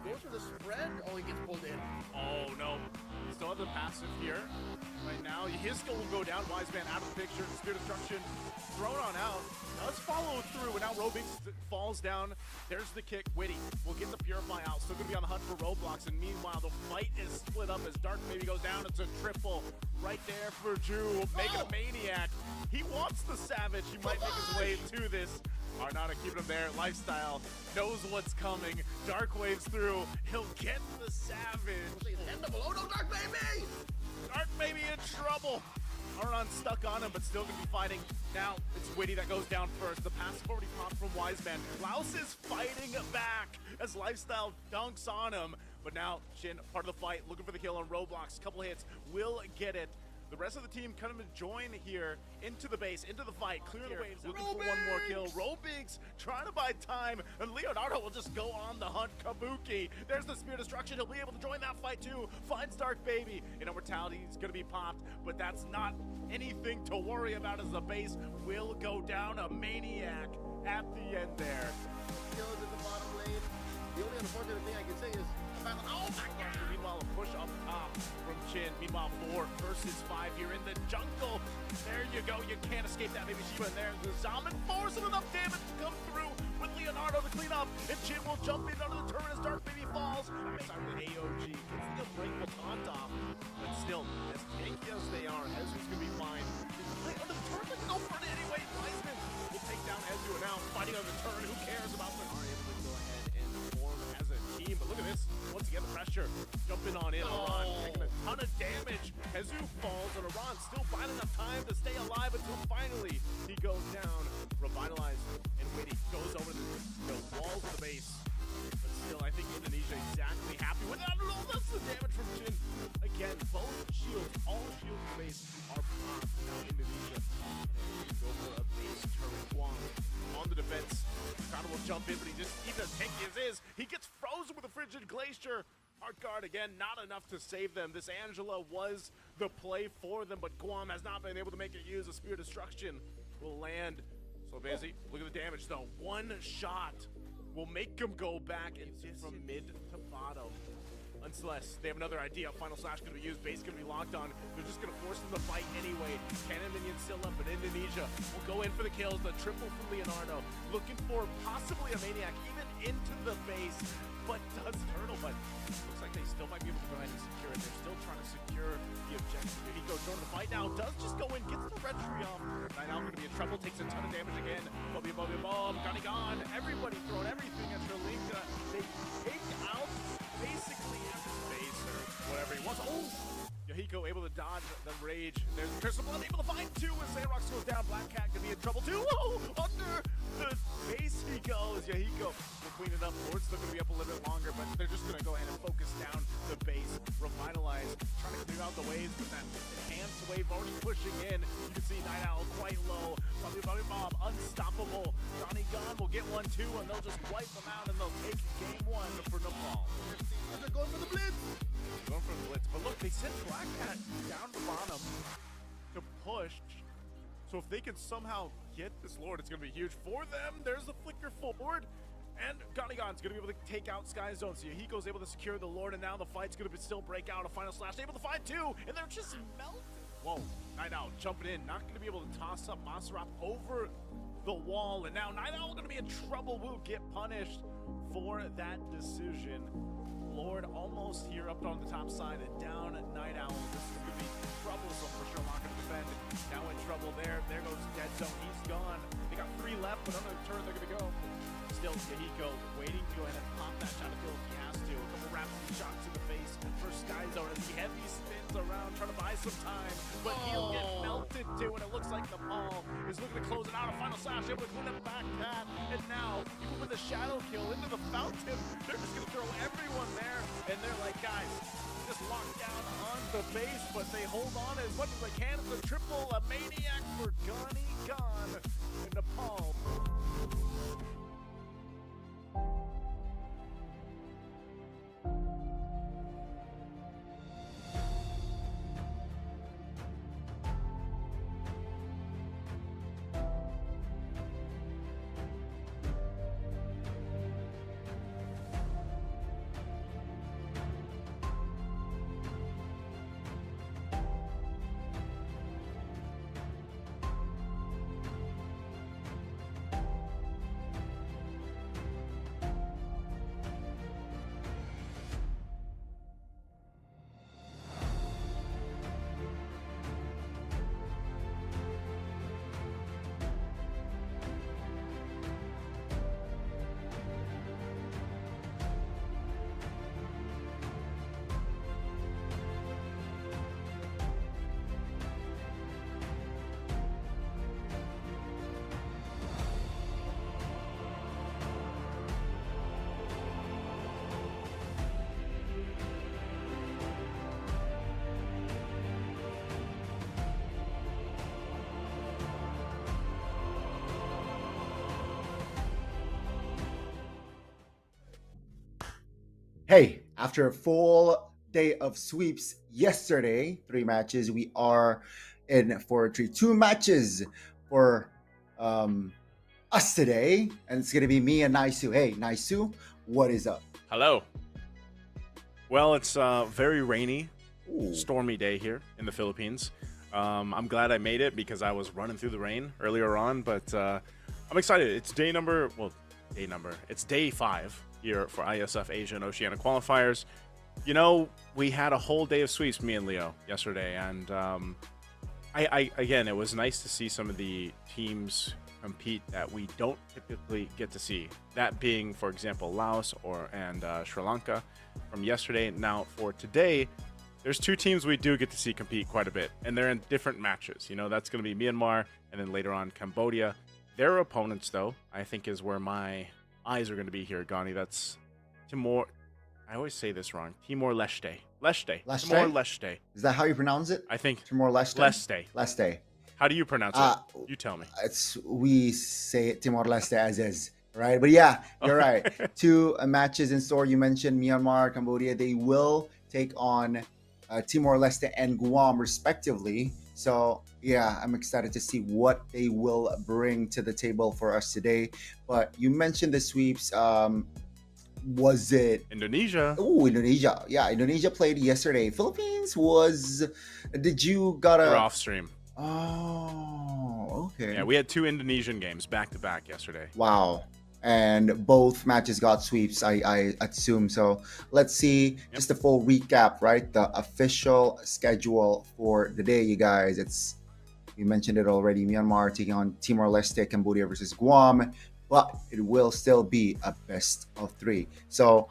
Goes for the spread. Oh, he gets pulled in. Oh, no. Still have the passive here. Right now, his skill will go down. Wise Man out of the picture. Spear Destruction thrown on out. Does follow through, and now Robix falls down. There's the kick. Witty will get the Purify out. Still going to be on the hunt for roadblocks, and meanwhile, the fight is split up as Dark Baby goes down. It's a triple right there for Drew, making a Maniac. He wants the Savage. He might make his way to this. Arnana keeping him there. Lifestyle knows what's coming. Dark waves through. He'll get the Savage. Oh no, Dark Baby! Dark Baby in trouble. Arnon stuck on him, but still gonna be fighting. Now it's Witty that goes down first. The passive already popped from Wise Man. Klaus is fighting back as Lifestyle dunks on him. But now Shin, part of the fight, looking for the kill on Roblox. Couple hits, will get it. The rest of the team kind of join here into the base, into the fight, clear the waves, looking for one more kill. Robix trying to buy time, and Leonardo will just go on the hunt. Kabuki, there's the Spear Destruction. He'll be able to join that fight too. Finds Dark Baby. Immortality is going to be popped, but that's not anything to worry about as the base will go down. A Maniac at the end there. Kills in the bottom lane. The only unfortunate thing I can say is, oh my god! Meanwhile, a push up top from Chin. Meanwhile, 4 versus 5 here in the jungle. There you go. You can't escape that Baby Shiva in there. The Zaman forcing enough damage to come through with Leonardo to clean up. And Chin will jump in under the turret as Dark Baby falls. Backside with AOG. Gets the break with taunt off. But still, as tanky as they are, Hezu's going to be fine. Right under the turret, but go for it anyway. Wiseman will take down Hezu, and now fighting on the turret. Who cares about the... Are able to go ahead and form as a team. But look at this. Once again, the pressure jumping on in. Aran taking a ton of damage. Hezu falls, and Aran still buying enough time to stay alive until finally he goes down. Revitalized, and Witty goes over the walls of the base. But still, I think Indonesia exactly happy with that. Oh, that's the damage from Jin. Again, both shields, all shields in the base are popped. Now Indonesia go for a base turret. Guam on the defense. Crowder will jump in, but he just, even as tanky as is, he gets frozen with a Frigid Glacier. Hard guard again, not enough to save them. This Angela was the play for them, but Guam has not been able to make it use. A Spear Destruction will land. So busy. Look at the damage though. One shot will make them go back, and this from mid to bottom. Unless they have another idea. Final Slash going to be used, base going to be locked on. They're just going to force them to fight anyway. Cannon minions still up, but Indonesia will go in for the kills. The triple from Leonardo. Looking for possibly a Maniac, even into the base, but does turtle. But looks like they still might be able to go ahead and secure it. They're still trying to secure the objective. Here he goes, joining the fight now. Does just go in, gets the red tree off. Right now going to be in trouble, takes a ton of damage again. Bobby, Gunny gone. Everybody throwing everything at Sherlinka. They take out basically every base or whatever he wants. Oh! Yahiko able to dodge the rage. There's Crystal Blood able to find 2 as Sandrox goes down. Black Cat could be in trouble too. Whoa! Under the base he goes. Yahiko will clean it up. Lord's still going to be up a little bit longer, but they're just going to go ahead and focus down the base. Revitalize, trying to clear out the waves, but that enhanced wave already pushing in. You can see Night Owl quite low. Bobby Bob, unstoppable. Johnny Gunn will get 1 too, and they'll just wipe them out, and they'll take game 1 for Nepal. They're going for the blitz! Going for the blitz, but look, they sent Black Cat down the bottom to push. So if they can somehow get this Lord, it's going to be huge for them. There's the flicker forward, and Ganigan's going to be able to take out Sky Zone. So Yahiko's able to secure the Lord, and now the fight's going to still break out. A Final Slash able to fight too, and they're just melting. Whoa, Night Owl jumping in, not going to be able to toss up Maserop over the wall, and now Night Owl going to be in trouble. Will get punished for that decision. Lord almost here up on the top side and down at Night Owl. This is going to be troublesome for sure. Not going to defend. Now in trouble there. There goes Dead Zone. He's gone. They got 3 left, but under the turn they're going to go. Still, Yahiko waiting to go ahead and pop that shot of kill if he has to. A couple rapid shots in the face for Sky Zone as he heavy spins around trying to buy some time. But he'll get melted too, and it looks like Nepal is looking to close it out. A Final Slash able to clean up back Cat. And now, even with the shadow kill into the fountain, they're just going to throw everyone there. And they're like, guys, just locked down on the base, but they hold on as much as they can. It's a triple, a Maniac for Gunny Gun in Nepal. Hey, after a full day of sweeps yesterday, 3 matches, we are in for 2 matches for um, us today. And it's going to be me and Naisu. Hey, Naisu, what is up? Hello. Well, it's a very rainy, Ooh. stormy day here in the Philippines. I'm glad I made it because I was running through the rain earlier on, but I'm excited. It's it's day 5 here for Iesf Asia and Oceania qualifiers. You know, we had a whole day of sweeps, me and Leo, yesterday, and again, it was nice to see some of the teams compete that we don't typically get to see. That being, for example, Laos and Sri Lanka from yesterday. Now, for today, there's 2 teams we do get to see compete quite a bit, and they're in different matches. You know, that's going to be Myanmar, and then later on Cambodia. Their opponents, though, I think is where my eyes are going to be here, Gani. That's Timor. I always say this wrong. Timor-Leste. Timor-Leste. Is that how you pronounce it? I think Timor-Leste? Leste. How do you pronounce it? You tell me. We say it Timor-Leste as is, right? But yeah, you're right. 2 matches in store. You mentioned Myanmar, Cambodia. They will take on Timor-Leste and Guam, respectively. So yeah, I'm excited to see what they will bring to the table for us today. But you mentioned the sweeps. Was it Indonesia? Oh, Indonesia. Yeah, Indonesia played yesterday. Philippines was. Did you We're off stream. Oh, okay. Yeah, we had 2 Indonesian games back to back yesterday. Wow. And both matches got sweeps, I assume. So let's see just a full recap, right? The official schedule for the day, you guys. You mentioned it already. Myanmar taking on Timor-Leste, Cambodia versus Guam, but it will still be a best of 3. So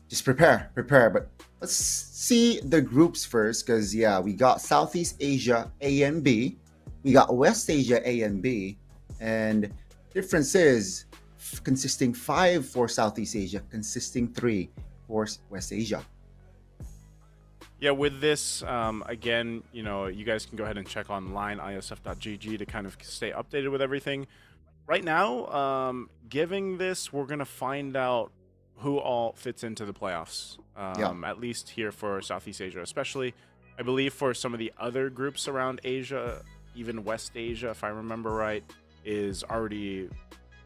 just prepare. But let's see the groups first, because yeah, we got Southeast Asia A and B, we got West Asia A and B, and difference is consisting 5 for Southeast Asia, consisting 3 for West Asia. Yeah, with this, again, you know, you guys can go ahead and check online, isf.gg, to kind of stay updated with everything. Right now, giving this, we're going to find out who all fits into the playoffs, at least here for Southeast Asia, especially, I believe, for some of the other groups around Asia, even West Asia, if I remember right, is already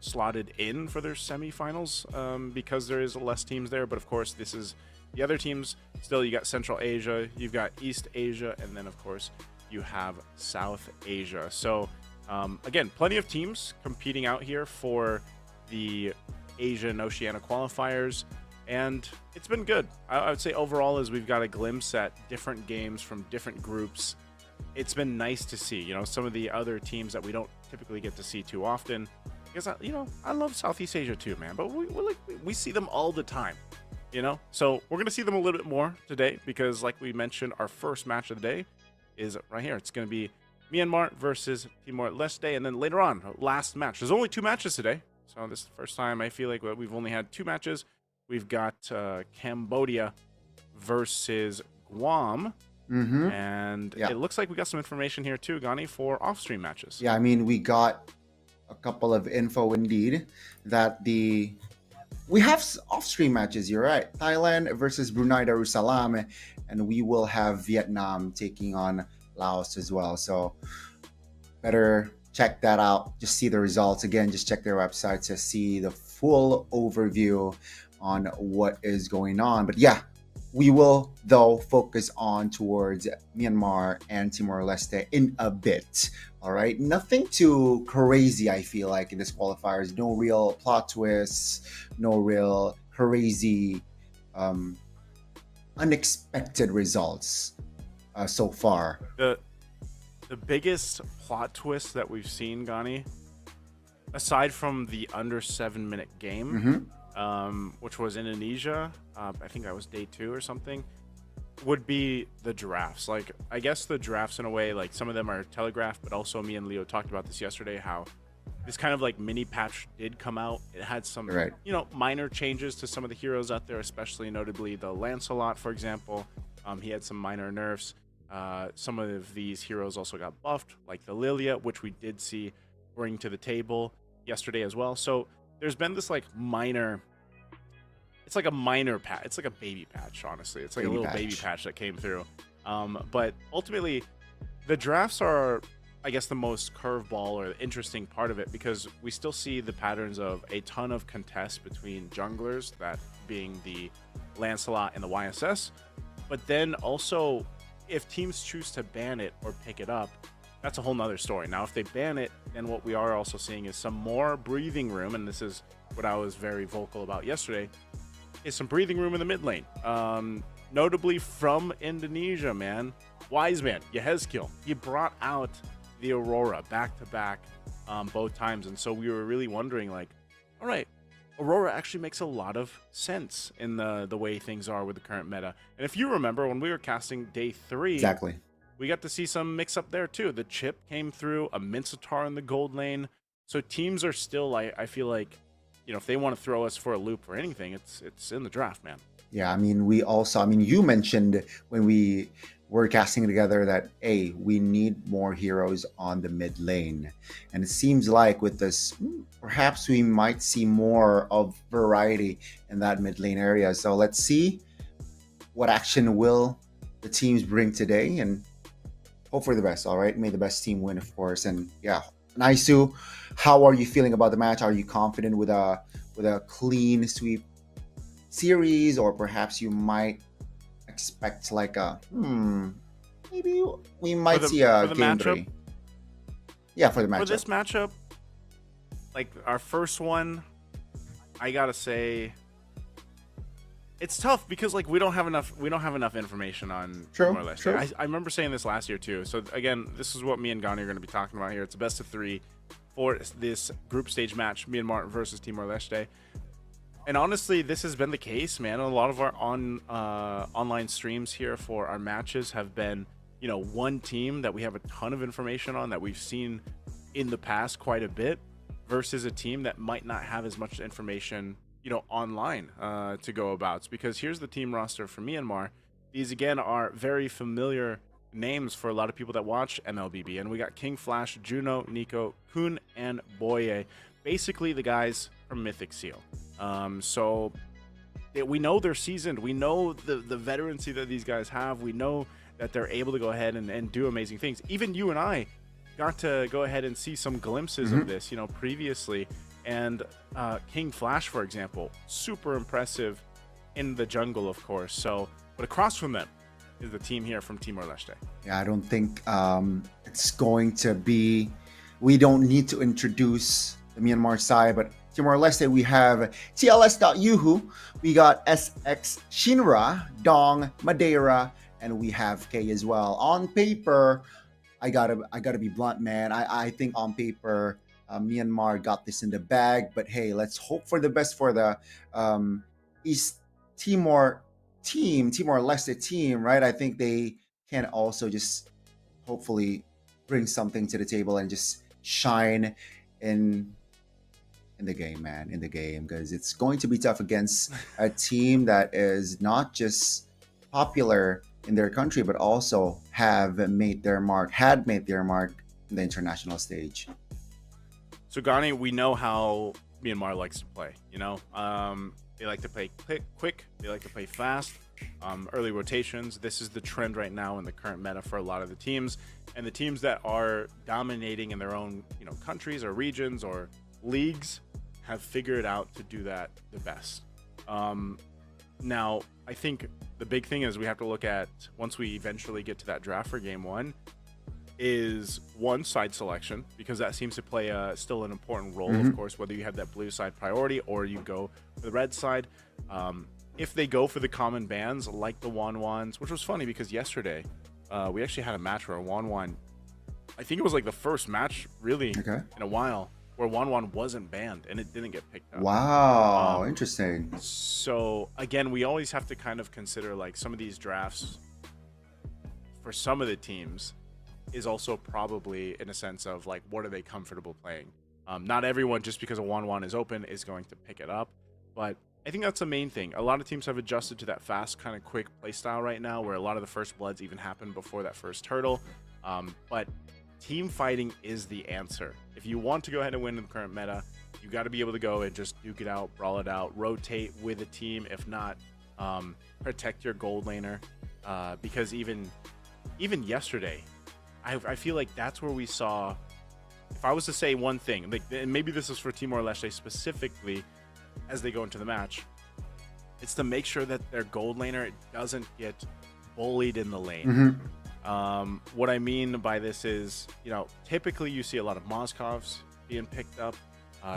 slotted in for their semifinals because there is less teams there. But of course, this is the other teams. Still, you got Central Asia, you've got East Asia, and then of course you have South Asia. So again, plenty of teams competing out here for the Asia and Oceania qualifiers, and it's been good. I would say overall, as we've got a glimpse at different games from different groups, it's been nice to see, you know, some of the other teams that we don't typically get to see too often. Because, you know, I love Southeast Asia too, man. But we see them all the time, you know? So we're going to see them a little bit more today because, like we mentioned, our first match of the day is right here. It's going to be Myanmar versus Timor-Leste. And then later on, last match. There's only 2 matches today. So this is the first time I feel like we've only had 2 matches. We've got Cambodia versus Guam. Mm-hmm. And it looks like we got some information here too, Gani, for off-stream matches. Yeah, I mean, we got a couple of info indeed that we have off-stream matches. You're right. Thailand versus Brunei Darussalam, and we will have Vietnam taking on Laos as well. So better check that out. Just see the results. Again, just check their website to see the full overview on what is going on. But yeah, we will, though, focus on towards Myanmar and Timor-Leste in a bit. All right, nothing too crazy, I feel like, in this qualifiers. No real plot twists, no real crazy, unexpected results so far. The biggest plot twist that we've seen, Gani, aside from the under 7-minute game, which was Indonesia, I think that was day 2 or something, would be the drafts. Like, I guess the drafts, in a way, like, some of them are telegraphed, but also me and Leo talked about this yesterday, how this kind of like mini patch did come out. It had some, you know, minor changes to some of the heroes out there, especially notably the Lancelot, for example. He had some minor nerfs. Some of these heroes also got buffed, like the Lilia, which we did see bring to the table yesterday as well. So there's been this like minor it's like a minor patch. It's like a baby patch, honestly. It's like a little baby patch that came through. But ultimately, the drafts are, I guess, the most curveball or the interesting part of it, because we still see the patterns of a ton of contests between junglers, that being the Lancelot and the YSS. But then also, if teams choose to ban it or pick it up, that's a whole nother story. Now, if they ban it, then what we are also seeing is some more breathing room, and this is what I was very vocal about yesterday, is some breathing room in the mid lane. Notably from Indonesia, man. Wiseman, Yehezkiel, he brought out the Aurora back-to-back both times, and so we were really wondering, like, all right, Aurora actually makes a lot of sense in the way things are with the current meta. And if you remember, when we were casting day 3, Exactly. we got to see some mix-up there, too. The chip came through, a Mincetar in the gold lane. So teams are still, I feel like, you know, if they want to throw us for a loop or anything, it's in the draft, man. Yeah, I mean, you mentioned when we were casting together that, hey, we need more heroes on the mid lane. And it seems like with this, perhaps we might see more of variety in that mid lane area. So let's see what action will the teams bring today, and hope for the best. All right, may the best team win, of course. And yeah, Naisu, how are you feeling about the match? Are you confident with a clean sweep series, or perhaps you might expect like a maybe we might see a game 3? Yeah, for the matchup. For this matchup, like our first one, I gotta say, it's tough because like we don't have enough information on Timor-Leste. I remember saying this last year too. So again, this is what me and Gani are going to be talking about here. It's a best of 3 for this group stage match, Myanmar versus Timor-Leste. And honestly, this has been the case, man. A lot of our online streams here for our matches have been, you know, one team that we have a ton of information on, that we've seen in the past quite a bit, versus a team that might not have as much information, you know, online to go about. Because here's the team roster for Myanmar. These again are very familiar names for a lot of people that watch Mlbb, and we got King Flash, Juno, Nico, Kun, and Boye. Basically the guys from Mythic Seal. So we know they're seasoned. We know the veterancy that these guys have. We know that they're able to go ahead and do amazing things. Even you and I got to go ahead and see some glimpses of this, you know, previously. And King Flash, for example, super impressive in the jungle, of course. So, but across from them is the team here from Timor-Leste. Yeah, I don't think it's going to be. We don't need to introduce the Myanmar side, but Timor-Leste, we have TLS.Yuhu, we got SX Shinra, Dong, Madeira, and we have K as well. On paper, I gotta be blunt, man. I think on paper, Myanmar got this in the bag, but hey, let's hope for the best for the East Timor team, Timor-Leste team, right? I think they can also just hopefully bring something to the table and just shine in the game, man, in the game, because it's going to be tough against a team that is not just popular in their country, but also had made their mark in the international stage. So Gani, we know how Myanmar likes to play, you know, they like to play quick, they like to play fast, early rotations. This is the trend right now in the current meta for a lot of the teams, and the teams that are dominating in their own, you know, countries or regions or leagues have figured out to do that the best. Now, I think the big thing is we have to look at, once we eventually get to that draft for game 1, is one, side selection, because that seems to play still an important role, of course, whether you have that blue side priority or you go for the red side. If they go for the common bans like the Wanwans, which was funny because yesterday we actually had a match where Wanwan, I think it was like the first match really in a while, where Wanwan wasn't banned and it didn't get picked up. Wow, interesting. So again, we always have to kind of consider like some of these drafts for some of the teams is also probably in a sense of like, what are they comfortable playing? Not everyone, just because a 1-1 is open, is going to pick it up. But I think that's the main thing. A lot of teams have adjusted to that fast, kind of quick play style right now, where a lot of the first bloods even happen before that first hurdle. But team fighting is the answer. If you want to go ahead and win in the current meta, You got to be able to go and just duke it out, brawl it out, rotate with a team. If not, protect your gold laner, because even yesterday, I feel like that's where we saw. If I was to say one thing, like, and maybe this is for Timor-Leste specifically, as they go into the match, it's to make sure that their gold laner doesn't get bullied in the lane. What I mean by this is, typically you see a lot of Moscovs being picked up.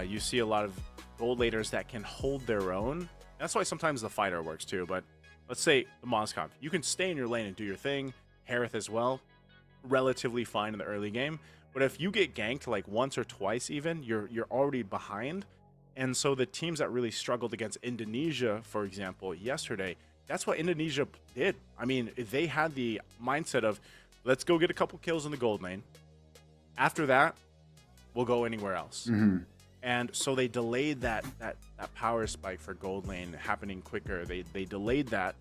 You see a lot of gold laners that can hold their own. That's why sometimes the fighter works too. But let's say the Moskov, you can stay in your lane and do your thing. Harith as well, relatively fine in the early game. But if you get ganked like once or twice even, you're already behind. And so the teams that really struggled against Indonesia, for example, yesterday, that's what Indonesia did. I mean, they had the mindset of, let's go get a couple kills in the gold lane. After that, we'll go anywhere else. And so they delayed that power spike for gold lane happening quicker. They delayed that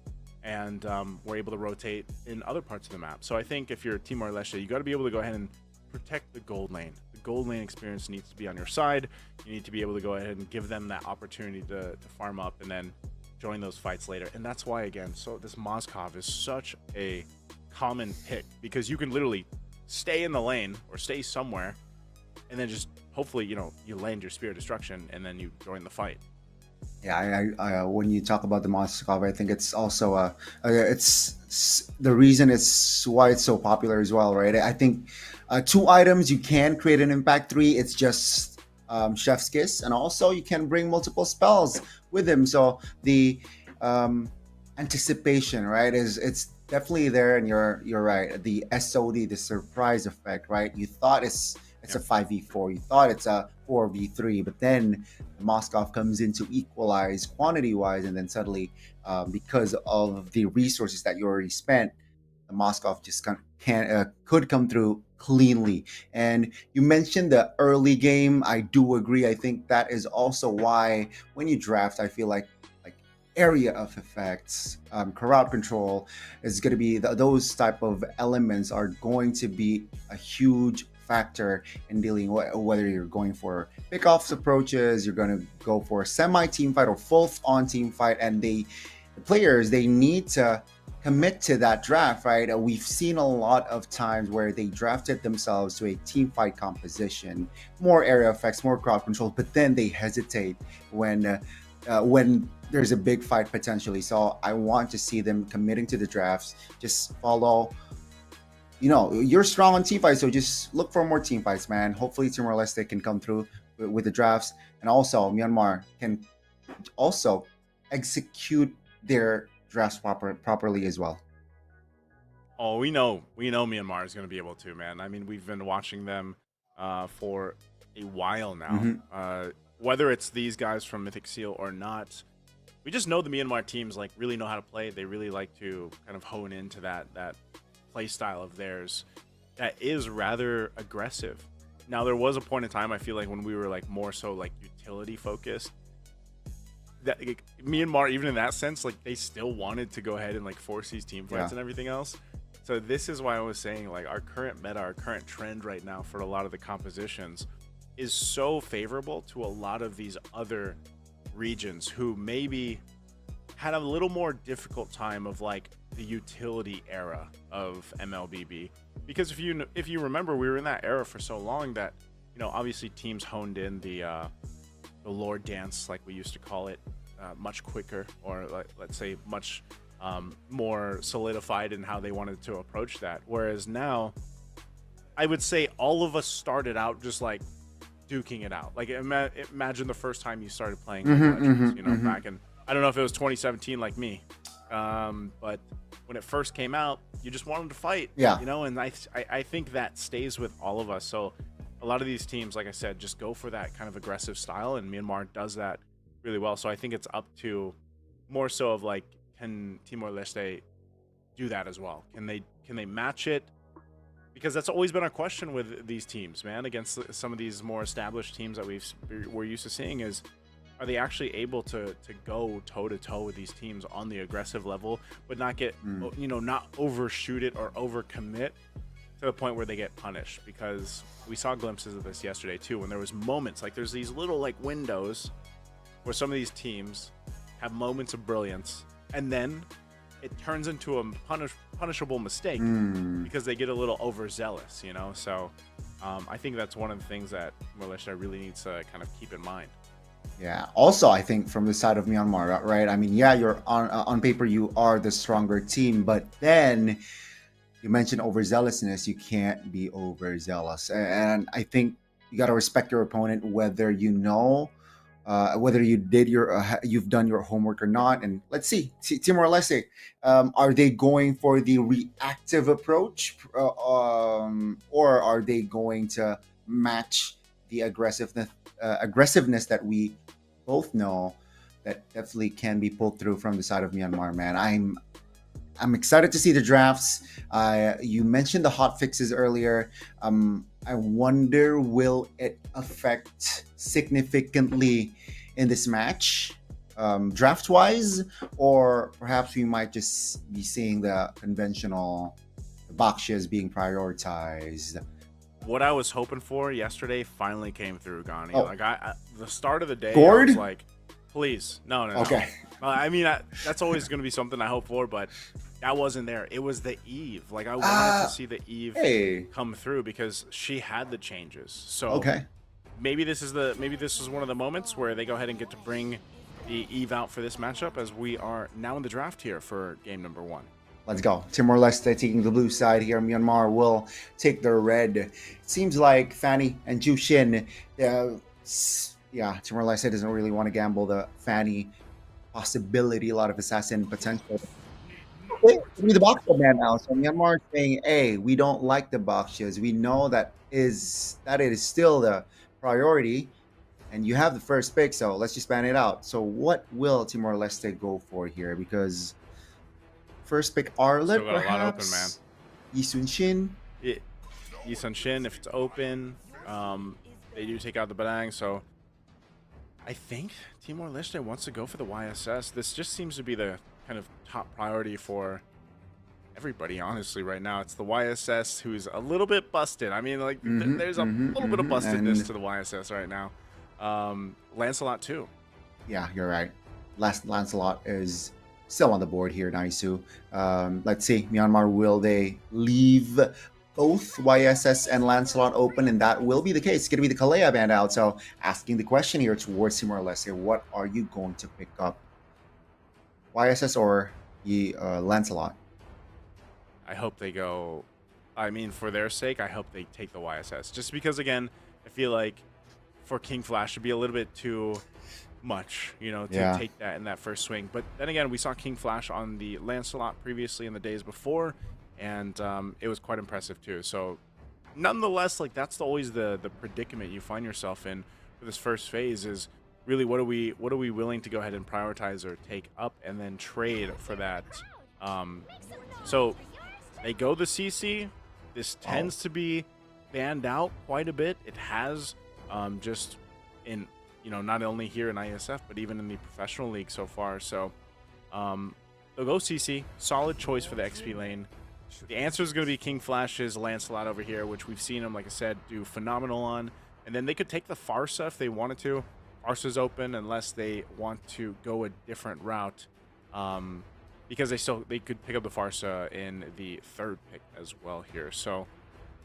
and were able to rotate in other parts of the map. So I think if you're Timor-Leste, you got to be able to go ahead and protect the gold lane. The gold lane experience needs to be on your side. You need to be able to go ahead and give them that opportunity to farm up and then join those fights later. And that's why, again, so this Moskov is such a common pick, because you can literally stay in the lane or stay somewhere and then just hopefully, you land your Spear of Destruction and then you join the fight. Yeah, I when you talk about the Moskov, I think it's also it's the reason it's why it's so popular as well, right? I think 2 items you can create an impact 3. It's just Chef's Kiss, and also you can bring multiple spells with him. So the anticipation, right, it's definitely there, and you're right. The SOD, the surprise effect, right? You thought it's a 5v4, you thought it's a 4v3, but then the Moskov comes in to equalize quantity wise, and then suddenly because of the resources that you already spent, the Moskov just could come through cleanly. And you mentioned the early game. I do agree. I think that is also why when you draft, I feel like area of effects, crowd control is going to be those type of elements are going to be a huge factor in dealing whether you're going for pickoffs approaches, you're going to go for a semi-team fight or full-on team fight, and the players, they need to commit to that draft, right? We've seen a lot of times where they drafted themselves to a team fight composition, more area effects, more crowd control, but then they hesitate when there's a big fight potentially. So I want to see them committing to the drafts. Just follow. You're strong on team fights, so just look for more team fights, man. Hopefully Timor-Leste can come through with the drafts, and also Myanmar can also execute their drafts properly as well. Oh, we know Myanmar is going to be able to, man. I mean, we've been watching them for a while now. Whether it's these guys from Mythic Seal or not, we just know the Myanmar teams really know how to play. They really like to kind of hone into that play style of theirs that is rather aggressive. Now, there was a point in time, I feel like, when we were more so utility focused, that Myanmar, even in that sense, they still wanted to go ahead and force these team fights and everything else. So this is why I was saying our current meta, our current trend right now for a lot of the compositions is so favorable to a lot of these other regions who maybe had a little more difficult time of the utility era of MLBB, because if you remember, we were in that era for so long that obviously teams honed in the lore dance, like we used to call it, much quicker, or let's say much more solidified in how they wanted to approach that. Whereas now, I would say all of us started out just duking it out. Imagine the first time you started playing Legends, back in, I don't know if it was 2017 like me, but when it first came out, you just wanted to fight, and I think that stays with all of us. So a lot of these teams, like I said, just go for that kind of aggressive style, and Myanmar does that really well. So I think it's up to more so of can Timor-Leste do that as well? Can they match it? Because that's always been our question with these teams, man, against some of these more established teams that we're used to seeing is, are they actually able to go toe-to-toe with these teams on the aggressive level, but not get, not overshoot it or overcommit to the point where they get punished, because we saw glimpses of this yesterday too, when there was moments like there's these little like windows where some of these teams have moments of brilliance, and then it turns into a punishable mistake because they get a little overzealous, you know. So I think that's one of the things that Timor-Leste really needs to kind of keep in mind. Yeah. Also, I think from the side of Myanmar, right? I mean, yeah, you're on paper, you are the stronger team, but then you mentioned overzealousness. You can't be overzealous, and I think you got to respect your opponent, whether you know, whether you've done your homework or not. And let's see, Timor-Leste, are they going for the reactive approach, or are they going to match the aggressiveness that we both know that definitely can be pulled through from the side of Myanmar, man? I'm excited to see the drafts. You mentioned the hot fixes earlier. I wonder, will it affect significantly in this match, draft-wise, or perhaps we might just be seeing the conventional boxes being prioritized? What I was hoping for yesterday finally came through, Gani. Oh. Like the start of the day, Gord? I was like, please, no. Okay. I mean, that's always going to be something I hope for, but that wasn't there. It was the Eve. Like, I wanted to see the Eve come through because she had the changes. So Okay. maybe this is one of the moments where they go ahead and get to bring the Eve out for this matchup, as we are now in the draft here for game number 1. Let's go. Timor-Leste taking the blue side here. Myanmar will take the red. It seems like Fanny and Jushin, Timor-Leste doesn't really want to gamble the Fanny possibility, a lot of assassin potential. Give me the box man now. So Myanmar is saying, hey, we don't like the boxes. We know that it is still the priority, and you have the first pick, so let's just ban it out. So what will Timor-Leste go for here? Because first pick Arlet, Still got a lot open, perhaps. Yisun Shin. Yisun Shin, if it's open, they do take out the Badang, so I think Timor-Leste wants to go for the YSS. This just seems to be the kind of top priority for everybody, honestly, right now. It's the YSS, who's a little bit busted. I mean, like, there's a little bit of bustedness to the YSS right now. Lancelot, too. Yeah, you're right. Lancelot is still on the board here, Naisu. Let's see, Myanmar, will they leave both YSS and Lancelot open? And that will be the case. It's going to be the Kalea band out. So asking the question here towards Timor-Leste, what are you going to pick up? YSS or Lancelot? I hope they go, I mean, for their sake, I hope they take the YSS. Just because, again, I feel like for King Flash to be a little bit too much, you know, to take that in that first swing. But then again, we saw King Flash on the Lancelot previously in the days before, and it was quite impressive too. So nonetheless, like, that's always the predicament you find yourself in for this first phase, is really what are we willing to go ahead and prioritize or take up and then trade for that. So they go the CC. This tends to be banned out quite a bit. It has just in, you know, not only here in ISF, but even in the professional league so far. So they'll go CC. Solid choice for the XP lane. The answer is going to be King Flash's Lancelot over here, which we've seen him, like I said, do phenomenal on. And then they could take the Farsa if they wanted to. Farsa's open unless they want to go a different route, because they could pick up the Farsa in the third pick as well here. So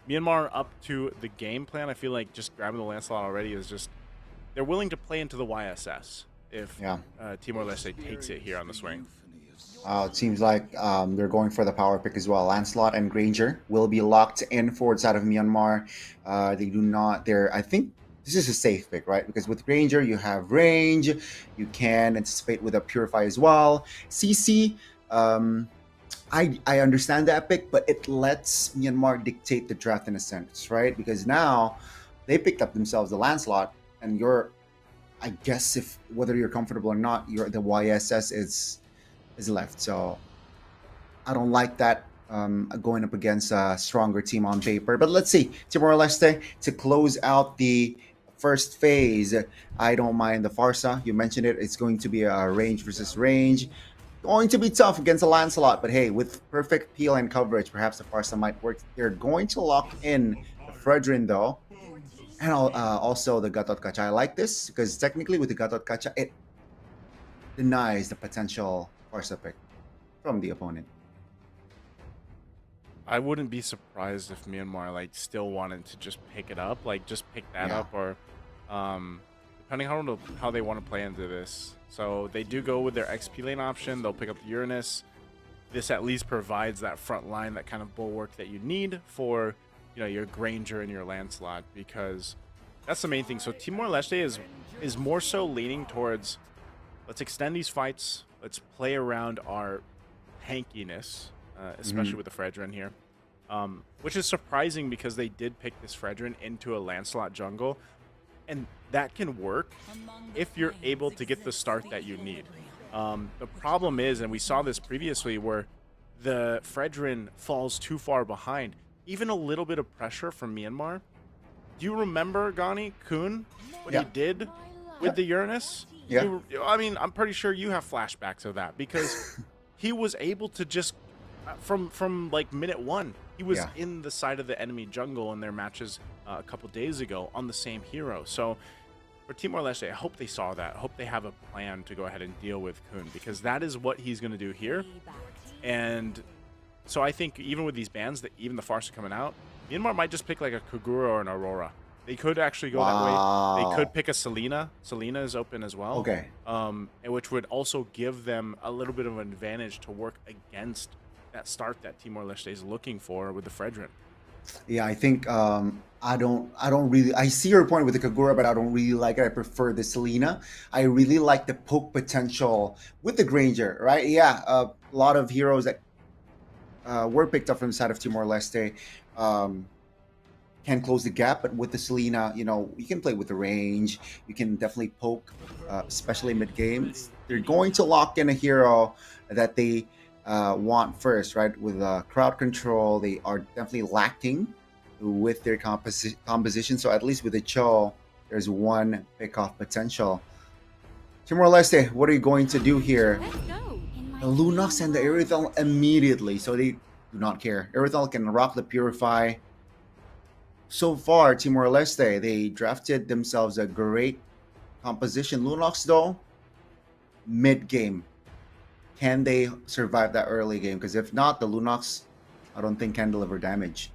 Myanmar up to the game plan. I feel like just grabbing the Lancelot already is just, they're willing to play into the YSS if Timor-Leste takes it here on the swing. It seems like they're going for the power pick as well. Lancelot and Granger will be locked in for the side of Myanmar. They do not. I think this is a safe pick, right? Because with Granger, you have range. You can anticipate with a Purify as well. CC, I understand that pick, but it lets Myanmar dictate the draft in a sense, right? Because now they picked up themselves the Lancelot, and I guess, if whether you're comfortable or not, the YSS is left. So I don't like that going up against a stronger team on paper. But let's see, Timor-Leste to close out the first phase. I don't mind the Farsa. You mentioned it. It's going to be a range versus range. Going to be tough against a Lancelot, but hey, with perfect peel and coverage, perhaps the Farsa might work. They're going to lock in the Fredrin though, and also the Gatot Kacha. I like this because technically with the Gatot Kacha, it denies the potential Farsa pick from the opponent. I wouldn't be surprised if Myanmar like still wanted to just pick it up, like just pick that up, or depending on how they want to play into this. So they do go with their XP lane option. They'll pick up the Uranus. This at least provides that front line, that kind of bulwark that you need for, you know, your Granger and your Lancelot, because that's the main thing. So Timor-Leste is more so leaning towards, let's extend these fights, let's play around our hankiness, especially with the Fredrin here, which is surprising because they did pick this Fredrin into a Lancelot jungle, and that can work if you're able to get the start that you need. The problem is, and we saw this previously, where the Fredrin falls too far behind, even a little bit of pressure from Myanmar. Do you remember, Gani, Kun, what he did with the Uranus? Yeah. I mean, I'm pretty sure you have flashbacks of that, because he was able to just, from like minute one, he was in the side of the enemy jungle in their matches a couple days ago on the same hero. So for Timor-Leste, I hope they saw that. I hope they have a plan to go ahead and deal with Kun, because that is what he's going to do here. And so I think even with these bans, that even the Farsa coming out, Myanmar might just pick like a Kagura or an Aurora. They could actually go that way. They could pick a Selena. Selena is open as well. Okay. Which would also give them a little bit of an advantage to work against that start that Timor-Leste is looking for with the Fredrin. Yeah, I think I don't really, I see your point with the Kagura, but I don't really like it. I prefer the Selena. I really like the poke potential with the Granger, right? Yeah, a lot of heroes that were picked up from the side of Timor-Leste can close the gap, but with the Selena, you know, you can play with the range. You can definitely poke, especially mid games. They're going to lock in a hero that they want first, right? With crowd control, they are definitely lacking with their composition. So at least with the Cho, there's one pick-off potential. Timor-Leste, what are you going to do here? The Lunox and the Irithel immediately, so they do not care. Irithel can rock the Purify. So far, Timor-Leste, they drafted themselves a great composition. Lunox, though, mid-game. Can they survive that early game? Because if not, the Lunox, I don't think can deliver damage.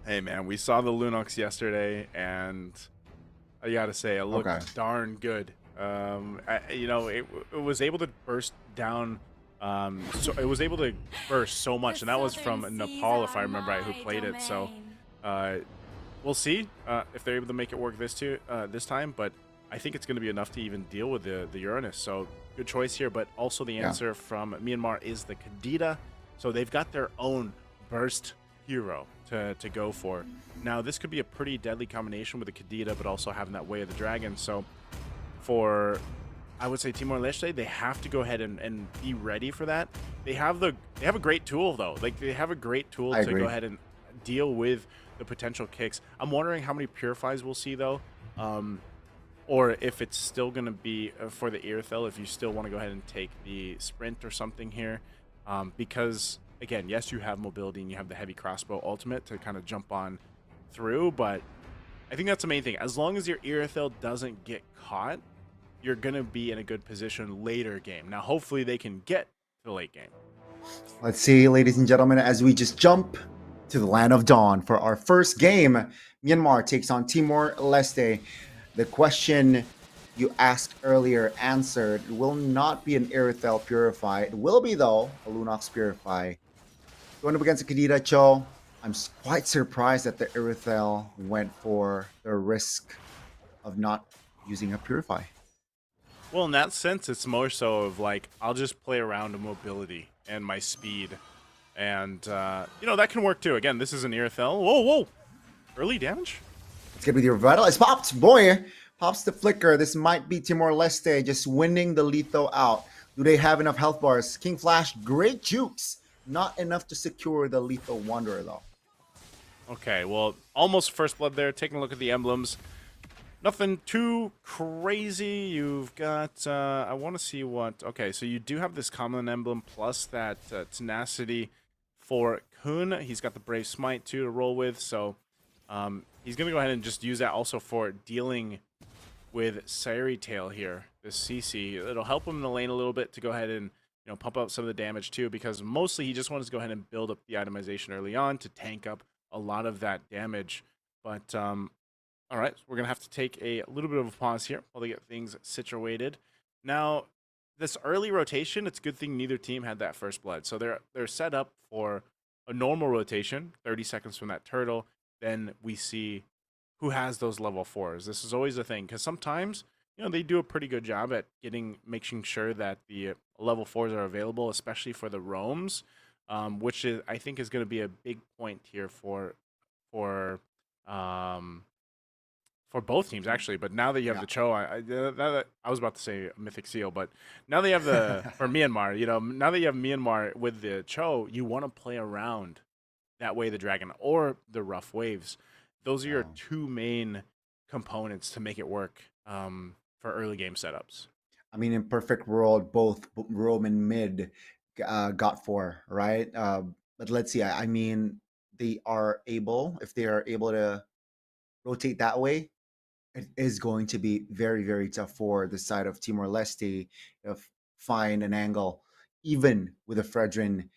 Hey, man, we saw the Lunox yesterday, and I gotta say, it looked darn good. You know, it was able to burst down. So it was able to burst so much, and that was from Nepal, if I remember right, who played it. So we'll see if they're able to make it work this time. But I think it's going to be enough to even deal with the Uranus. So good choice here. But also the answer from Myanmar is the Kadita. So they've got their own burst hero to go for. Now this could be a pretty deadly combination with the Kadita, but also having that Way of the Dragon. So for, I would say, Timor-Leste, they have to go ahead and be ready for that. They have a great tool though. Like they have a great tool to go ahead and deal with the potential kicks. I'm wondering how many Purifies we'll see though, or if it's still going to be for the Irithel, if you still want to go ahead and take the Sprint or something here, because again, yes, you have mobility and you have the heavy crossbow ultimate to kind of jump on through, but I think that's the main thing. As long as your Irithel doesn't get caught, you're going to be in a good position later game. Now, hopefully they can get to the late game. Let's see, ladies and gentlemen, as we just jump to the Land of Dawn for our first game, Myanmar takes on Timor-Leste. The question you asked earlier answered. It will not be an Irithel Purify. It will be, though, a Lunox Purify. Going up against a Kadita Cho, I'm quite surprised that the Irithel went for the risk of not using a Purify. Well, in that sense, it's more so of like, I'll just play around with mobility and my speed. And, you know, that can work too. Again, this is an Irithel. Whoa, whoa. Early damage? Let's get with your Revitalize. Popped, boy. Pops the flicker. This might be Timor-Leste just winning the Letho out. Do they have enough health bars? King Flash, great jukes. Not enough to secure the Lethal Wanderer, though. Okay, well, almost first blood there. Taking a look at the emblems. Nothing too crazy. You've got, I want to see what, okay, so you do have this common emblem plus that tenacity for Kun. He's got the Brave Smite too to roll with, so he's going to go ahead and just use that also for dealing with Sari Tail here, this CC. It'll help him in the lane a little bit to go ahead and, you know, pump out some of the damage too, because mostly he just wants to go ahead and build up the itemization early on to tank up a lot of that damage. But, all right, so we're going to have to take a little bit of a pause here while they get things situated. Now, this early rotation, it's a good thing neither team had that first blood. So they're set up for a normal rotation, 30 seconds from that turtle. Then we see who has those level 4s. This is always a thing, because sometimes, you know, they do a pretty good job at making sure that the level 4s are available, especially for the roams, which is, I think, is going to be a big point here for both teams, actually. But now that you have the Cho, I was about to say Mythic Seal, but now that you have the for Myanmar, you know, now that you have Myanmar with the Cho, you want to play around that way the Dragon or the Rough Waves. Those are your two main components to make it work for early game setups. I mean, in perfect world, both Rome and mid got 4, right? But let's see. I mean, they are able, if they are able to rotate that way, it is going to be very, very tough for the side of Timor-Leste to find an angle, even with a Fredrin,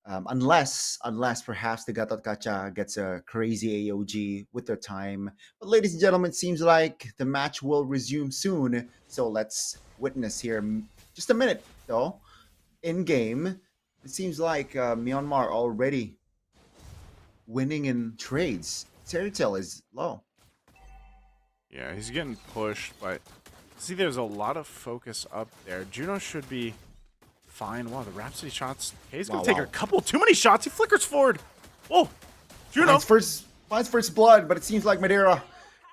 unless perhaps the Gatot Kacha gets a crazy AOG with their time. But ladies and gentlemen, it seems like the match will resume soon. So let's witness here. Just a minute, though. In game, it seems like Myanmar already winning in trades. Seritel is low. Yeah, he's getting pushed, but see, there's a lot of focus up there. Juno should be fine. Wow, the Rhapsody shots. Okay, he's going to take a couple too many shots. He flickers forward. Oh, Juno. Finds first blood, but it seems like Madeira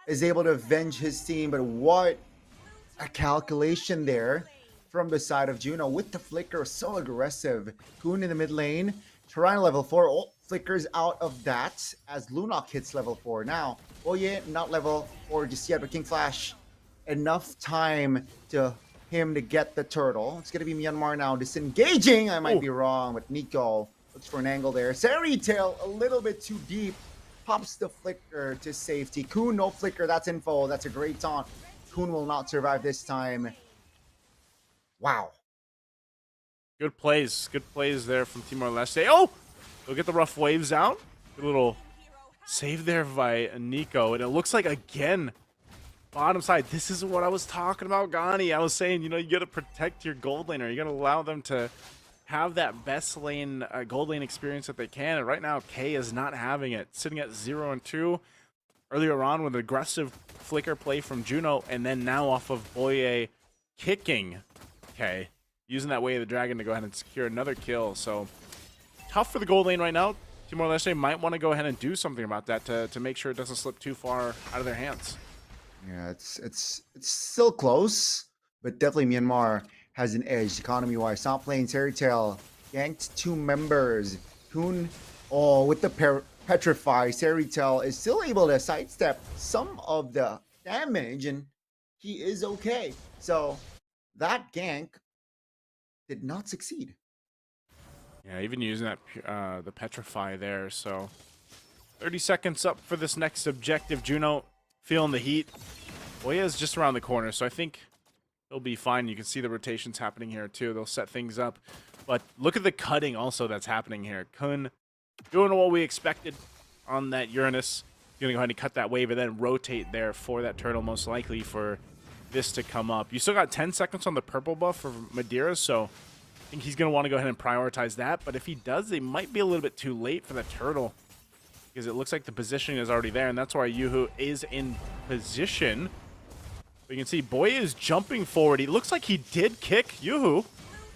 is able to avenge his team. But what a calculation there from the side of Juno with the flicker. So aggressive. Kun in the mid lane. Tyranno level 4. Oh, flickers out of that as Lunok hits level 4. Now, Oye, not level 4 just yet, but King Flash, enough time to him to get the turtle. It's going to be Myanmar now disengaging. I might be wrong, but Nico looks for an angle there. Sari Tail a little bit too deep. Pops the flicker to safety. Kun, no flicker. That's info. That's a great taunt. Kun will not survive this time. Wow. Good plays. Good plays there from Timor-Leste. Oh! They'll get the Rough Waves out. Good little save there by Nico. And it looks like, again, bottom side. This is what I was talking about, Gani. I was saying, you know, you got to protect your gold laner. You got to allow them to have that best lane, gold lane experience that they can. And right now, K is not having it. Sitting at 0-2. Earlier on with aggressive flicker play from Juno. And then now off of Boye kicking K. Using that Way of the Dragon to go ahead and secure another kill. So tough for the gold lane right now. Timor-Leste might want to go ahead and do something about that to make sure it doesn't slip too far out of their hands. Yeah, it's still close, but definitely Myanmar has an edge economy-wise. Top lane, Tail ganked 2 members. Kun, with the Petrify, Tail is still able to sidestep some of the damage, and he is okay. So that gank did not succeed. Yeah, even using that the Petrify there. So 30 seconds up for this next objective. Juno feeling the heat. Boya is just around the corner, so I think he'll be fine. You can see the rotations happening here too. They'll set things up. But look at the cutting also that's happening here. Kun doing what we expected on that Uranus. Gonna go ahead and cut that wave and then rotate there for that turtle, most likely for this to come up. You still got 10 seconds on the purple buff for Madeira, so I think he's going to want to go ahead and prioritize that. But if he does, they might be a little bit too late for the turtle, because it looks like the positioning is already there, and that's why Yuhu is in position. But you can see Boy is jumping forward. He looks like he did kick Yuhu.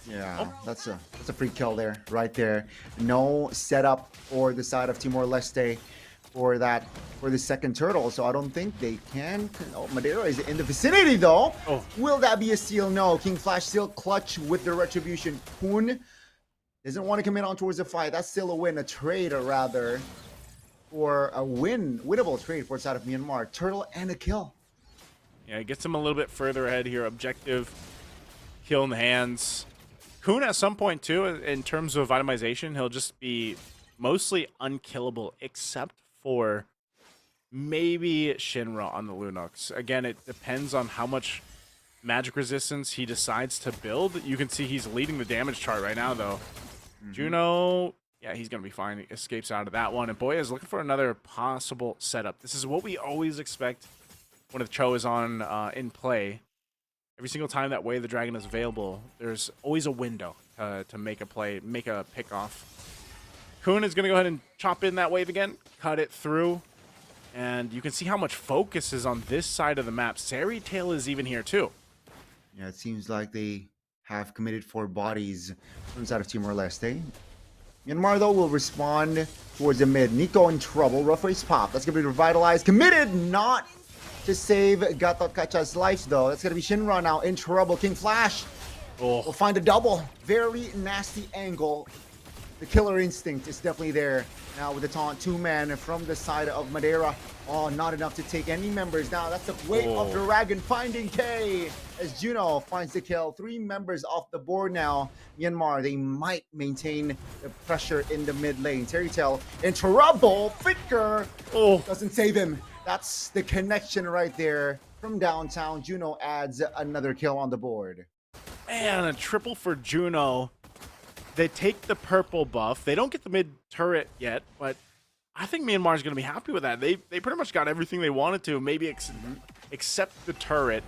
Yeah, that's a free kill there, right there. No setup for the side of Timor-Leste for the second turtle, so I don't think they can. Oh, Madeira is in the vicinity though. Will that be a steal? No. King Flash still clutch with the retribution. Kun doesn't want to commit on towards the fight. That's still a win, a trade, or rather, for a winnable trade for the side of Myanmar. Turtle and a kill. Yeah, it gets him a little bit further ahead here. Objective, kill in the hands. Kun at some point too, in terms of itemization, he'll just be mostly unkillable except for maybe Shinra on the Lunox. Again, it depends on how much magic resistance he decides to build. You can see he's leading the damage chart right now, though. Juno, yeah, he's going to be fine. He escapes out of that one. And Boya is looking for another possible setup. This is what we always expect when the Cho is on in play. Every single time that Way of the Dragon is available, there's always a window to make a play, make a pick off. Kun is going to go ahead and chop in that wave again, cut it through. And you can see how much focus is on this side of the map. Sari Tail is even here too. Yeah, it seems like they have committed 4 bodies from the side of Timor-Leste. Myanmar, though, will respond towards the mid. Nico in trouble. Rough race pop. That's going to be revitalized. Committed not to save Gatot Kacha's life, though. That's going to be Shinra now in trouble. King Flash will find a double. Very nasty angle. The killer instinct is definitely there. Now with the taunt, 2-man from the side of Madeira. Oh, not enough to take any members. Now that's the weight of Dragon finding K as Juno finds the kill. 3 members off the board now. Myanmar, they might maintain the pressure in the mid lane. Terrytail in trouble. Ficker doesn't save him. That's the connection right there from downtown. Juno adds another kill on the board. Man, a triple for Juno. They take the purple buff. They don't get the mid turret yet, but I think Myanmar is going to be happy with that. They pretty much got everything they wanted to, maybe except the turret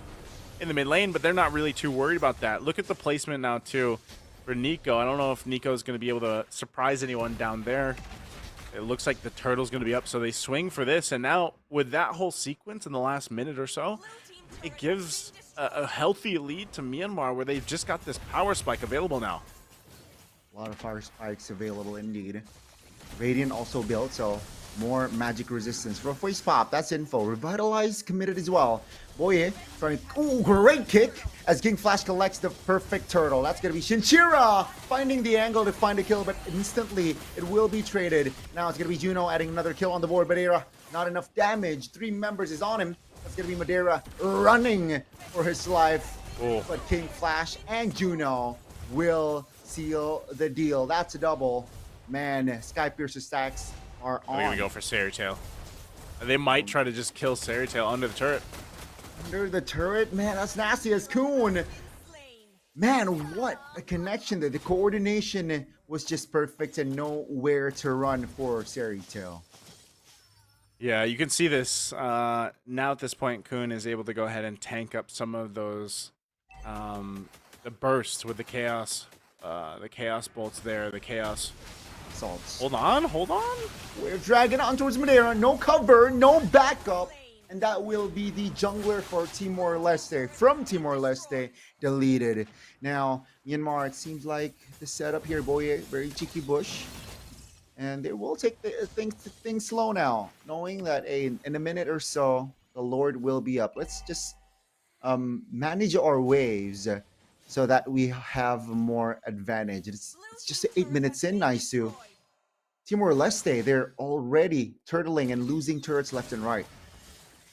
in the mid lane, but they're not really too worried about that. Look at the placement now, too, for Nico. I don't know if Nico is going to be able to surprise anyone down there. It looks like the turtle's going to be up, so they swing for this. And now, with that whole sequence in the last minute or so, it gives a healthy lead to Myanmar, where they've just got this power spike available now. A lot of fire spikes available indeed. Radiant also built, so more magic resistance. Rough waves pop, that's info. Revitalize committed as well. Boye trying to, ooh, great kick as King Flash collects the perfect turtle. That's going to be Shinchira finding the angle to find a kill, but instantly it will be traded. Now it's going to be Juno adding another kill on the board. Madeira, not enough damage. 3 members is on him. That's going to be Madeira running for his life. But King Flash and Juno will seal the deal. That's a double. Man, Skypiercer stacks are on. They're going to go for Sari Tail. They might try to just kill Sari Tail under the turret. Under the turret? Man, that's nasty as Kun. Man, what a connection there. The coordination was just perfect and nowhere to run for Sari Tail. Yeah, you can see this. Now at this point, Kun is able to go ahead and tank up some of those the bursts with the chaos bolts there, the chaos Salts. Hold on. We're dragging on towards Madeira. No cover, no backup. And that will be the jungler for Timor-Leste. From Timor-Leste, deleted. Now, Myanmar, it seems like the setup here, Boye, very cheeky bush. And they will take things slow now, knowing that in a minute or so, the Lord will be up. Let's just manage our waves so that we have more advantage. It's just 8 minutes in, Naisu. Timor-Leste, they're already turtling and losing turrets left and right.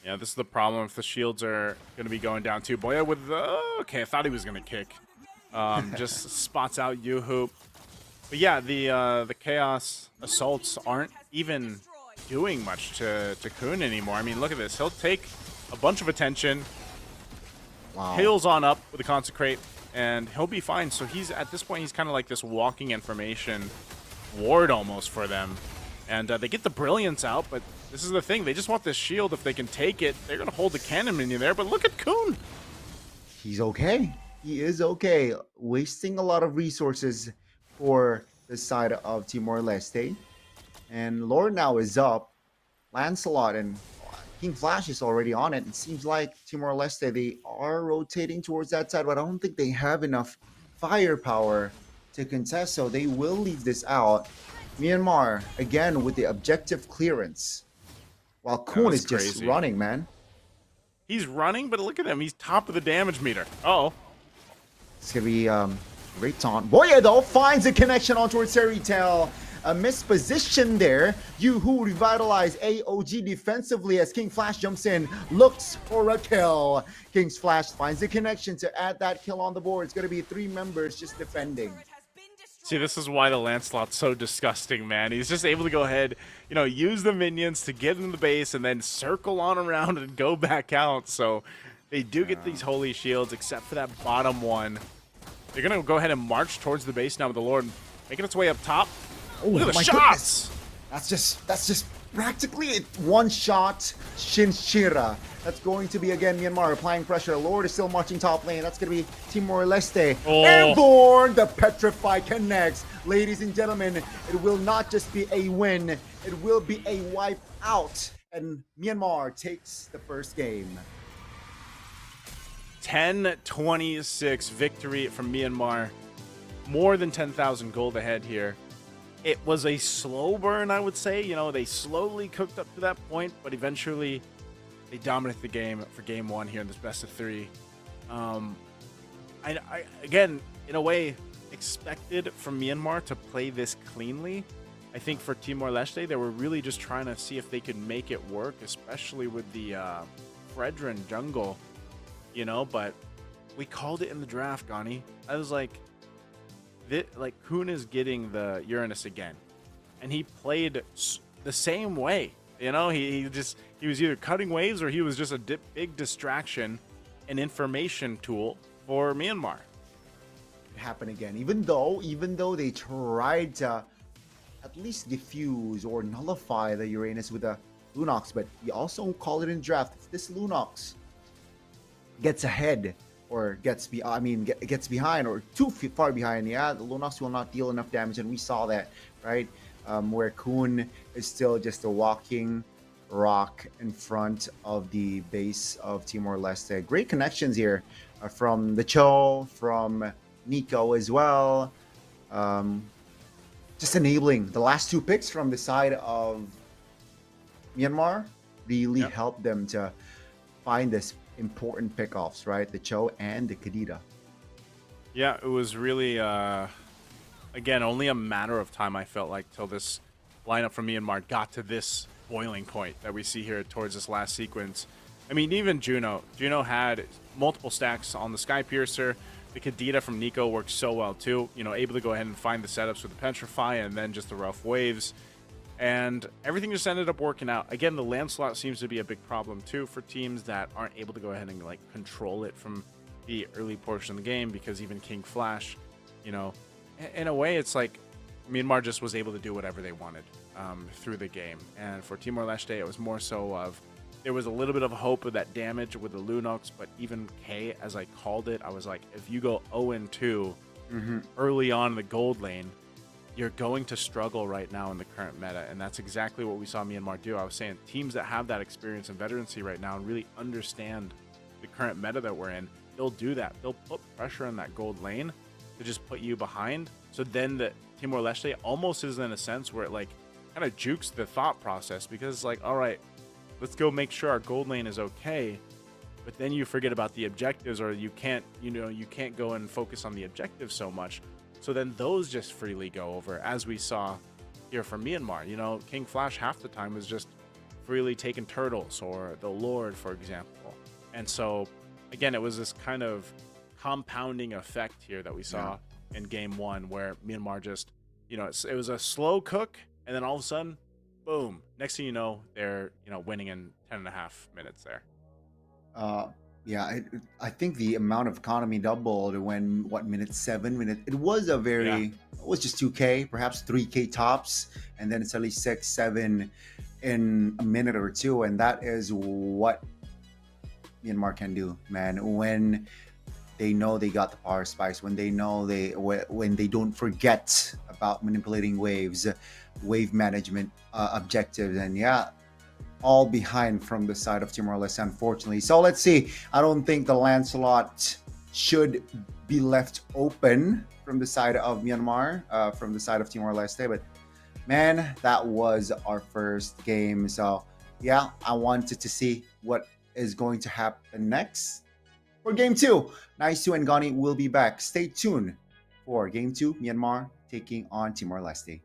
Yeah, this is the problem if the shields are going to be going down too. Boya with the... Okay, I thought he was going to kick. Just spots out Yuhu. But yeah, the Chaos Assaults aren't even doing much to Kun anymore. I mean, look at this. He'll take a bunch of attention. Wow. Heals on up with the Consecrate, and he'll be fine. So he's, at this point, he's kind of like this walking information ward almost for them. And they get the Brilliance out, but this is the thing. They just want this shield. If they can take it, they're going to hold the cannon minion there. But look at Kun. He's okay. He is okay. Wasting a lot of resources for the side of Timor-Leste. And Lord now is up. Lancelot and King Flash is already on it. It seems like Timor-Leste, they are rotating towards that side, but I don't think they have enough firepower to contest, so they will leave this out. Myanmar, again, with the objective clearance. While Kun is just running, man. He's running, but look at him. He's top of the damage meter. Uh-oh. It's going to be great taunt. Boya, though, finds a connection on towards Terrytail. A misposition there. Yoo-Hoo revitalized AOG defensively as King Flash jumps in, looks for a kill. King's Flash finds the connection to add that kill on the board. It's going to be 3 members just defending. See, this is why the Lancelot's so disgusting, man. He's just able to go ahead, you know, use the minions to get into the base and then circle on around and go back out. So they do get these holy shields, except for that bottom one. They're going to go ahead and march towards the base now with the Lord, making its way up top. Oh, look at the Goodness. shots! That's just practically one shot Shinshira. That's going to be, again, Myanmar applying pressure. Lord is still marching top lane. That's going to be Timor-Leste. Oh. Airborne, the Petrify connects. Ladies and gentlemen, it will not just be a win. It will be a wipe out. And Myanmar takes the first game. 10-26 victory from Myanmar. More than 10,000 gold ahead here. It was a slow burn, I would say. You know, they slowly cooked up to that point, but eventually they dominated the game for game 1 here in this best of 3. I again, in a way, expected from Myanmar to play this cleanly. I think for Timor-Leste, they were really just trying to see if they could make it work, especially with the Fredrin jungle, you know, but we called it in the draft, Gani. I was like, Kun is getting the Uranus again, and he played the same way. You know, he was either cutting waves or he was just a big distraction and information tool for Myanmar. Happen again, even though they tried to at least diffuse or nullify the Uranus with a Lunox, but we also call it in draft. If this Lunox gets ahead or gets behind or too far behind, yeah, the Lunox will not deal enough damage, and we saw that, right? Where Kun is still just a walking rock in front of the base of Timor-Leste. Great connections here from the Cho, from Nico as well. Just enabling the last 2 picks from the side of Myanmar really helped them to find this important pickoffs, right? The Cho and the Kadita. Yeah, it was really, again, only a matter of time, I felt like, till this lineup from Myanmar got to this boiling point that we see here towards this last sequence. I mean, even Juno had multiple stacks on the Sky Piercer. The Kadita from Nico worked so well too, you know, able to go ahead and find the setups with the Petrify and then just the rough waves. And everything just ended up working out. Again, the Lancelot seems to be a big problem too for teams that aren't able to go ahead and like control it from the early portion of the game, because even King Flash, you know, in a way it's like Myanmar just was able to do whatever they wanted through the game. And for Timor-Leste, it was more so of, there was a little bit of hope of that damage with the Lunox, but even K, as I called it, I was like, if you go 0-2 early on in the gold lane, you're going to struggle right now in the current meta. And that's exactly what we saw Myanmar do. I was saying teams that have that experience and veterancy right now and really understand the current meta that we're in, they'll do that. They'll put pressure on that gold lane to just put you behind. So then the Timor-Leste almost is in a sense where it like kind of jukes the thought process, because it's like, all right, let's go make sure our gold lane is okay. But then you forget about the objectives, or you can't go and focus on the objectives so much. So then those just freely go over, as we saw here from Myanmar. You know, King Flash half the time was just freely taking turtles, or the Lord, for example. And so, again, it was this kind of compounding effect here that we saw in game 1, where Myanmar just, you know, it was a slow cook, and then all of a sudden, boom. Next thing you know, they're, you know, winning in 10.5 minutes there. Yeah, I think the amount of economy doubled when, minute 7? It was a very, it was just 2K, perhaps 3K tops, and then it's at least 6, 7 in a minute or 2, and that is what Myanmar can do, man. When they know they got the power spikes, when they know when they don't forget about manipulating waves, wave management objectives, and all behind from the side of Timor-Leste, unfortunately. So let's see. I don't think the Lancelot should be left open from the side of Myanmar, from the side of Timor-Leste. But man, that was our first game. So yeah, I wanted to see what is going to happen next for game 2. Nice2 and Gani will be back. Stay tuned for game 2, Myanmar taking on Timor-Leste.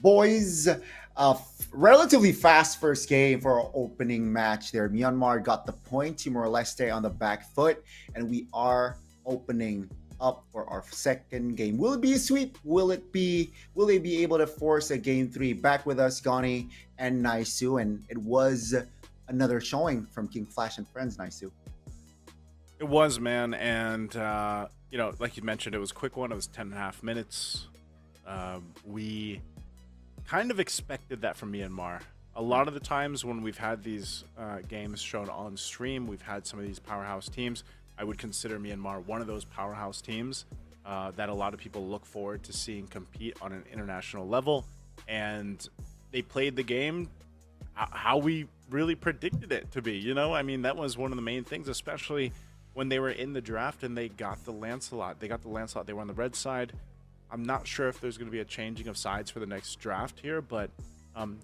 Boys, relatively fast first game for our opening match there. Myanmar got the point, Timor-Leste on the back foot, and we are opening up for our second game. Will it be a sweep? Will they be able to force a game 3? Back with us, Gani and Naisu, and it was another showing from King Flash and Friends, Naisu. It was, man, and like you mentioned, it was a quick one. It was 10.5 minutes. We kind of expected that from Myanmar. A lot of the times when we've had these games shown on stream, we've had some of these powerhouse teams. I would consider Myanmar one of those powerhouse teams that a lot of people look forward to seeing compete on an international level. And they played the game how we really predicted it to be. I mean, that was one of the main things, especially when they were in the draft and they got the Lancelot. They were on the red side. I'm not sure if there's going to be a changing of sides for the next draft here, but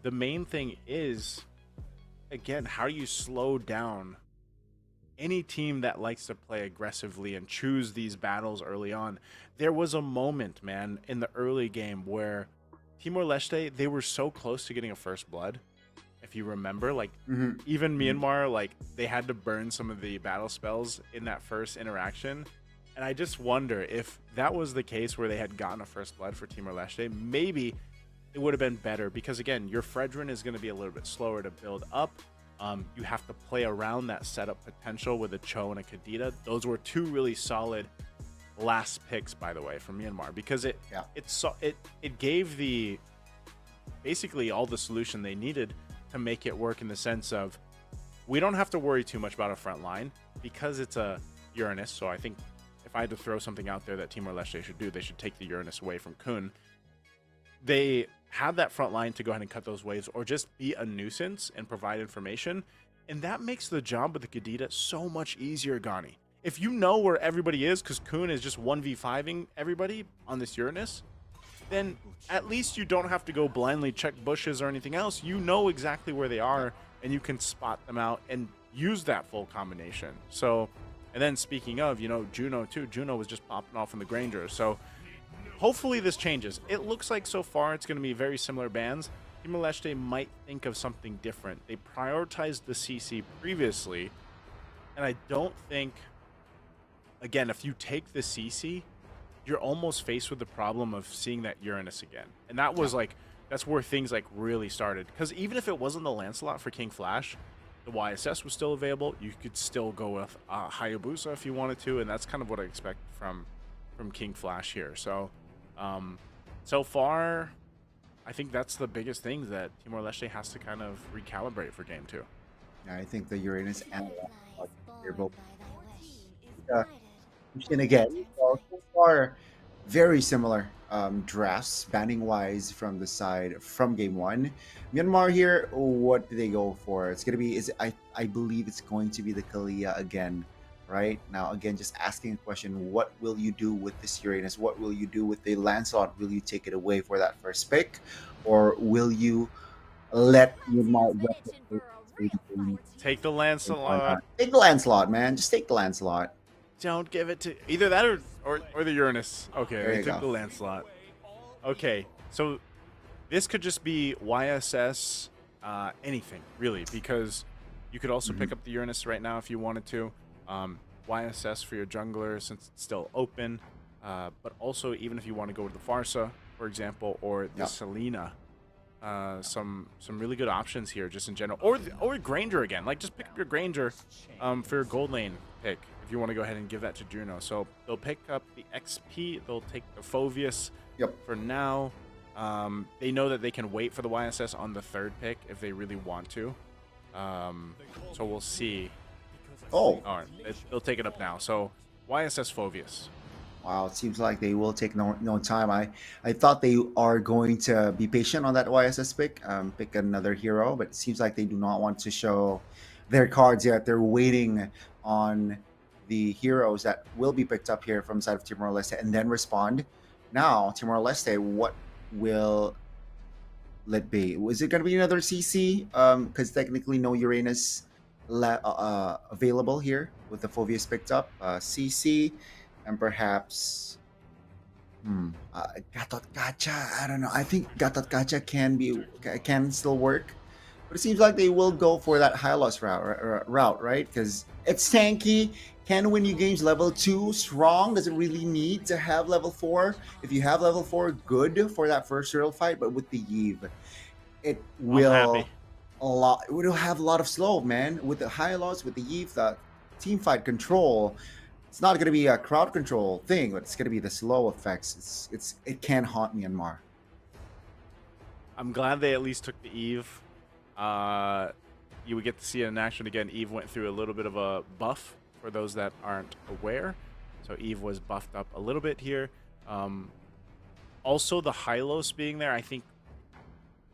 the main thing is, again, how do you slow down any team that likes to play aggressively and choose these battles early on? There was a moment, man, in the early game where Timor-Leste, they were so close to getting a first blood. If you remember, even Myanmar, they had to burn some of the battle spells in that first interaction. And I just wonder if that was the case where they had gotten a first blood for Timor-Leste, maybe it would have been better, because again, your Fredrin is going to be a little bit slower to build up. You have to play around that setup potential with a Cho and a Kadita. Those were two really solid last picks, by the way, from Myanmar, because it gave the basically all the solution they needed to make it work, in the sense of we don't have to worry too much about a front line because it's a Uranus. So I think if I had to throw something out there that Timor-Leste should do, they should take the Uranus away from Kun. They have that front line to go ahead and cut those waves, or just be a nuisance and provide information. And that makes the job with the Kadita so much easier, Gani. If you know where everybody is, because Kun is just 1v5ing everybody on this Uranus, then at least you don't have to go blindly check bushes or anything else. You know exactly where they are, and you can spot them out and use that full combination. So, and then speaking of, Juno too. Juno was just popping off in the Granger. So hopefully this changes. It looks like so far it's going to be very similar bans. Timor-Leste might think of something different. They prioritized the CC previously, and I don't think, again, if you take the CC, you're almost faced with the problem of seeing that Uranus again. And that was that's where things really started. Because even if it wasn't the Lancelot for King Flash, the YSS was still available. You could still go with Hayabusa if you wanted to, and that's kind of what I expect from King Flash here. So, so far, I think that's the biggest thing that Timor-Leste has to kind of recalibrate for Game 2. Yeah, I think the Uranus and they're both again. So far, very similar drafts banning wise from the side from Game 1. Myanmar here, what do they go for? It's gonna be I believe it's going to be the Kalia again. Right now, again, just asking a question: what will you do with this Uranus? What will you do with the Lancelot? Will you take it away for that first pick, or will you let Myanmar take the Lancelot? Take the Lancelot, man. Just take the Lancelot. Don't give it to either that or the Uranus. Okay, they took the Lancelot. Okay, so this could just be YSS, anything really, because you could also pick up the Uranus right now if you wanted to. YSS for your jungler since it's still open, but also even if you want to go with the Farsa, for example, or the Selena, some really good options here just in general, or Granger again. Just pick up your Granger for your gold lane pick if you want to go ahead and give that to Juno. So they'll pick up the XP, they'll take the Phovius for now. They know that they can wait for the YSS on the third pick if they really want to. So we'll see. Oh, all right. They'll take it up now. So YSS Phovius. Wow, it seems like they will take no time. I thought they are going to be patient on that YSS pick, pick another hero, but it seems like they do not want to show their cards yet. They're waiting on the heroes that will be picked up here from the side of Timor-Leste and then respond. Now, Timor-Leste, what will it be? Was it going to be another CC? Because technically no Uranus available here with the Phovius picked up. CC and perhaps Gatot Kacha, I don't know. I think Gatot Kacha can still work, but it seems like they will go for that high loss route, right? Because it's tanky, can win you games level 2, strong, doesn't really need to have level 4. If you have level 4, good for that first real fight, but with the Eve, it I'm happy. it will have a lot of slow, man. With the high loss, with the Eve, the team fight control, it's not going to be a crowd control thing, but it's going to be the slow effects. It can haunt Myanmar. I'm glad they at least took the Eve. You would get to see it in action again. Eve went through a little bit of a buff for those that aren't aware. So Eve was buffed up a little bit here. Also, the Hylos being there, I think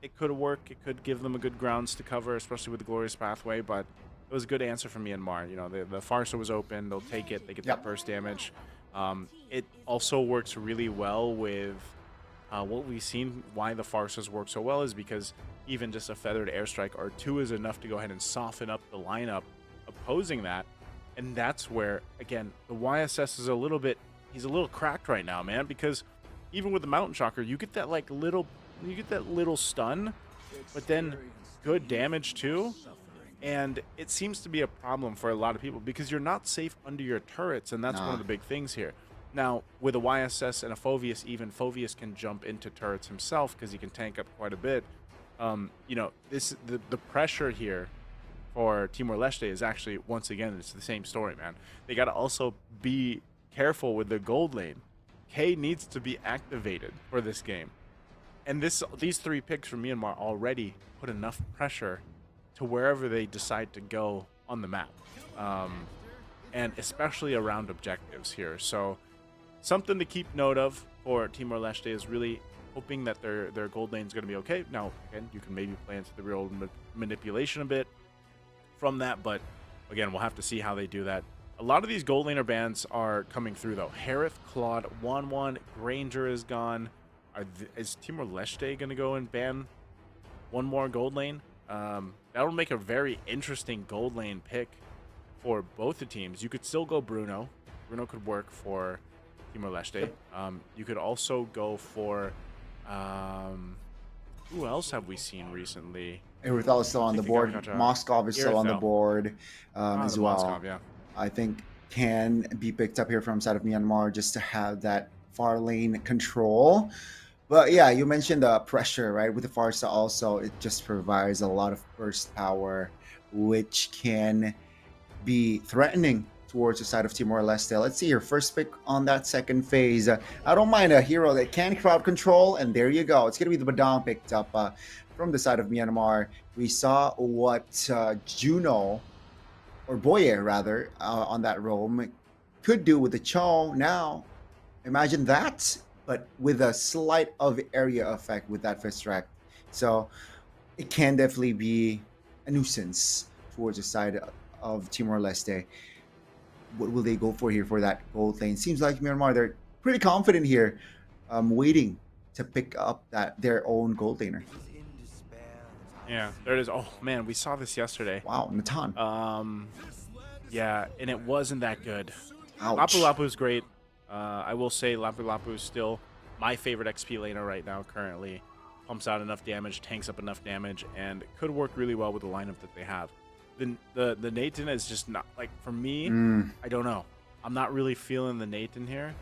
it could work. It could give them a good grounds to cover, especially with the Glorious Pathway, but it was a good answer from Myanmar. You know, the Farsa was open. They'll take it. They get that burst damage. It also works really well with what we've seen. Why the Farsas work so well is because even just a feathered airstrike or 2 is enough to go ahead and soften up the lineup opposing that. And that's where, again, the YSS is he's a little cracked right now, man, because even with the Mountain Shocker, you get that little stun, but then good damage too. And it seems to be a problem for a lot of people because you're not safe under your turrets, and that's one of the big things here. Now, with a YSS and a Phoveus, even Phoveus can jump into turrets himself because he can tank up quite a bit. You know, the pressure here for Timor-Leste is actually, once again, it's the same story, man. They got to also be careful with the gold lane. K needs to be activated for this game. And these 3 picks from Myanmar already put enough pressure to wherever they decide to go on the map. And especially around objectives here. So something to keep note of for Timor-Leste is really hoping that their gold lane is going to be okay. Now, again, you can maybe play into the real manipulation a bit from that, but again, we'll have to see how they do that. A lot of these gold laner bans are coming through, though. Harith, Claude, 1-1, Granger is gone. Is Timor-Leste going to go and ban one more gold lane? That'll make a very interesting gold lane pick for both the teams. You could still go Bruno. Bruno could work for Timor-Leste. You could also go for... who else have we seen recently? Irithel is still on the board. Moskov is still on the board as well. Moskov, yeah. I think can be picked up here from side of Myanmar just to have that far lane control. But yeah, you mentioned the pressure, right? With the Farsa also, it just provides a lot of burst power, which can be threatening towards the side of Timor-Leste. Let's see your first pick on that second phase. I don't mind a hero that can crowd control, and there you go. It's going to be the Badang picked up from the side of Myanmar. We saw what Juno, or Boye rather, on that roam could do with the Cho. Now, imagine that, but with a slight of area effect with that fist rack. So it can definitely be a nuisance towards the side of Timor-Leste. What will they go for here for that gold lane? Seems like Myanmar, they're pretty confident here, waiting to pick up their own gold laner. Yeah, there it is. Oh man, we saw this yesterday. Wow, Natan. Yeah, and it wasn't that good. Ouch. Lapu Lapu's great. I will say Lapu Lapu is still my favorite XP laner right now currently. Pumps out enough damage, tanks up enough damage, and could work really well with the lineup that they have. The Nathan is just not, like, for me, I don't know. I'm not really feeling the Nathan here.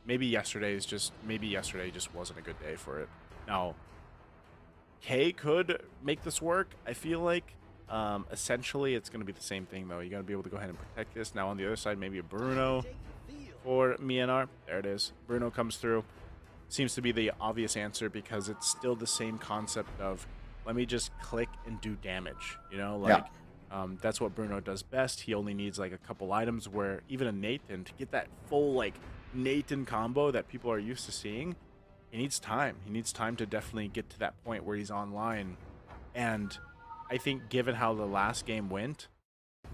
Maybe yesterday just wasn't a good day for it. Now, K could make this work, I feel like. Essentially, it's going to be the same thing, though. You got to be able to go ahead and protect this. Now, on the other side, maybe a Bruno for Myanmar. There it is. Bruno comes through. Seems to be the obvious answer because it's still the same concept of let me just click and do damage. You know, like that's what Bruno does best. He only needs like a couple items, where even a Nathan, to get that full like Nathan combo that people are used to seeing, he needs time. He needs time to definitely get to that point where he's online. And I think given how the last game went,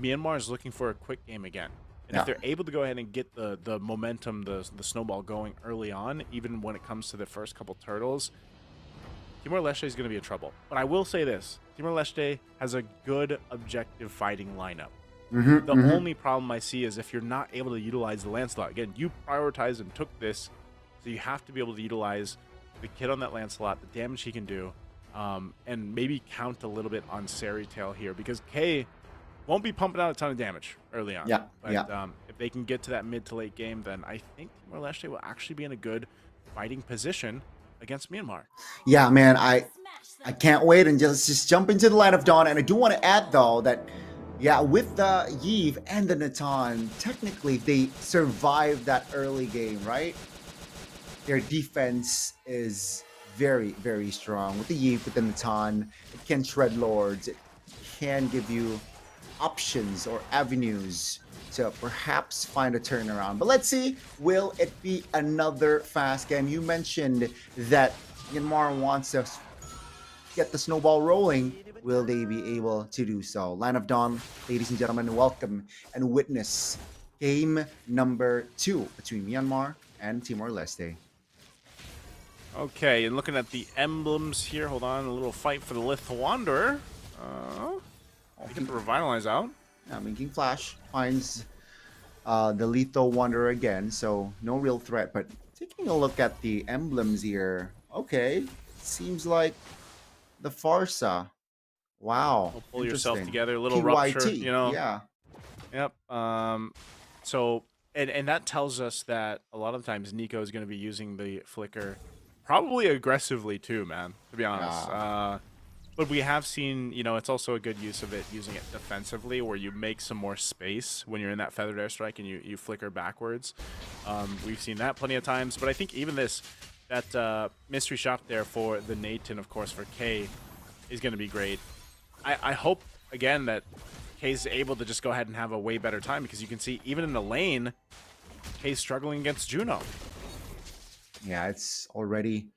Myanmar is looking for a quick game again. And if they're able to go ahead and get the momentum, the snowball going early on, even when it comes to the first couple turtles, Timor-Leste is going to be in trouble. But I will say this. Timor-Leste has a good objective fighting lineup. Mm-hmm, The mm-hmm. only problem I see is if you're not able to utilize the Lancelot. Again, you prioritized and took this, so you have to be able to utilize the kid on that Lancelot, the damage he can do, and maybe count a little bit on Tail here, because K won't be pumping out a ton of damage early on. Yeah, But yeah. if they can get to that mid to late game, then I think Timor-Leste will actually be in a good fighting position against Myanmar. Yeah, man, I can't wait and just jump into the Land of Dawn. And I do want to add though that yeah, with the Iesf and the Natan, technically they survived that early game, right? Their defense is very, very strong. With the Iesf, with the Natan, it can shred lords. It can give you options or avenues to perhaps find a turnaround. But let's see, will it be another fast game? You mentioned that Myanmar wants to get the snowball rolling. Will they be able to do so? Land of Dawn, ladies and gentlemen, welcome and witness game number 2 between Myanmar and Timor-Leste. Okay, and looking at the emblems here, hold on, a little fight for the Lith Wanderer. They get the Revitalize out. Yeah, Making Flash finds the Lethal Wanderer again, so no real threat. But taking a look at the emblems here, okay, seems like the Farsa. Wow, We'll pull yourself interesting. together, a little PYT, rupture, you know. Yeah. Yep. So, and that tells us that a lot of times Nico is going to be using the flicker probably aggressively too, man, to be honest. But we have seen, you know, it's also a good use of it, using it defensively, where you make some more space when you're in that feathered airstrike and you flicker backwards. We've seen that plenty of times, but I think even that mystery shop there for the Nate and, of course, for K is going to be great. I hope, again, that K's able to just go ahead and have a way better time, because you can see, even in the lane, K's struggling against Juno. Yeah, it's already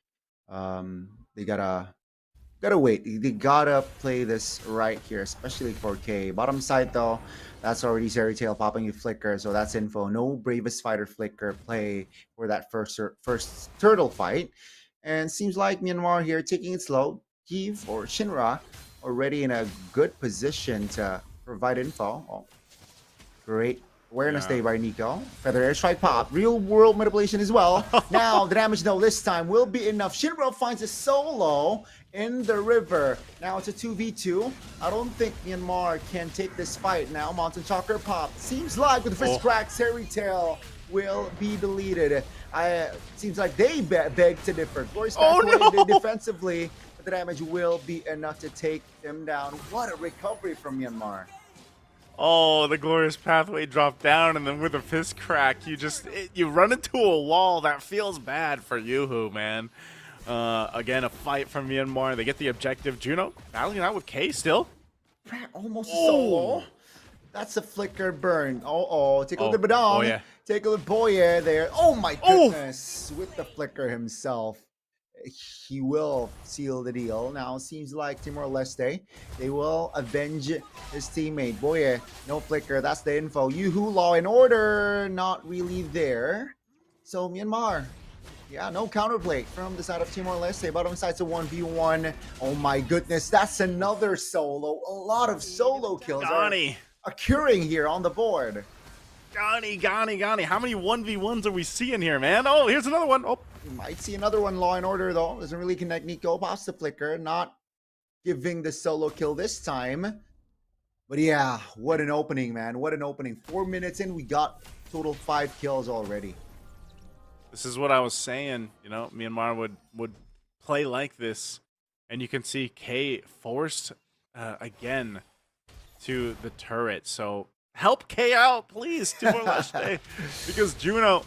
they gotta wait. They gotta play this right here, especially for K. Bottom side though, that's already Tail popping a flicker, so that's info. No Bravest Fighter flicker play for that first turtle fight. And seems like Myanmar here taking it slow. Iesf or Shinra already in a good position to provide info. Oh, great awareness day by Nico. Feather airstrike pop. Real world manipulation as well. Now the damage though this time will be enough. Shinra finds a solo in the river. Now it's a 2v2. I don't think Myanmar can take this fight now. Mountain Chalker pop. Seems like with the first crack, Tail will be deleted. Seems like they beg to differ. Glorious defensively, but the damage will be enough to take them down. What a recovery from Myanmar. Oh, the Glorious Pathway dropped down, and then with a fist crack, you run into a wall. That feels bad for Yoo-Hoo, man. Again, a fight from Myanmar. They get the objective. Juno battling out with K still. Almost solo. That's a flicker burn. Take a look at Badong. Oh, yeah. Take a look at Boye there. Oh my goodness. With the flicker himself. He will seal the deal. Now seems like Timor-Leste, they will avenge his teammate. Boye, no flicker. That's the info. Yoo-Hoo, Law and Order, not really there. So Myanmar, yeah, no counterplay from the side of Timor-Leste. Bottom side's a 1v1. Oh my goodness, that's another solo. A lot of solo kills are occurring here on the board. Gani. How many 1v1s are we seeing here, man? Oh, here's another one. Oh, you might see another one. Law and Order though doesn't really connect. Nico pops the flicker, not giving the solo kill this time. But yeah, what an opening, man. What an opening. 4 minutes in, we got total 5 kills already. This is what I was saying. You know, Myanmar would play like this, and you can see K forced again to the turret. So help K out, please, Timor-Leste, because Juno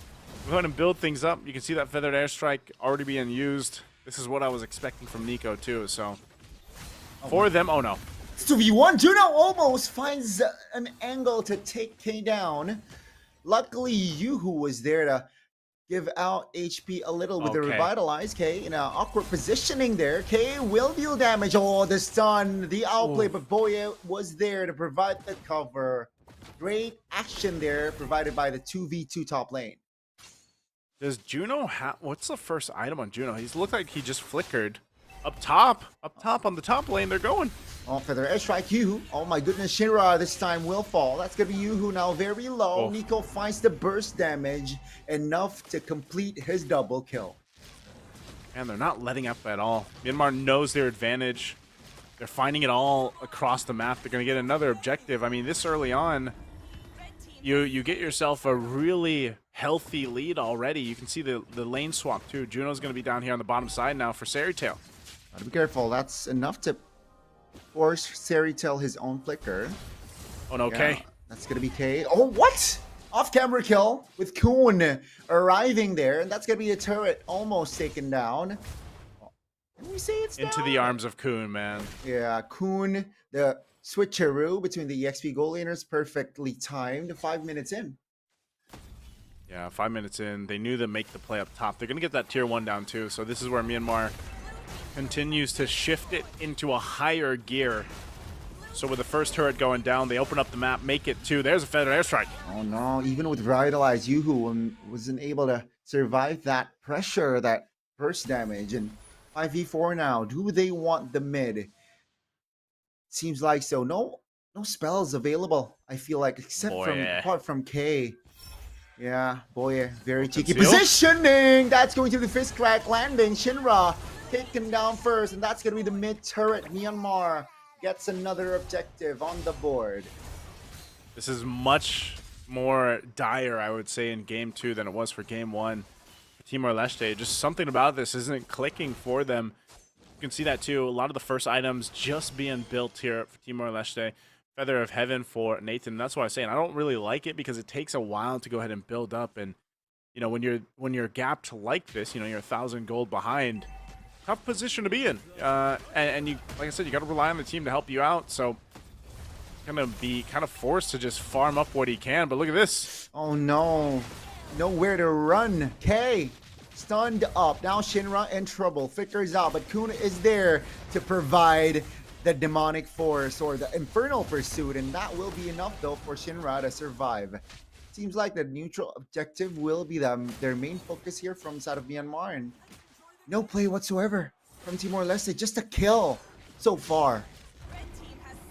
going to build things up. You can see that feathered airstrike already being used. This is what I was expecting from Nico too. So for them, oh no. 2v1, Juno almost finds an angle to take K down. Luckily, Yoo-Hoo was there to give out HP a little with the Revitalize. K in an awkward positioning there. K will deal damage. Oh, the stun, the outplay, but Boye was there to provide the cover. Great action there provided by the 2v2 top lane. Does Juno have, what's the first item on Juno? He's looked like he just flickered. Up top on the top lane, they're going. Oh, Feather Airstrike, Yuhu. Oh my goodness, Shinra this time will fall. That's gonna be Yuhu now very low. Oh. Nico finds the burst damage, enough to complete his double kill. And they're not letting up at all. Myanmar knows their advantage. They're finding it all across the map. They're going to get another objective. I mean, this early on, you get yourself a really healthy lead already. You can see the lane swap, too. Juno's going to be down here on the bottom side now for Sarytail. Gotta be careful. That's enough to force Sarytail his own flicker. Oh, no, K. Yeah, that's going to be K. Oh, what? Off-camera kill with Kuhn arriving there. And that's going to be a turret almost taken down. Can we say it's Into down? the arms of Kuhn, man. Yeah, Kuhn, the switcheroo between the EXP goal laners, perfectly timed. 5 minutes in. Yeah, 5 minutes in. They knew to make the play up top. They're going to get that tier 1 down, too. So this is where Myanmar continues to shift it into a higher gear. So with the first turret going down, they open up the map, make it 2. There's a Feather Airstrike. Oh no, even with Revitalized, Yuhu wasn't able to survive that pressure, that burst damage. And 5v4 now. Do they want the mid? Seems like so. No spells available, I feel like, except apart from K. Yeah, boy, very cheeky positioning. That's going to the fist crack landing. Shinra taken down first, and that's going to be the mid turret. Myanmar gets another objective on the board. This is much more dire, I would say, in game 2 than it was for game 1. For Timor-Leste, just something about this isn't clicking for them. You can see that too. A lot of the first items just being built here for Timor-Leste. Feather of Heaven for Nathan. That's why I'm saying I don't really like it because it takes a while to go ahead and build up. And you know, when you're gapped like this, you know, you're 1,000 gold behind. Tough position to be in. And you, like I said, you got to rely on the team to help you out. So gonna be kind of forced to just farm up what he can. But look at this. Oh no, nowhere to run. K stunned up. Now Shinra in trouble. Flickers out, but Kuhn is there to provide the demonic force or the infernal pursuit, and that will be enough though for Shinra to survive. Seems like the neutral objective will be their main focus here from side of Myanmar, and no play whatsoever from Timor-Leste. Just a kill so far.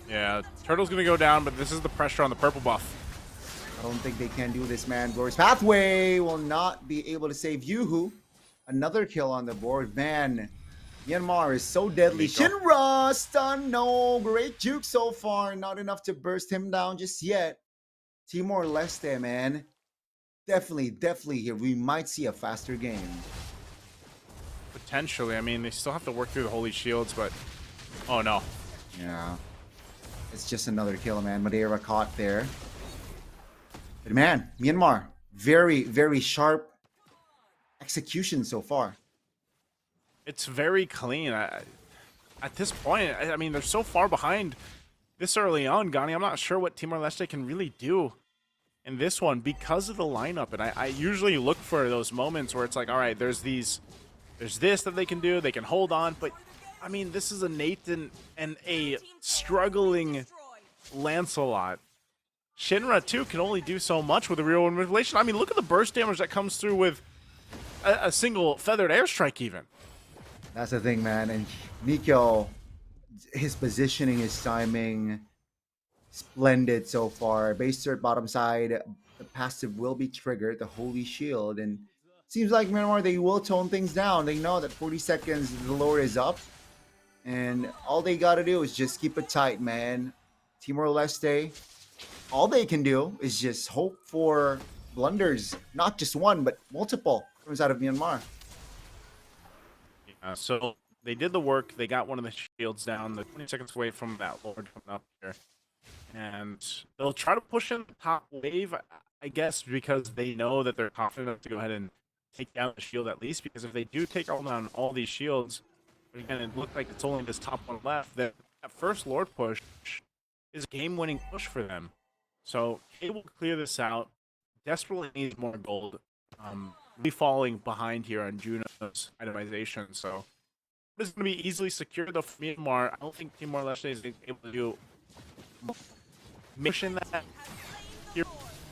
Yeah, Turtle's gonna go down, but this is the pressure on the purple buff. I don't think they can do this, man. Glorious Pathway will not be able to save Yuhu. Another kill on the board, man. Myanmar is so deadly. Shinra stun, no, great juke so far. Not enough to burst him down just yet. Timor-Leste, man. Definitely here. We might see a faster game. Potentially. I mean, they still have to work through the holy shields, but oh no. Yeah. It's just another kill, man. Madeira caught there. But man, Myanmar, very sharp execution so far. It's very clean. At this point, I mean, they're so far behind this early on, Gani. I'm not sure what Timor-Leste can really do in this one because of the lineup. And I usually look for those moments where it's like, all right, there's this that they can do. They can hold on. But, I mean, this is a Nathan and a struggling Lancelot. Shinra, too, can only do so much with a real manipulation. I mean, look at the burst damage that comes through with a single feathered airstrike even. That's the thing, man. And Nico, his positioning, his timing, splendid so far. Base turret bottom side, the passive will be triggered, the Holy Shield. And seems like Myanmar, they will tone things down. They know that 40 seconds, the lure is up. And all they got to do is just keep it tight, man. Timor-Leste, all they can do is just hope for blunders. Not just one, but multiple from out of Myanmar. So they did the work. They got one of the shields down. They're 20 seconds away from that Lord coming up here. And they'll try to push in the top wave, I guess, because they know that they're confident enough to go ahead and take down the shield at least. Because if they do take down all these shields, again, it looks like it's only this top one left, that first Lord push is a game-winning push for them. So they will clear this out. Desperately needs more gold. Be falling behind here on Juno's itemization, so this is going to be easily secured though for Myanmar. I don't think Timor-Leste is able to do pushing that here.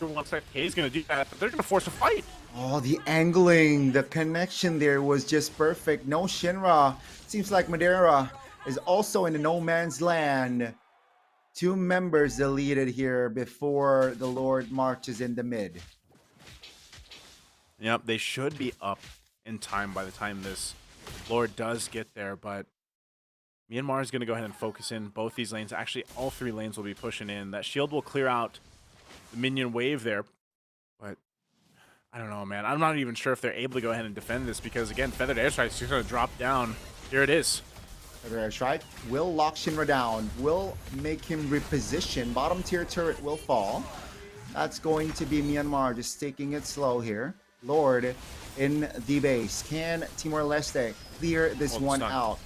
looks like K's going to do that, but they're going to force a fight. Oh, the angling, the connection there was just perfect. No Shinra. Seems like Madeira is also in the no man's land. 2 members deleted here before the Lord marches in the mid. Yep, they should be up in time by the time this Lord does get there, but Myanmar is going to go ahead and focus in both these lanes. Actually, all 3 lanes will be pushing in. That shield will clear out the minion wave there, but I don't know, man. I'm not even sure if they're able to go ahead and defend this because, again, Feathered Airstrike is just going to drop down. Here it is. Feathered Airstrike will lock Shinra down, will make him reposition. Bottom tier turret will fall. That's going to be Myanmar just taking it slow here. Lord in the base. Can Timor-Leste clear this one out?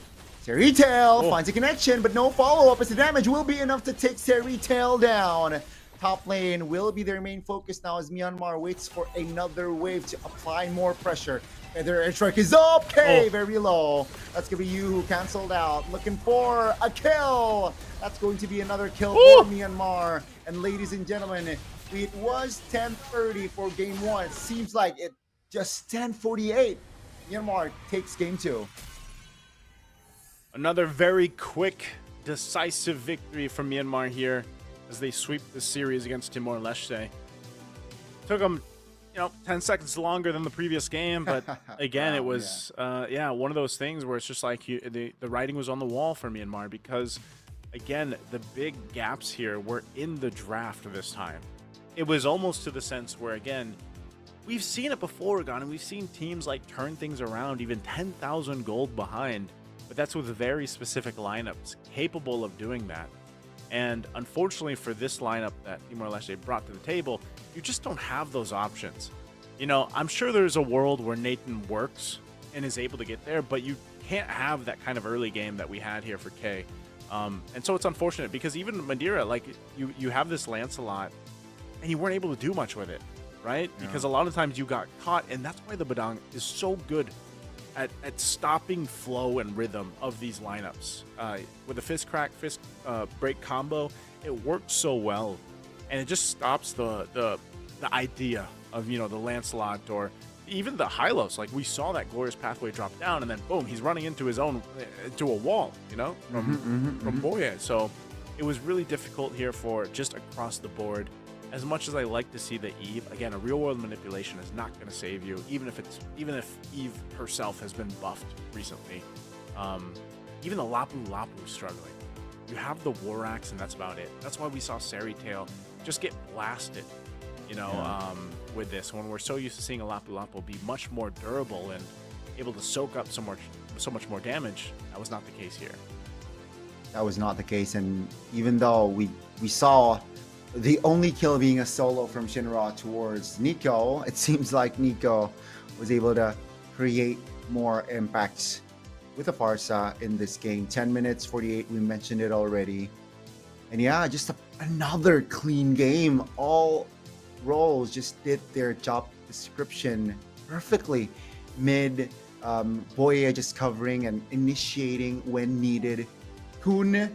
Terry Tail finds a connection, but no follow-up as the damage will be enough to take Terry Tail down. Top lane will be their main focus now as Myanmar waits for another wave to apply more pressure. And their airstrike is up. K very low. That's going to be you who canceled out. Looking for a kill. That's going to be another kill for Myanmar. And ladies and gentlemen, it was 10:30 for game 1. Seems like it just 10:48. Myanmar takes game 2. Another very quick, decisive victory from Myanmar here as they sweep the series against Timor-Leste. Took them, 10 seconds longer than the previous game, but again, it was, one of those things where it's just like the writing was on the wall for Myanmar because, again, the big gaps here were in the draft this time. It was almost to the sense where, again, we've seen it before, and we've seen teams like turn things around, even 10,000 gold behind, but that's with very specific lineups capable of doing that. And unfortunately for this lineup that Timor-Leste brought to the table, you just don't have those options. I'm sure there's a world where Nathan works and is able to get there, but you can't have that kind of early game that we had here for K. And so it's unfortunate because even Madeira, like you have this Lancelot and you weren't able to do much with it, right? Yeah. Because a lot of times you got caught, and that's why the Badang is so good at stopping flow and rhythm of these lineups. With the fist crack, fist break combo, it worked so well, and it just stops the idea of the Lancelot or even the Hylos. Like we saw that glorious pathway drop down, and then boom, he's running into his own into a wall, from Boya. So it was really difficult here for just across the board. As much as I like to see the Eve, again, a real-world manipulation is not going to save you, even if Eve herself has been buffed recently. Even the Lapu is struggling. You have the War Axe, and that's about it. That's why we saw Tail just get blasted, with this. When we're so used to seeing a Lapu be much more durable and able to soak up so much more damage, that was not the case here. That was not the case, and even though we saw the only kill being a solo from Shinra towards Nico, it seems like Nico was able to create more impacts with the Farsa in this game. 10 minutes, 48, we mentioned it already. And yeah, just another clean game. All roles just did their job description perfectly. Mid, Boya just covering and initiating when needed. Kun,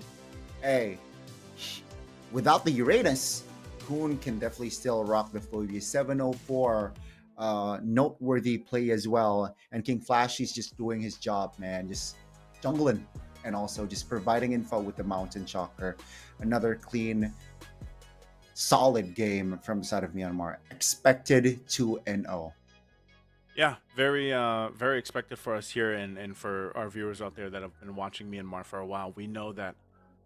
without the Uranus, Kun can definitely still rock the Phobia. 704, noteworthy play as well. And King Flashy's just doing his job, man. Just jungling and also just providing info with the Mountain Shocker. Another clean, solid game from the side of Myanmar. Expected 2-0. Yeah, very expected for us here and for our viewers out there that have been watching Myanmar for a while. We know that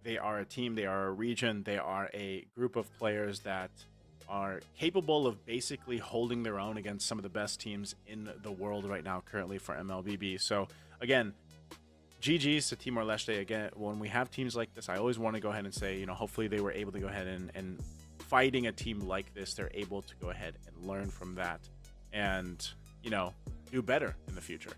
they are a team, they are a region, they are a group of players that are capable of basically holding their own against some of the best teams in the world right now currently for Mlbb. So again, GG's to Timor-Leste. Again, when we have teams like this, I always want to go ahead and say, hopefully they were able to go ahead and fighting a team like this, they're able to go ahead and learn from that and, do better in the future.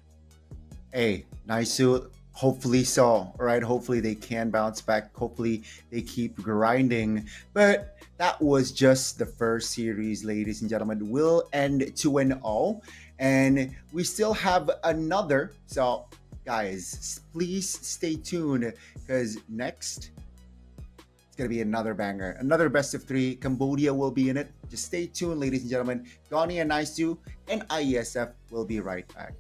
Hey, Naisu, hopefully so, right? Hopefully they can bounce back. Hopefully they keep grinding. But that was just the first series, ladies and gentlemen. We'll end 2-0, and we still have another. So, guys, please stay tuned because next, It's going to be another banger. Another best of 3. Cambodia will be in it. Just stay tuned, ladies and gentlemen. Donnie and Iesf and Iesf will be right back.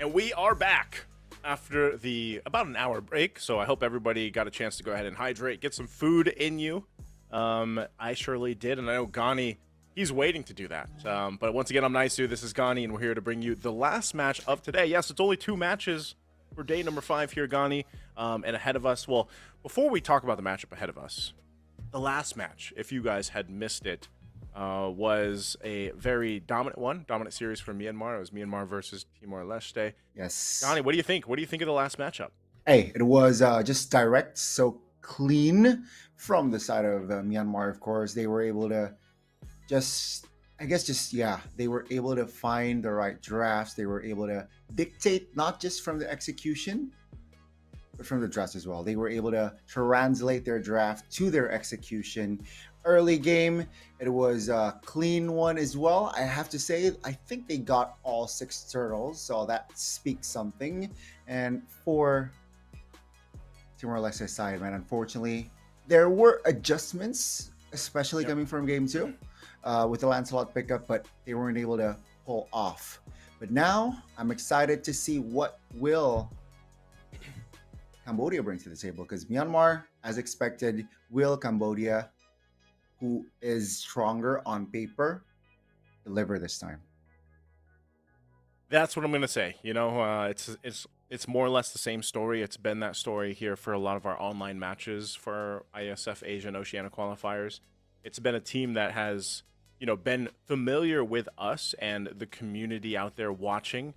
And we are back after the about an hour break. So I hope everybody got a chance to go ahead and hydrate, get some food in you. I surely did, and I know Gani, he's waiting to do that. But once again, I'm Naisu. This is Gani, and we're here to bring you the last match of today. Yes, it's only 2 matches for day number 5 here, Gani. And ahead of us, well, before we talk about the matchup ahead of us, the last match, if you guys had missed it, was a very dominant series for Myanmar. It was Myanmar versus Timor-Leste. Yes. Gani, what do you think? What do you think of the last matchup? Hey, it was just direct, so clean from the side of Myanmar, of course. They were able to they were able to find the right drafts. They were able to dictate not just from the execution, but from the drafts as well. They were able to translate their draft to their execution. Early game, it was a clean one as well. I have to say, I think they got all 6 turtles, so that speaks something. And for Timor-Leste side, man, unfortunately, there were adjustments, especially coming from game 2 with the Lancelot pickup, but they weren't able to pull off. But now, I'm excited to see what will Cambodia bring to the table, because Myanmar, as expected, will Cambodia, who is stronger on paper, deliver this time? That's what I'm gonna say. You know, it's more or less the same story. It's been that story here for a lot of our online matches for Iesf Asia and Oceania qualifiers. It's been a team that has, you know, been familiar with us and the community out there watching,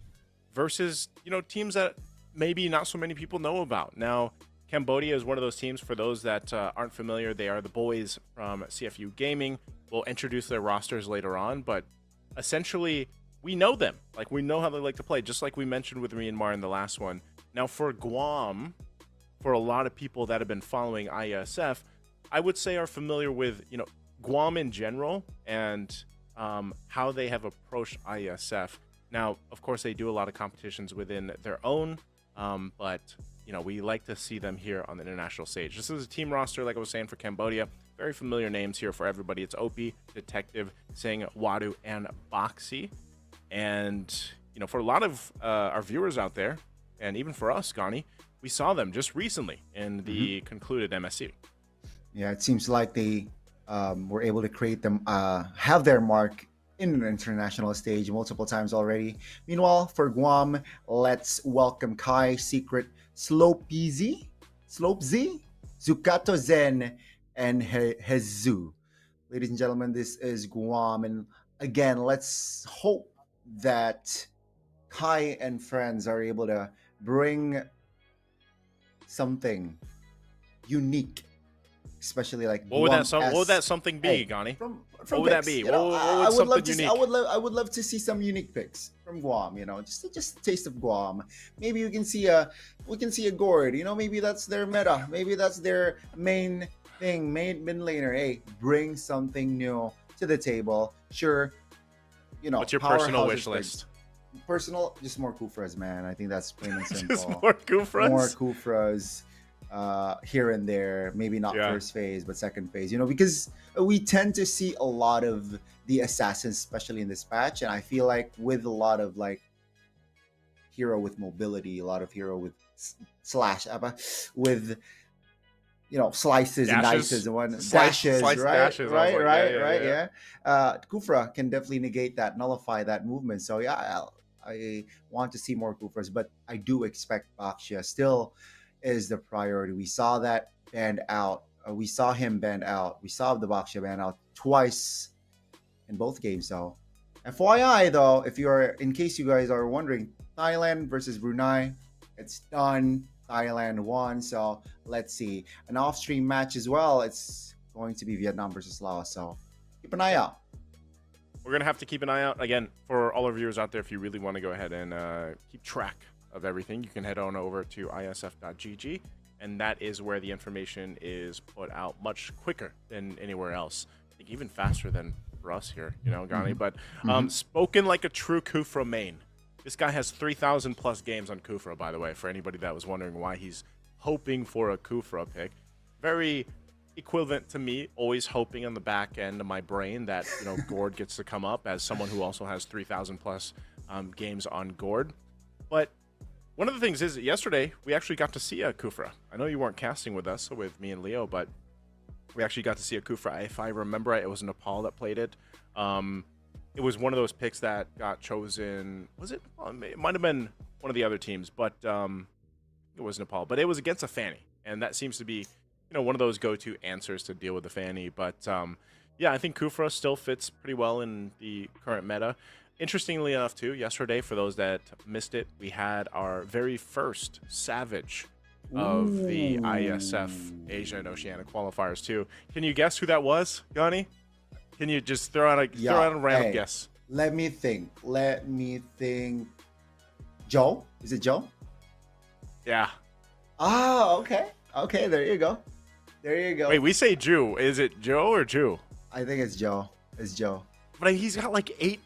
versus, you know, teams that maybe not so many people know about. Now, Cambodia is one of those teams, for those that aren't familiar, they are the boys from CFU Gaming. We'll introduce their rosters later on, but essentially, we know them. Like, we know how they like to play, just like we mentioned with Myanmar in the last one. Now, for Guam, for a lot of people that have been following ISF, I would say are familiar with, you know, Guam in general and how they have approached ISF. Now, of course, they do a lot of competitions within their own, but you know, we like to see them here on the international stage. This is a team roster, like I was saying, for Cambodia. Very familiar names here for everybody. It's Opie, Detective, Singh, Wadu, and Boxy. And, you know, for a lot of our viewers out there, and even for us, Gani, we saw them just recently in the concluded MSC. Yeah, it seems like they were able to create them, have their mark in an international stage multiple times already. Meanwhile, for Guam, let's welcome Kai, Secret, Slopez, Zukato Zen, and Hezu. Ladies and gentlemen, this is Guam. And again, let's hope that Kai and friends are able to bring something unique, especially like what would that something be, Gani? From what would that be? What would something unique? I would love to see some unique picks from Guam. You know, just a taste of Guam. Maybe we can see a Gord. You know, maybe that's their meta. Maybe that's their main thing, main mid laner. Hey, bring something new to the table. Sure, you know. What's your personal wish list? Personal, just more Kufras, man. I think that's plain and simple. Just more Kufras. More Kufras. Here and there, maybe not first phase, but second phase, you know, because we tend to see a lot of the assassins, especially in this patch. And I feel like with a lot of like hero with mobility, a lot of hero with with, you know, slices and dices and one dashes, right? Kufra can definitely negate that, nullify that movement. So yeah, I want to see more Kufras, but I do expect Baxia still is the priority. We saw that banned out. We saw him banned out. We saw the Baxia banned out twice in both games. So, FYI though, in case you guys are wondering, Thailand versus Brunei, it's done. Thailand won. So let's see. An off-stream match as well. It's going to be Vietnam versus Laos. So keep an eye out. We're gonna have to keep an eye out again for all our viewers out there. If you really want to go ahead and keep track of everything, you can head on over to isf.gg, and that is where the information is put out much quicker than anywhere else. I think even faster than for us here, you know, Gani. But spoken like a true Kufra main. This guy has 3,000 plus games on Kufra, by the way, for anybody that was wondering why he's hoping for a Kufra pick. Very equivalent to me, always hoping on the back end of my brain that, you know, Gord gets to come up as someone who also has 3,000 plus games on Gord. But one of the things is that yesterday we actually got to see a Kufra. I know you weren't casting with us, with me and Leo, but we actually got to see a Kufra. If I remember right, it was Nepal that played it. It was one of those picks that got chosen. Was it? It might have been one of the other teams, but it was Nepal. But it was against a Fanny, and that seems to be, one of those go-to answers to deal with the Fanny. But yeah, I think Kufra still fits pretty well in the current meta. Interestingly enough, too, yesterday, for those that missed it, we had our very first Savage of the Iesf Asia and Oceania qualifiers, too. Can you guess who that was, Yanni? Can you just throw out a random guess? Let me think. Joe? Is it Joe? Yeah. Oh, okay. Okay, there you go. Wait, we say Jew. Is it Joe or Jew? I think it's Joe. It's Joe. But he's got like 8.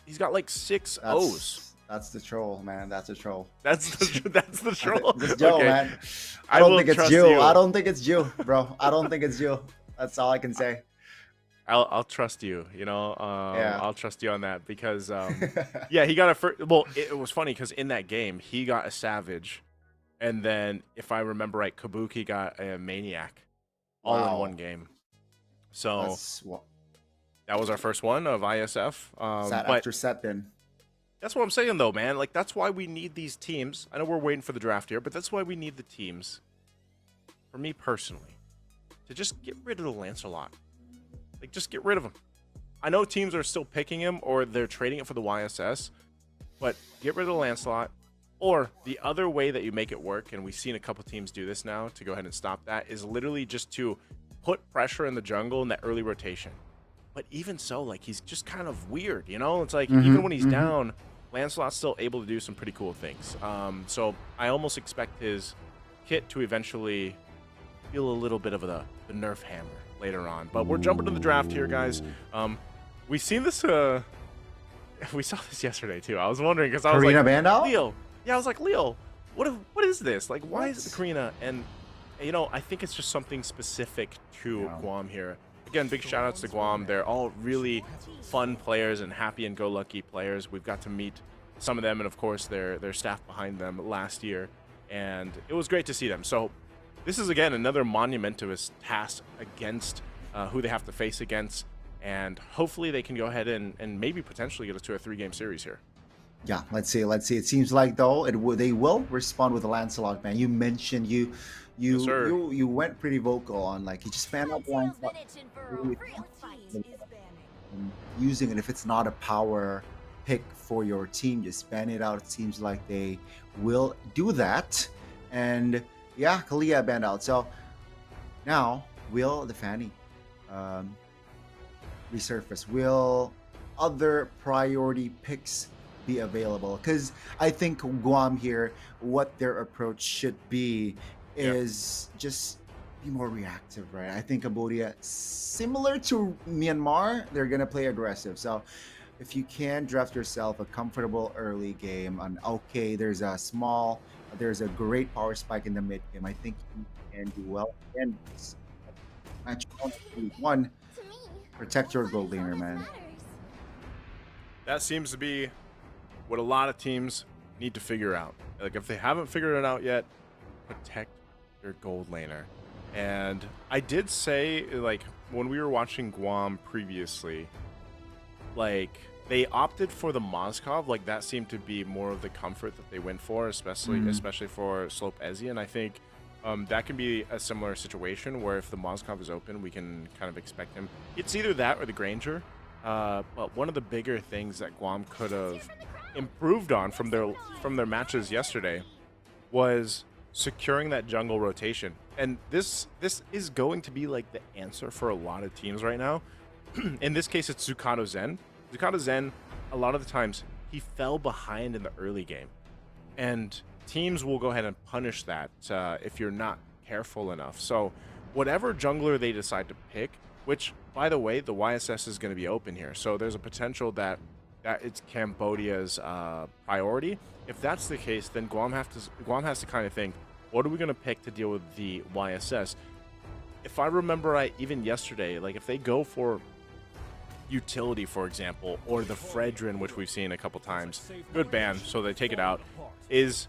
He's got like 6 O's. That's the troll, man. That's the troll. That's the troll. It's Joe, okay. Man. I don't think it's Jew. You. I don't think it's Jew, bro. I don't think it's Jew. That's all I can say. I'll trust you. Yeah. I'll trust you on that because yeah, he got a first. Well, it was funny because in that game he got a Savage, and then if I remember right, Kabuki got a Maniac, all in one game. So that was our first one of ISF. Set after set, then. That's what I'm saying, though, man. Like, that's why we need these teams. I know we're waiting for the draft here, but that's why we need the teams, for me personally, to just get rid of the Lancelot. Like, just get rid of him. I know teams are still picking him, or they're trading it for the YSS, but get rid of the Lancelot. Or the other way that you make it work, and we've seen a couple teams do this now to go ahead and stop that, is literally just to put pressure in the jungle in that early rotation. But even so, like, he's just kind of weird, It's like, even when he's down, Lancelot's still able to do some pretty cool things. So I almost expect his kit to eventually feel a little bit of the nerf hammer later on. But we're jumping to the draft here, guys. We've seen this, we saw this yesterday, too. I was wondering, because I was Karina like, Bandal? Leo. Yeah, I was like, Leo, what is this? Like, why is it the Karina? And, I think it's just something specific to Guam here. Again, big shout outs to Guam. They're all really fun players and happy and go lucky players. We've got to meet some of them and, of course, their staff behind them last year. And it was great to see them. So this is, again, another monumentous task against who they have to face against. And hopefully they can go ahead and maybe potentially get us to a 3-game series here. Yeah, let's see. It seems like, though, they will respond with the Lancelot, man. You mentioned you went pretty vocal on, like, you just fan up Lancelot. Using it, if it's not a power pick for your team, just ban it out. It seems like they will do that. And yeah, Kalia banned out. So now, will the Fanny resurface? Will other priority picks be available? Because I think Guam here, what their approach should be is just be more reactive, right? I think Cambodia, similar to Myanmar, they're going to play aggressive. So if you can draft yourself a comfortable early game, there's a great power spike in the mid game, I think you can do well. And match 1, protect your gold laner, man. That seems to be what a lot of teams need to figure out. Like, if they haven't figured it out yet, protect your gold laner. And I did say, like, when we were watching Guam previously, like, they opted for the Moskov. Like, that seemed to be more of the comfort that they went for, especially for Slope Ezzy. And I think that can be a similar situation where if the Moskov is open, we can kind of expect him. It's either that or the Granger. But one of the bigger things that Guam could have improved on from their matches yesterday was securing that jungle rotation. And this is going to be like the answer for a lot of teams right now. In this case, it's Zukato Zen. Zukato Zen, a lot of the times, he fell behind in the early game. And teams will go ahead and punish that if you're not careful enough. So whatever jungler they decide to pick, which, by the way, the YSS is going to be open here. So there's a potential that it's Cambodia's priority. If that's the case, then Guam has to kind of think, what are we going to pick to deal with the YSS? If I remember right, even yesterday, like, if they go for utility, for example, or the Fredrin, which we've seen a couple times, good ban, so they take it out, is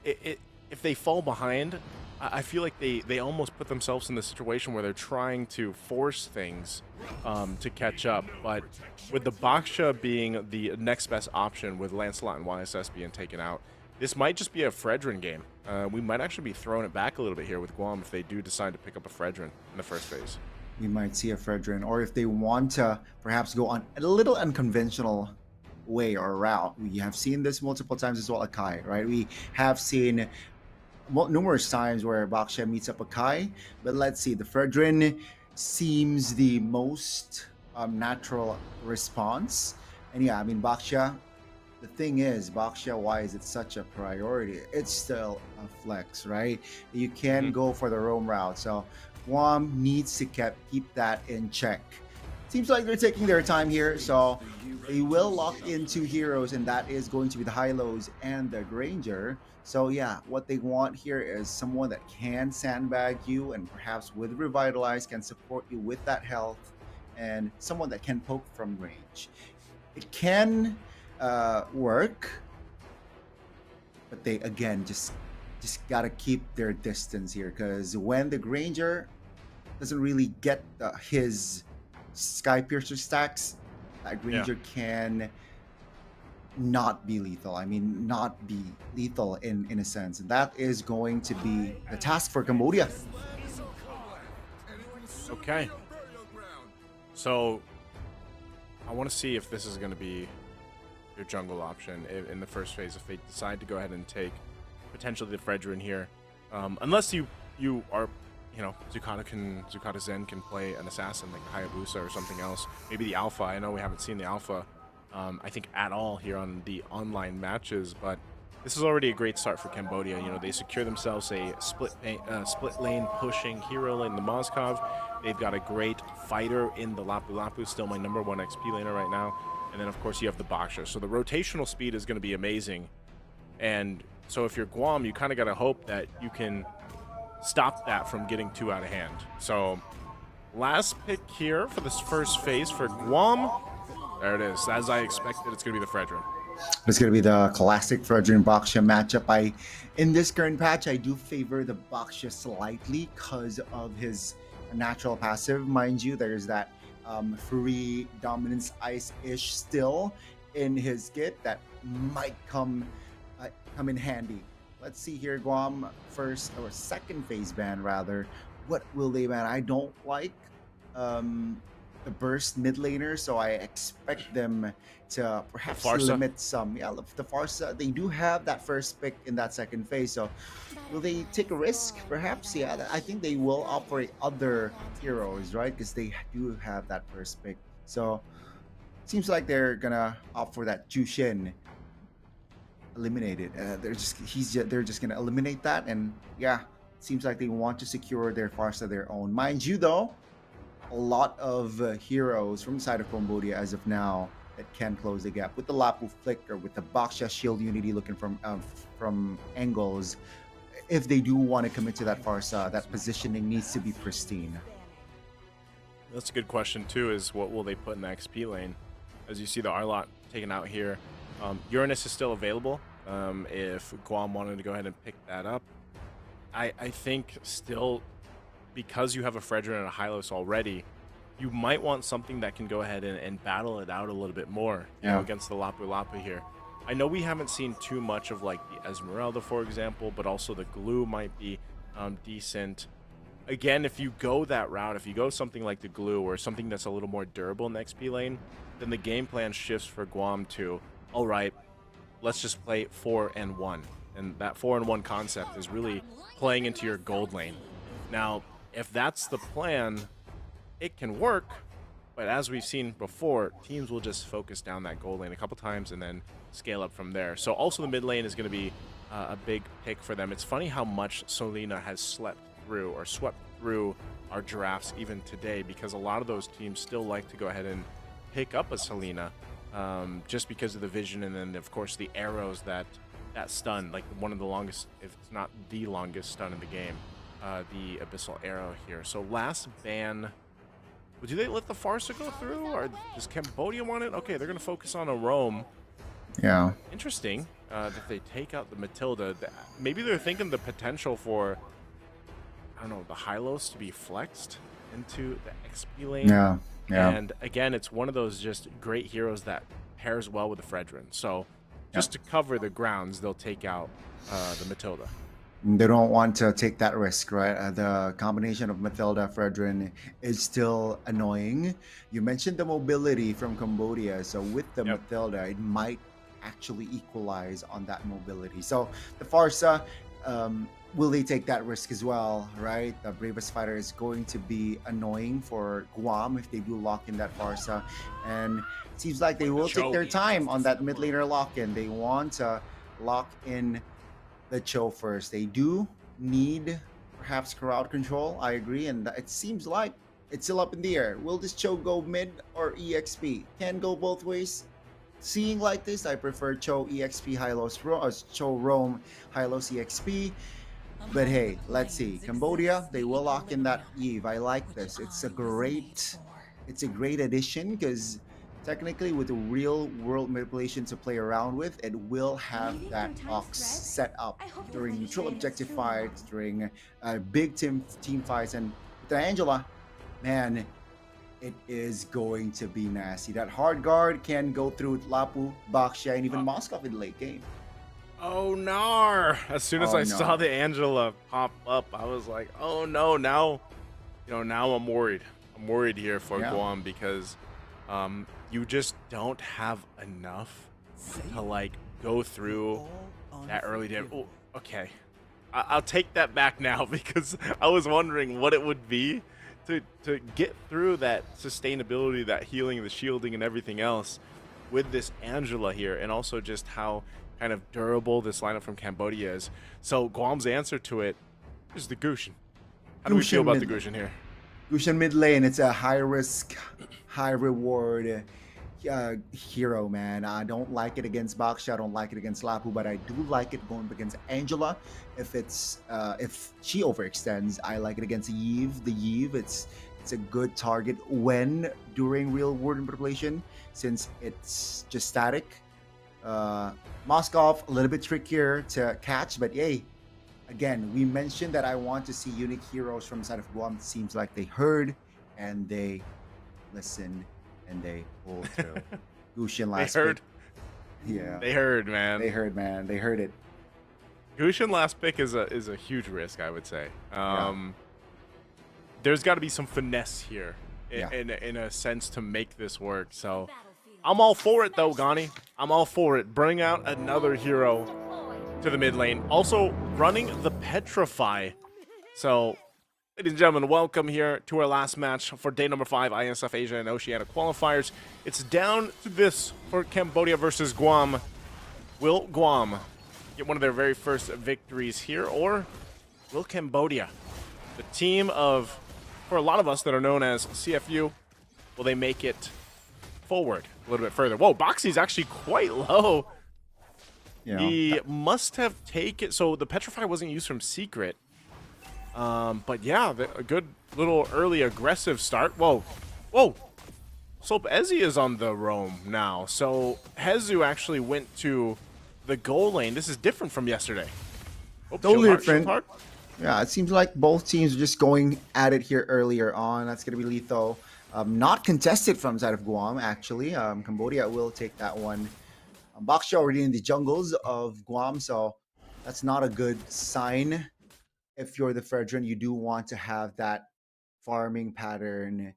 if they fall behind, I feel like they almost put themselves in the situation where they're trying to force things to catch up. But with the Baksha being the next best option, with Lancelot and YSS being taken out, this might just be a Fredrin game. We might actually be throwing it back a little bit here with Guam if they do decide to pick up a Fredrin in the first phase. We might see a Fredrin, or if they want to perhaps go on a little unconventional way or route. We have seen this multiple times as well, Akai, right? We have seen numerous times where Baksha meets up Akai, but let's see, the Fredrin seems the most natural response. And yeah, I mean, Baksha, the thing is, Baksha, why is it such a priority? It's still a flex, right? You can go for the roam route, so Guam needs to keep that in check. Seems like they're taking their time here, so they will lock in 2 heroes, and that is going to be the Hylos and the Granger. So yeah, what they want here is someone that can sandbag you, and perhaps with Revitalize can support you with that health, and someone that can poke from range. It can work, but they again just gotta keep their distance here, because when the Granger doesn't really get his Sky Piercer stacks, that Granger can not be lethal. I mean, not be lethal in a sense. And that is going to be the task for Cambodia. Okay. So I want to see if this is going to be your jungle option in the first phase, if they decide to go ahead and take potentially the Fredrin here. Unless you are, you know, Zucata Zen can play an assassin like Hayabusa or something else. Maybe the Alpha. I know we haven't seen the Alpha, I think, at all here on the online matches, but this is already a great start for Cambodia. You know, they secure themselves a split lane pushing hero in the Moskov. They've got a great fighter in the Lapu Lapu, still my #1 XP laner right now. And then, of course, you have the Baksha. So the rotational speed is going to be amazing. And so if you're Guam, you kind of got to hope that you can stop that from getting too out of hand. So last pick here for this first phase for Guam. There it is. As I expected, it's going to be the Fredrin. It's going to be the classic Fredrin Baksha matchup. In this current patch, I do favor the Baksha slightly because of his natural passive. Mind you, there's that free dominance ice-ish still in his kit that might come in handy. Let's see here, Guam first or second phase ban rather. What will they ban? I don't like the burst mid laner, so I expect them to perhaps limit some. Yeah, the Farsa, they do have that first pick in that second phase, so will they take a risk? Perhaps, yeah. I think they will operate other heroes, right? Because they do have that first pick. So seems like they're gonna opt for that Jushin. Eliminated. They're just gonna eliminate that, and yeah, seems like they want to secure their Farsa their own. Mind you, though, a lot of heroes from the side of Cambodia as of now that can close the gap with the Lapu Flicker, with the Baksha Shield Unity looking from angles. If they do want to commit to that Farsa, that positioning needs to be pristine. That's a good question too, is what will they put in the XP lane? As you see the Arlot taken out here. Uranus is still available if Guam wanted to go ahead and pick that up. I think still, because you have a Fredrin and a Hylos already, you might want something that can go ahead and battle it out a little bit more, you know, against the Lapu Lapu here. I know we haven't seen too much of like the Esmeralda, for example, but also the Glue might be decent. Again, if you go that route, if you go something like the Glue or something that's a little more durable in the XP lane, then the game plan shifts for Guam to, all right, let's just play 4-1. And that 4-1 concept is really playing into your gold lane. Now, if that's the plan, it can work, but as we've seen before, teams will just focus down that gold lane a couple times and then scale up from there. So also the mid lane is going to be a big pick for them. It's funny how much Selena has swept through our drafts even today, because a lot of those teams still like to go ahead and pick up a Selena just because of the vision, and then of course the arrows that stun, like one of the longest, if it's not the longest stun in the game, the Abyssal Arrow here. So last ban do they let the Farsa go through, or does Cambodia want it? Okay, they're going to focus on a roam. Yeah. Interesting that they take out the Matilda. Maybe they're thinking the potential for, I don't know, the Hylos to be flexed into the XP lane. Yeah. Yeah. And again, it's one of those just great heroes that pairs well with the Fredrin. So just to cover the grounds, they'll take out the Matilda. They don't want to take that risk, right? The combination of Matilda Fredrin is still annoying. You mentioned the mobility from Cambodia, so with the Matilda, it might actually equalize on that mobility. So the Farsa, will they take that risk as well, right? The bravest fighter is going to be annoying for Guam if they do lock in that Farsa, and it seems like they will take their time on that mid laner lock-in. They want to lock in the Cho first. They do need perhaps crowd control. I agree, and it seems like it's still up in the air. Will this Cho go mid or EXP? Can go both ways. Seeing like this, I prefer Cho EXP Hylos Cho Roam Hylos EXP. But hey, let's see. Cambodia, they will lock in that Eve. I like this. It's a great addition because technically with the real world manipulation to play around with, it will have that Ox set up during neutral objective fights, during big team fights, and with the Angela, man, it is going to be nasty. That hard guard can go through Lapu, Baxia, and even Moskov in the late game. Oh no! As soon as I saw the Angela pop up, I was like, oh no, now I'm worried. I'm worried here for Guam because you just don't have enough to like go through that early damage. Oh, okay. I'll take that back now because I was wondering what it would be to get through that sustainability, that healing, the shielding, and everything else with this Angela here, and also just how kind of durable this lineup from Cambodia is. So Guam's answer to it is the Gushin. How do we feel about the Gushin here? Gushin mid lane, it's a high risk, high reward hero, man. I don't like it against Baxia, I don't like it against Lapu, but I do like it going against Angela. If she overextends, I like it against Iesf. The Iesf, it's a good target when during real world manipulation, since it's just static. Moskov a little bit trickier to catch, but hey, again, we mentioned that I want to see unique heroes from the side of Guam. It seems like they heard and they listened and they pulled through. Gushin last pick. Yeah. They heard, man. They heard, man. They heard it. Gushin last pick is a huge risk, I would say. There's got to be some finesse here in a sense to make this work. So I'm all for it though, Gani. I'm all for it. Bring out another hero to the mid lane. Also running the Petrify. So ladies and gentlemen, welcome here to our last match for day number 5, Iesf Asia and Oceania qualifiers. It's down to this for Cambodia versus Guam. Will Guam get one of their very first victories here, or will Cambodia, the team of, for a lot of us that are known as CFU, will they make it forward a little bit further? Whoa, Boxy's actually quite low. Yeah. He must have taken, so the Petrify wasn't used from Secret. But yeah, a good little early aggressive start. Whoa. So Ezzy is on the roam now. So Hezu actually went to the goal lane. This is different from yesterday. Totally different. Yeah, it seems like both teams are just going at it here earlier on. That's going to be lethal. Not contested from the side of Guam, actually. Cambodia will take that one. Baxia already in the jungles of Guam, so that's not a good sign. If you're the Fredrin, you do want to have that farming pattern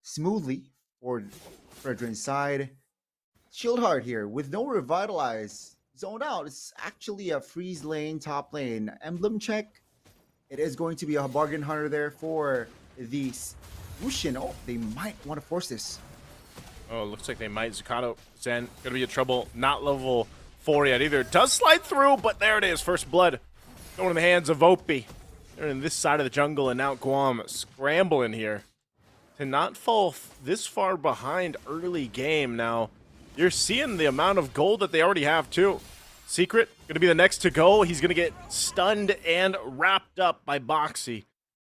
smoothly for Fredrin's side. Shieldheart here with no revitalize, zoned out. It's actually a freeze lane, top lane. Emblem check. It is going to be a bargain hunter there for the Wushin. Oh, they might want to force this. Oh, looks like they might. Zukato, Zen, gonna be in trouble. Not level 4 yet either. Does slide through, but there it is. First blood going in the hands of Opie. They're in this side of the jungle, and now Guam scrambling here to not fall this far behind early game. Now, you're seeing the amount of gold that they already have, too. Secret, gonna be the next to go. He's gonna get stunned and wrapped up by Boxy.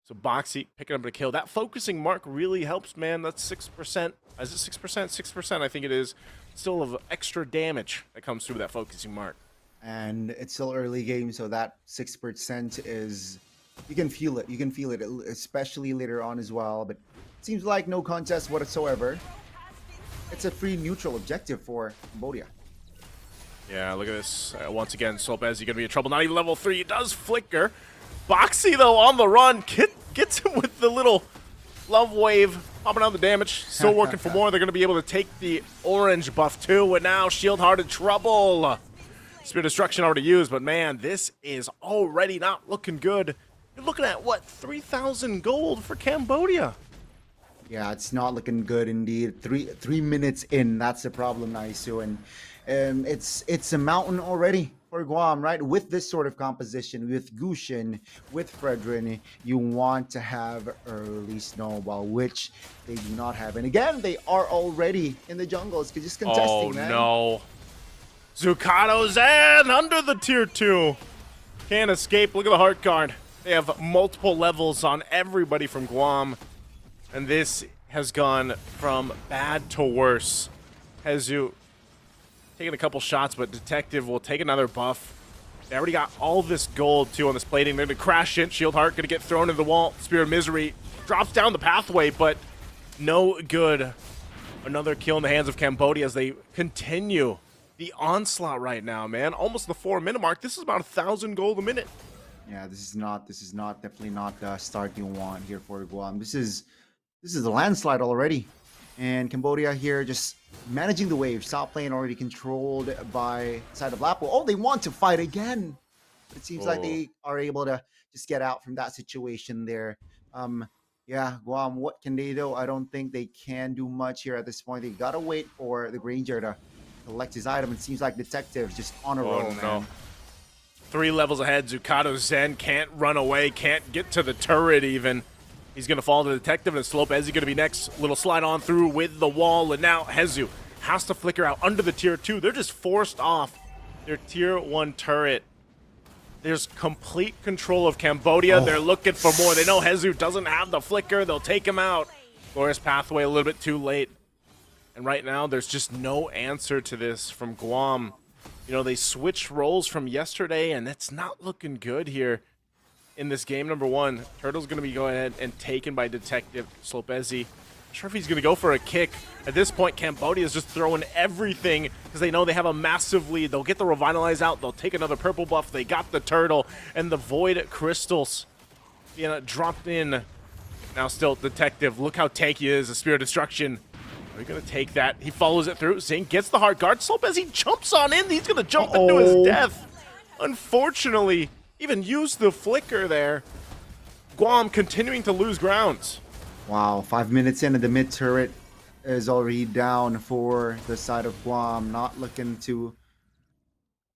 So Boxy picking up a kill. That focusing mark really helps, man. That's 6%. Is it 6%? 6%, I think it is. Still of extra damage that comes through that focusing mark. And it's still early game, so that 6% is, you can feel it. You can feel it, especially later on as well. But it seems like no contest whatsoever. It's a free neutral objective for Cambodia. Yeah, look at this. Once again, Lopez, you're going to be in trouble. Not even level 3. It does flicker. Boxy, though, on the run. Gets him with the little love wave. Popping out the damage. Still working for more. They're going to be able to take the orange buff, too. And now Shield Heart in trouble. Spirit Destruction already used. But, man, this is already not looking good. You're looking at, what, 3,000 gold for Cambodia? Yeah, it's not looking good indeed. Three minutes in, that's the problem, Naisu. And it's a mountain already for Guam, right? With this sort of composition, with Gushin, with Fredrin, you want to have early snowball, which they do not have. And again, they are already in the jungles, just contesting, man. Oh, no. Zukato Zan under the tier 2. Can't escape. Look at the heart card. They have multiple levels on everybody from Guam. And this has gone from bad to worse. Hezu taking a couple shots, but Detective will take another buff. They already got all this gold, too, on this plating. They're going to crash in. Shield Heart going to get thrown into the wall. Spirit of Misery drops down the pathway, but no good. Another kill in the hands of Cambodia as they continue the onslaught right now, man. Almost the 4-minute mark. This is about 1,000 gold a minute. Yeah, this is definitely not the start you want here for Guam. This is a landslide already. And Cambodia here just managing the wave. Top lane already controlled by side of Lapo. Oh, they want to fight again. It seems like they are able to just get out from that situation there. Yeah, Guam, what can they do? I don't think they can do much here at this point. They gotta wait for the Granger to collect his item. It seems like Detective's just on a roll, man. No. 3 levels ahead. Zukato Zen can't run away, can't get to the turret even. He's going to fall to the Detective, and Slope Hezu going to be next. Little slide on through with the wall, and now Hezu has to flicker out under the tier 2. They're just forced off their tier 1 turret. There's complete control of Cambodia. They're looking for more. They know Hezu doesn't have the flicker. They'll take him out. Glorious Pathway a little bit too late. And right now, there's just no answer to this from Guam. You know, they switched roles from yesterday, and it's not looking good here. In this game number 1, Turtle's going to be going ahead and taken by Detective Slopezi. Not sure if he's going to go for a kick. At this point, Cambodia is just throwing everything because they know they have a massive lead. They'll get the Revitalize out. They'll take another purple buff. They got the Turtle and the Void Crystals dropped in. Now still Detective. Look how tanky he is. The Spirit of Destruction. Are we going to take that? He follows it through. Zing gets the Heart Guard. Slopezi jumps on in. He's going to jump into his death. Unfortunately, even used the flicker there. Guam continuing to lose grounds. Wow, 5 minutes in and the mid turret is already down for the side of Guam. Not looking too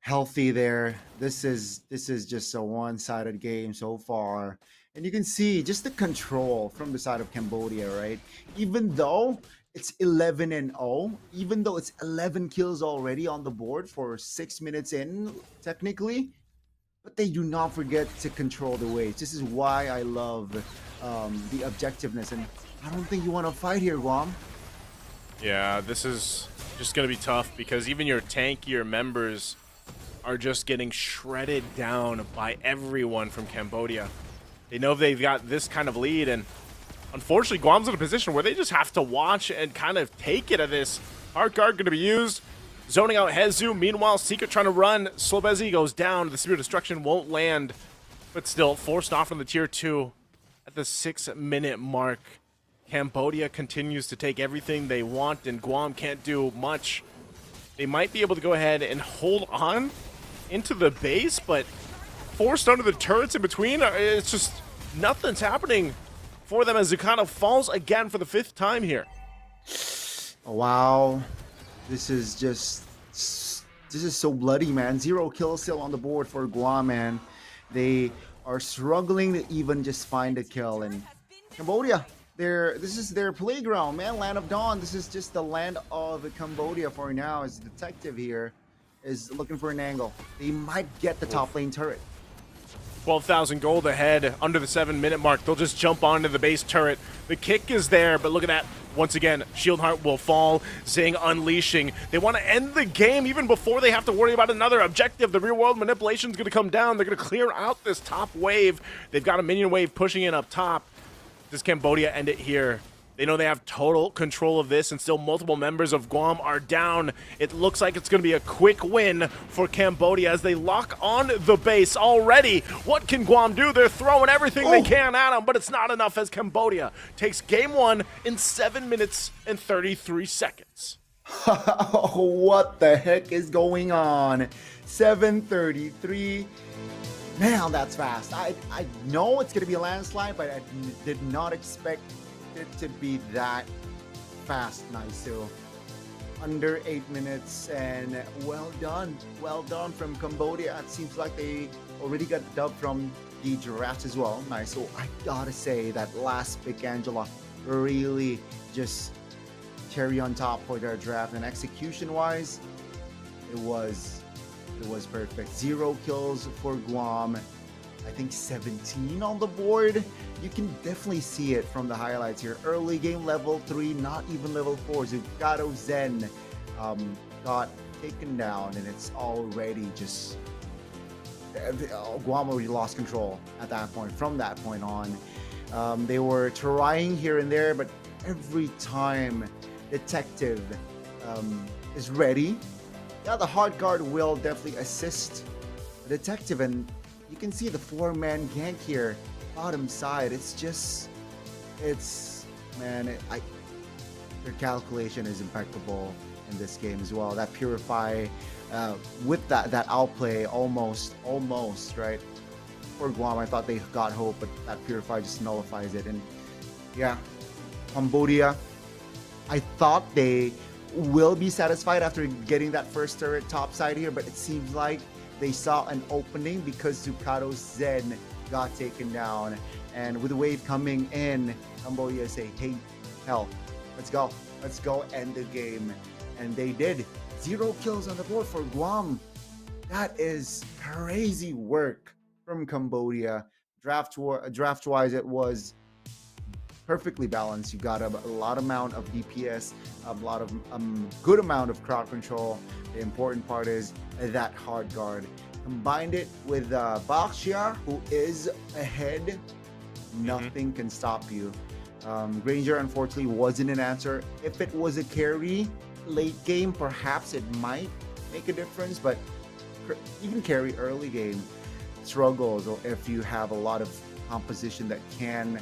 healthy there. This is just a one-sided game so far. And you can see just the control from the side of Cambodia, right? Even though it's 11-0, even though it's 11 kills already on the board for 6 minutes in, technically, but they do not forget to control the waves. This is why I love the objectiveness, and I don't think you want to fight here, Guam. Yeah, this is just going to be tough because even your tankier members are just getting shredded down by everyone from Cambodia. They know they've got this kind of lead, and unfortunately, Guam's in a position where they just have to watch and kind of take it at this. Heart Guard going to be used. Zoning out Hezu. Meanwhile, Secret trying to run. Slobezi goes down. The Spirit of Destruction won't land, but still forced off from the tier 2 at the 6-minute mark. Cambodia continues to take everything they want, and Guam can't do much. They might be able to go ahead and hold on into the base, but forced under the turrets in between, it's just nothing's happening for them as Zukato falls again for the 5th time here. Wow. This is so bloody, man. 0 kills still on the board for Guam, man. They are struggling to even just find a kill. And Cambodia, this is their playground, man. Land of Dawn. This is just the land of Cambodia for now. As Detective here is looking for an angle. They might get the top lane turret. 12,000 gold ahead under the 7-minute mark. They'll just jump onto the base turret. The kick is there, but look at that. Once again, Shieldheart will fall. Zing unleashing. They want to end the game even before they have to worry about another objective. The real-world manipulation is going to come down. They're going to clear out this top wave. They've got a minion wave pushing in up top. Does Cambodia end it here? They know they have total control of this, and still multiple members of Guam are down. It looks like it's going to be a quick win for Cambodia as they lock on the base already. What can Guam do? They're throwing everything they can at them, but it's not enough as Cambodia takes game 1 in 7 minutes and 33 seconds. What the heck is going on? 7:33. Man, that's fast. I know it's going to be a landslide, but I did not expect it to be that fast. Nice. Under 8 minutes, and well done from Cambodia. It seems like they already got the dub from the Giraffes as well. Nice. So I gotta say that last pick, Angela, really just cherry on top for their draft, and execution wise it was perfect. 0 kills for Guam. I think 17 on the board. You can definitely see it from the highlights here. Early game level 3, not even level 4. Zucado Zen got taken down, and it's already just Guam already lost control at that point. From that point on, they were trying here and there, but every time Detective is ready, the hard guard will definitely assist the Detective, and you can see the 4-man gank here, bottom side. Their calculation is impeccable in this game as well. That Purify with that outplay almost right for Guam. I thought they got hope, but that Purify just nullifies it. And yeah, Cambodia, I thought they will be satisfied after getting that first turret top side here, but it seems like they saw an opening because Zucado Zen got taken down. And with the wave coming in, Cambodia say, hey, hell, let's go end the game. And they did. 0 kills on the board for Guam. That is crazy work from Cambodia. Draft-wise, it was perfectly balanced. You got a lot amount of DPS, a lot of good amount of crowd control. The important part is that hard guard. Combined it with Bakshiar, who is ahead. Nothing can stop you. Granger unfortunately wasn't an answer. If it was a carry late game, perhaps it might make a difference, but even carry early game struggles, or if you have a lot of composition that can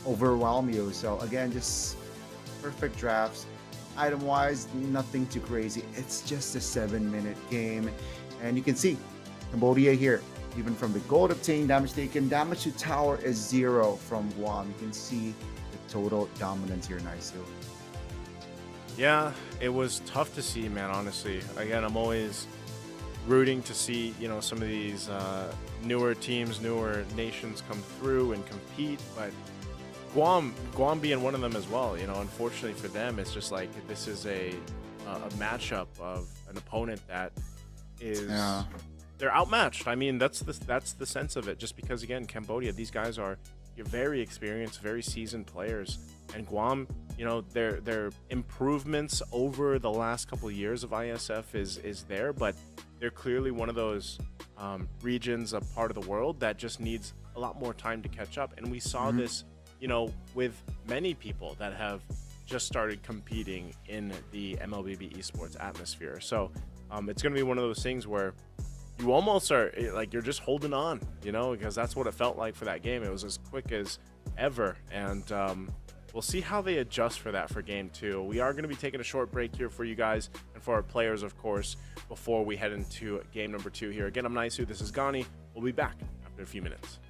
overwhelm you. So again, just perfect drafts. Item wise, nothing too crazy. It's just a 7-minute game, and you can see Cambodia here, even from the gold obtained, damage taken, damage to tower is 0 from Guam. You can see the total dominance here. Nice. Yeah, it was tough to see, man, honestly. Again, I'm always rooting to see, some of these newer teams, newer nations come through and compete, but Guam being one of them as well. Unfortunately for them, it's just like this is a matchup of an opponent that is they're outmatched. I mean, that's the sense of it. Just because, again, Cambodia, these guys are very experienced, very seasoned players, and Guam, their improvements over the last couple of years of Iesf is there, but they're clearly one of those regions, a part of the world that just needs a lot more time to catch up. And we saw this, with many people that have just started competing in the Mlbb esports atmosphere. So it's going to be one of those things where you almost are like you're just holding on, because that's what it felt like for that game. It was as quick as ever, and we'll see how they adjust for that for game 2. We are going to be taking a short break here for you guys and for our players, of course, before we head into game number 2 here. Again, I'm Naisu. This is Gani. We'll be back after a few minutes.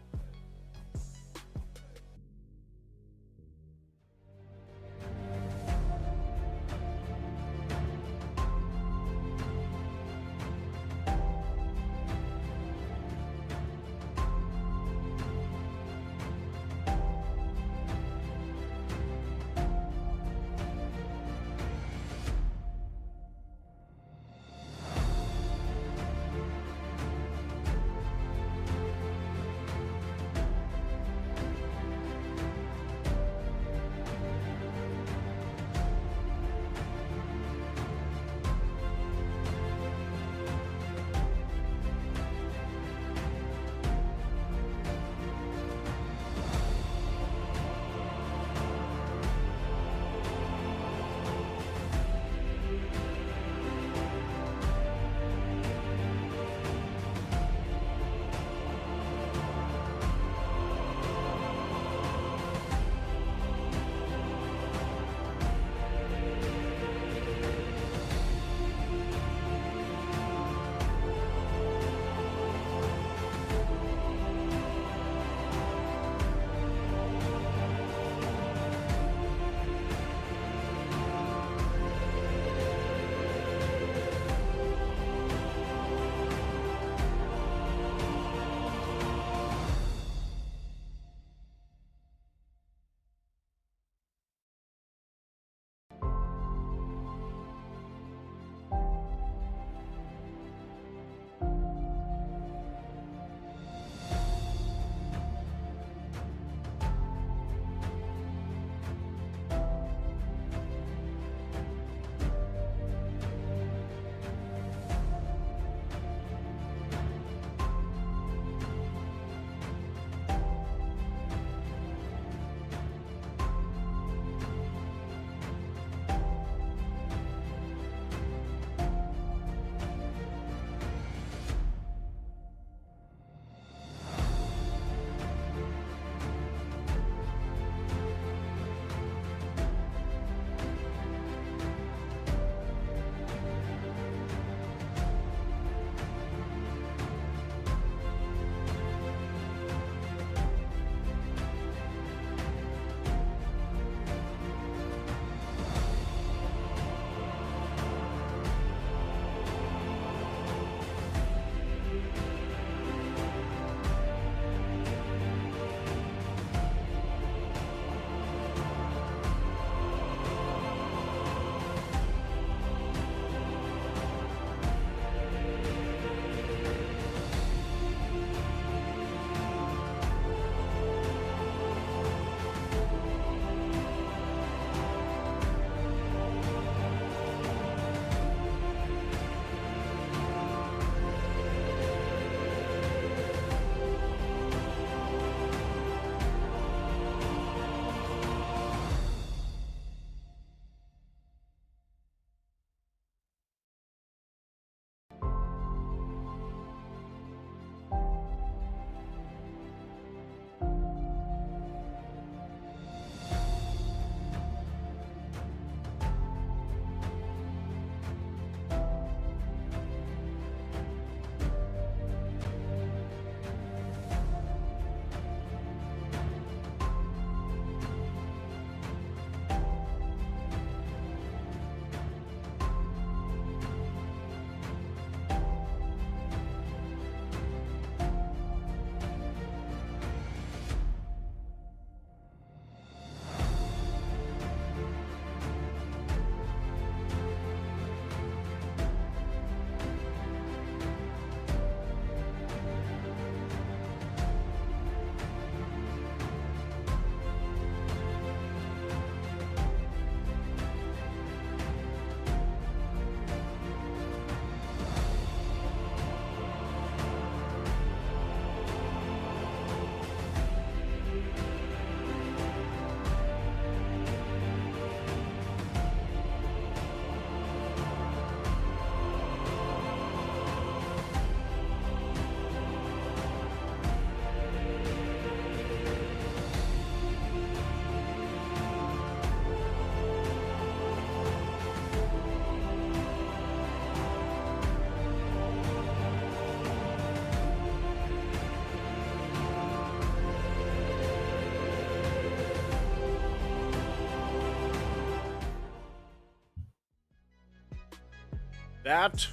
that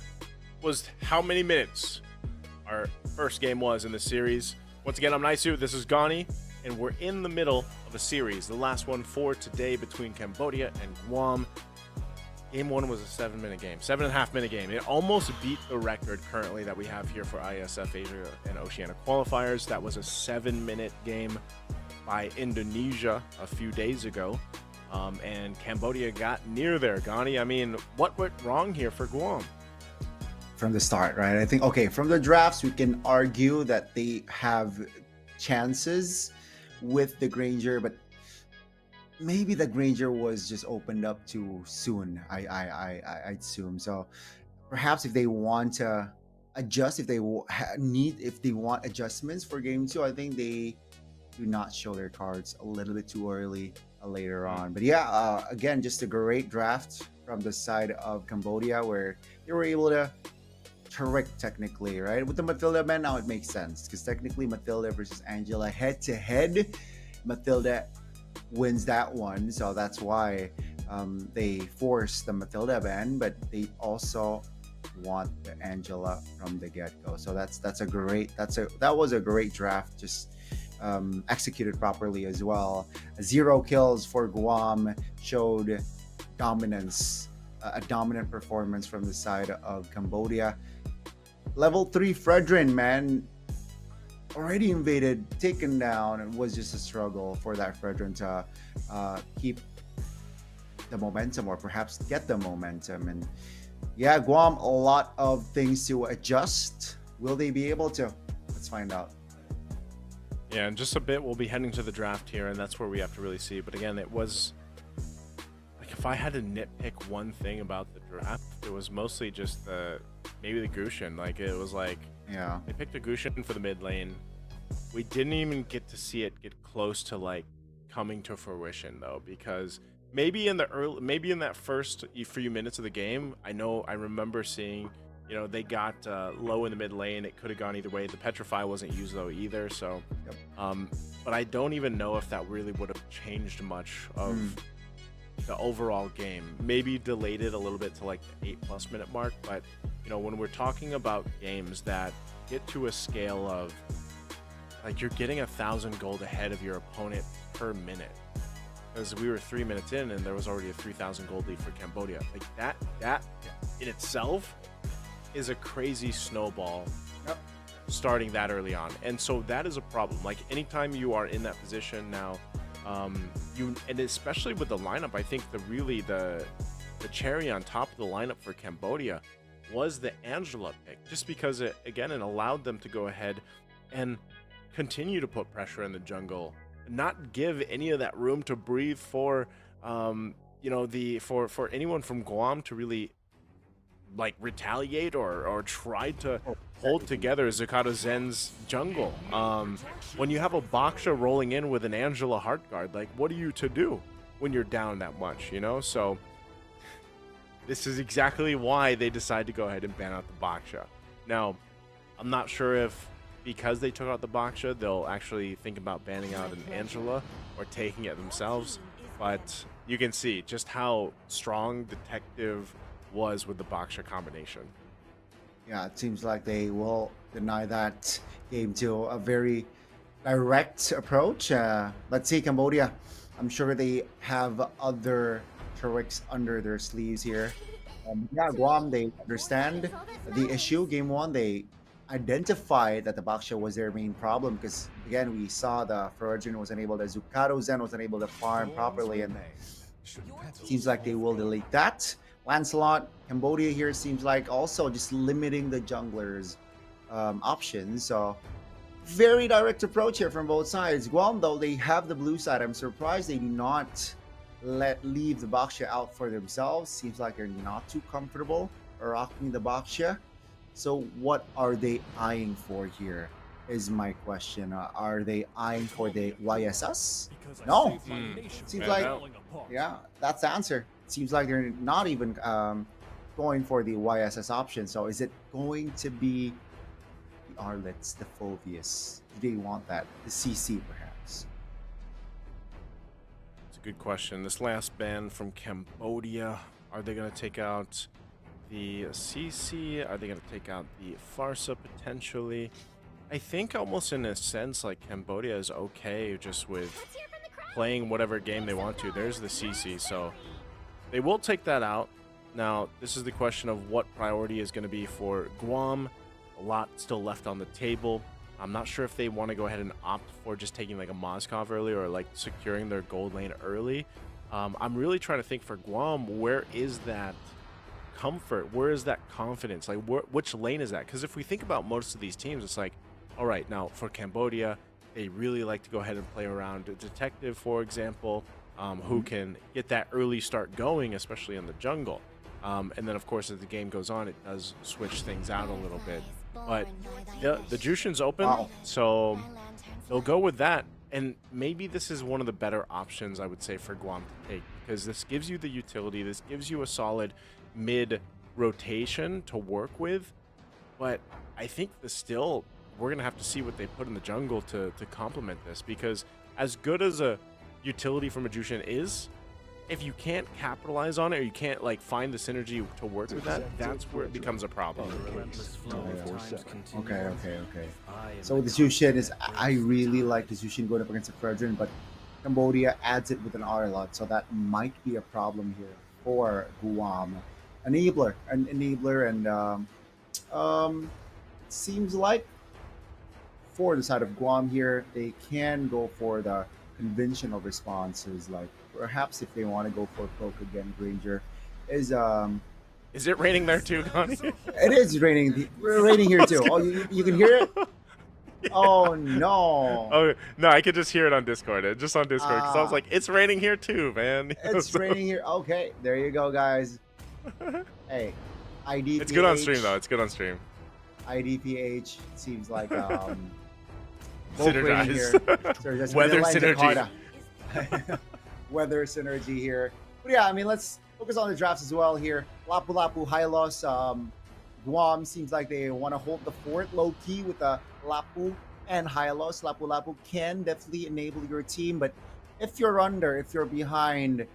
was how many minutes our first game was in the series. Once again, I'm Naisu, this is Gani, and we're in the middle of a series. The last one for today between Cambodia and Guam. Game 1 was a 7-minute game, 7.5-minute game. It almost beat the record currently that we have here for Iesf Asia and Oceania qualifiers. That was a 7-minute game by Indonesia a few days ago. And Cambodia got near there. Gani, I mean, what went wrong here for Guam? From the start, right? I think, okay, from the drafts, we can argue that they have chances with the Granger, but maybe the Granger was just opened up too soon. I assume so. Perhaps if they want to adjust, if they want adjustments for game 2, I think they do not show their cards a little bit too early later on. But yeah, again, just a great draft from the side of Cambodia, where they were able to trick technically, right? With the Matilda man, now it makes sense because technically Matilda versus Angela head to head, Matilda wins that one, so that's why they forced the Matilda ban, but they also want the Angela from the get-go. So that was a great draft, just executed properly as well. 0 kills for Guam showed dominance, a dominant performance from the side of Cambodia. Level 3 Fredrin, man, already invaded, taken down, and was just a struggle for that Fredrin to keep the momentum, or perhaps get the momentum. And yeah, Guam, a lot of things to adjust. Will they be able to? Let's find out. Yeah, in just a bit, we'll be heading to the draft here, and that's where we have to really see. But again, it was like, if I had to nitpick one thing about the draft, it was mostly just maybe the Gushin. Like, it was like, yeah, they picked a Gushin for the mid lane. We didn't even get to see it get close to like coming to fruition though, because maybe in that first few minutes of the game, I remember seeing, you know, they got low in the mid lane. It could have gone either way. The Petrify wasn't used though either. So, but I don't even know if that really would have changed much of the overall game. Maybe delayed it a little bit to like the 8+ minute mark. But you know, when we're talking about games that get to a scale of like you're getting 1,000 gold ahead of your opponent per minute, because we were 3 minutes in and there was already a 3,000 gold lead for Cambodia. Like that in itself is a crazy snowball. Starting that early on, and so that is a problem. Like anytime you are in that position now, and especially with the lineup, I think the cherry on top of the lineup for Cambodia was the Angela pick, just because it allowed them to go ahead and continue to put pressure in the jungle, not give any of that room to breathe for for anyone from Guam to really like retaliate or try to hold together Zakata Zen's jungle. When you have a Baksha rolling in with an Angela Heartguard, like what are you to do when you're down that much, you know? So this is exactly why they decide to go ahead and ban out the Baksha. Now, I'm not sure if because they took out the Baksha, they'll actually think about banning out an Angela or taking it themselves, but you can see just how strong Detective was with the Baksha combination. Yeah, it seems like they will deny that game to a very direct approach. Let's see, Cambodia. I'm sure they have other tricks under their sleeves here. Yeah, Guam, they understand the issue. Game 1, they identified that the Baksha was their main problem, because again, we saw the Ferojin was unable to, Zukato Zen was unable to farm properly, and seems like they will delete that. Lancelot, Cambodia here seems like also just limiting the junglers options. So very direct approach here from both sides. Guam, though, they have the blue side. I'm surprised they do not leave the Baksha out for themselves. Seems like they're not too comfortable rocking the Baksha. So what are they eyeing for here is my question. Are they eyeing for the YSS? No. Seems like, yeah, that's the answer. Seems like they're not even going for the YSS option. So is it going to be the Arlets, the Phobius? Do they want that? The CC perhaps? It's a good question. This last ban from Cambodia, are they going to take out the CC? Are they going to take out the Farsa potentially? I think almost in a sense like Cambodia is okay just with playing whatever game they want to. There's the CC, so they will take that out. Now, this is the question of what priority is going to be for Guam. A lot still left on the table. I'm not sure if they want to go ahead and opt for just taking like a Moskov early or like securing their gold lane early. I'm really trying to think for Guam, where is that comfort? Where is that confidence? Like, which lane is that? Because if we think about most of these teams, it's like, all right, now for Cambodia, they really like to go ahead and play around a detective, for example, who can get that early start going, especially in the jungle. And then, of course, as the game goes on, it does switch things out a little bit. But the Jushin's open, so they'll go with that. And maybe this is one of the better options, I would say, for Guam to take, because this gives you the utility. This gives you a solid mid rotation to work with. But I think we're going to have to see what they put in the jungle to complement this, because as good as a utility from a Jushin is, if you can't capitalize on it or you can't like find the synergy to work with that, that's where it becomes a problem. Okay. So with the Zushin is, I really like the Zushin going up against the Fredrin, but Cambodia adds it with an Arlot, so that might be a problem here for Guam. Enabler, and it seems like for the side of Guam here, they can go for the conventional responses, like perhaps if they want to go for poke again, Granger is it raining there too, Connie? It is raining. We're raining here too. Oh, you can hear it? Yeah. Oh no. Oh no, I could just hear it on Discord. Just on Discord, because I was like, it's raining here too, man. It's raining here. Okay, there you go, guys. Hey, IDPH. It's good on stream though. It's good on stream. IDPH seems like synergize. Weather synergy. Weather synergy here. But yeah, I mean, let's focus on the drafts as well here. Lapu-Lapu, Hylos, Guam seems like they want to hold the fort low-key with the Lapu and Hylos. Lapu-Lapu can definitely enable your team, but if you're under, if you're behind,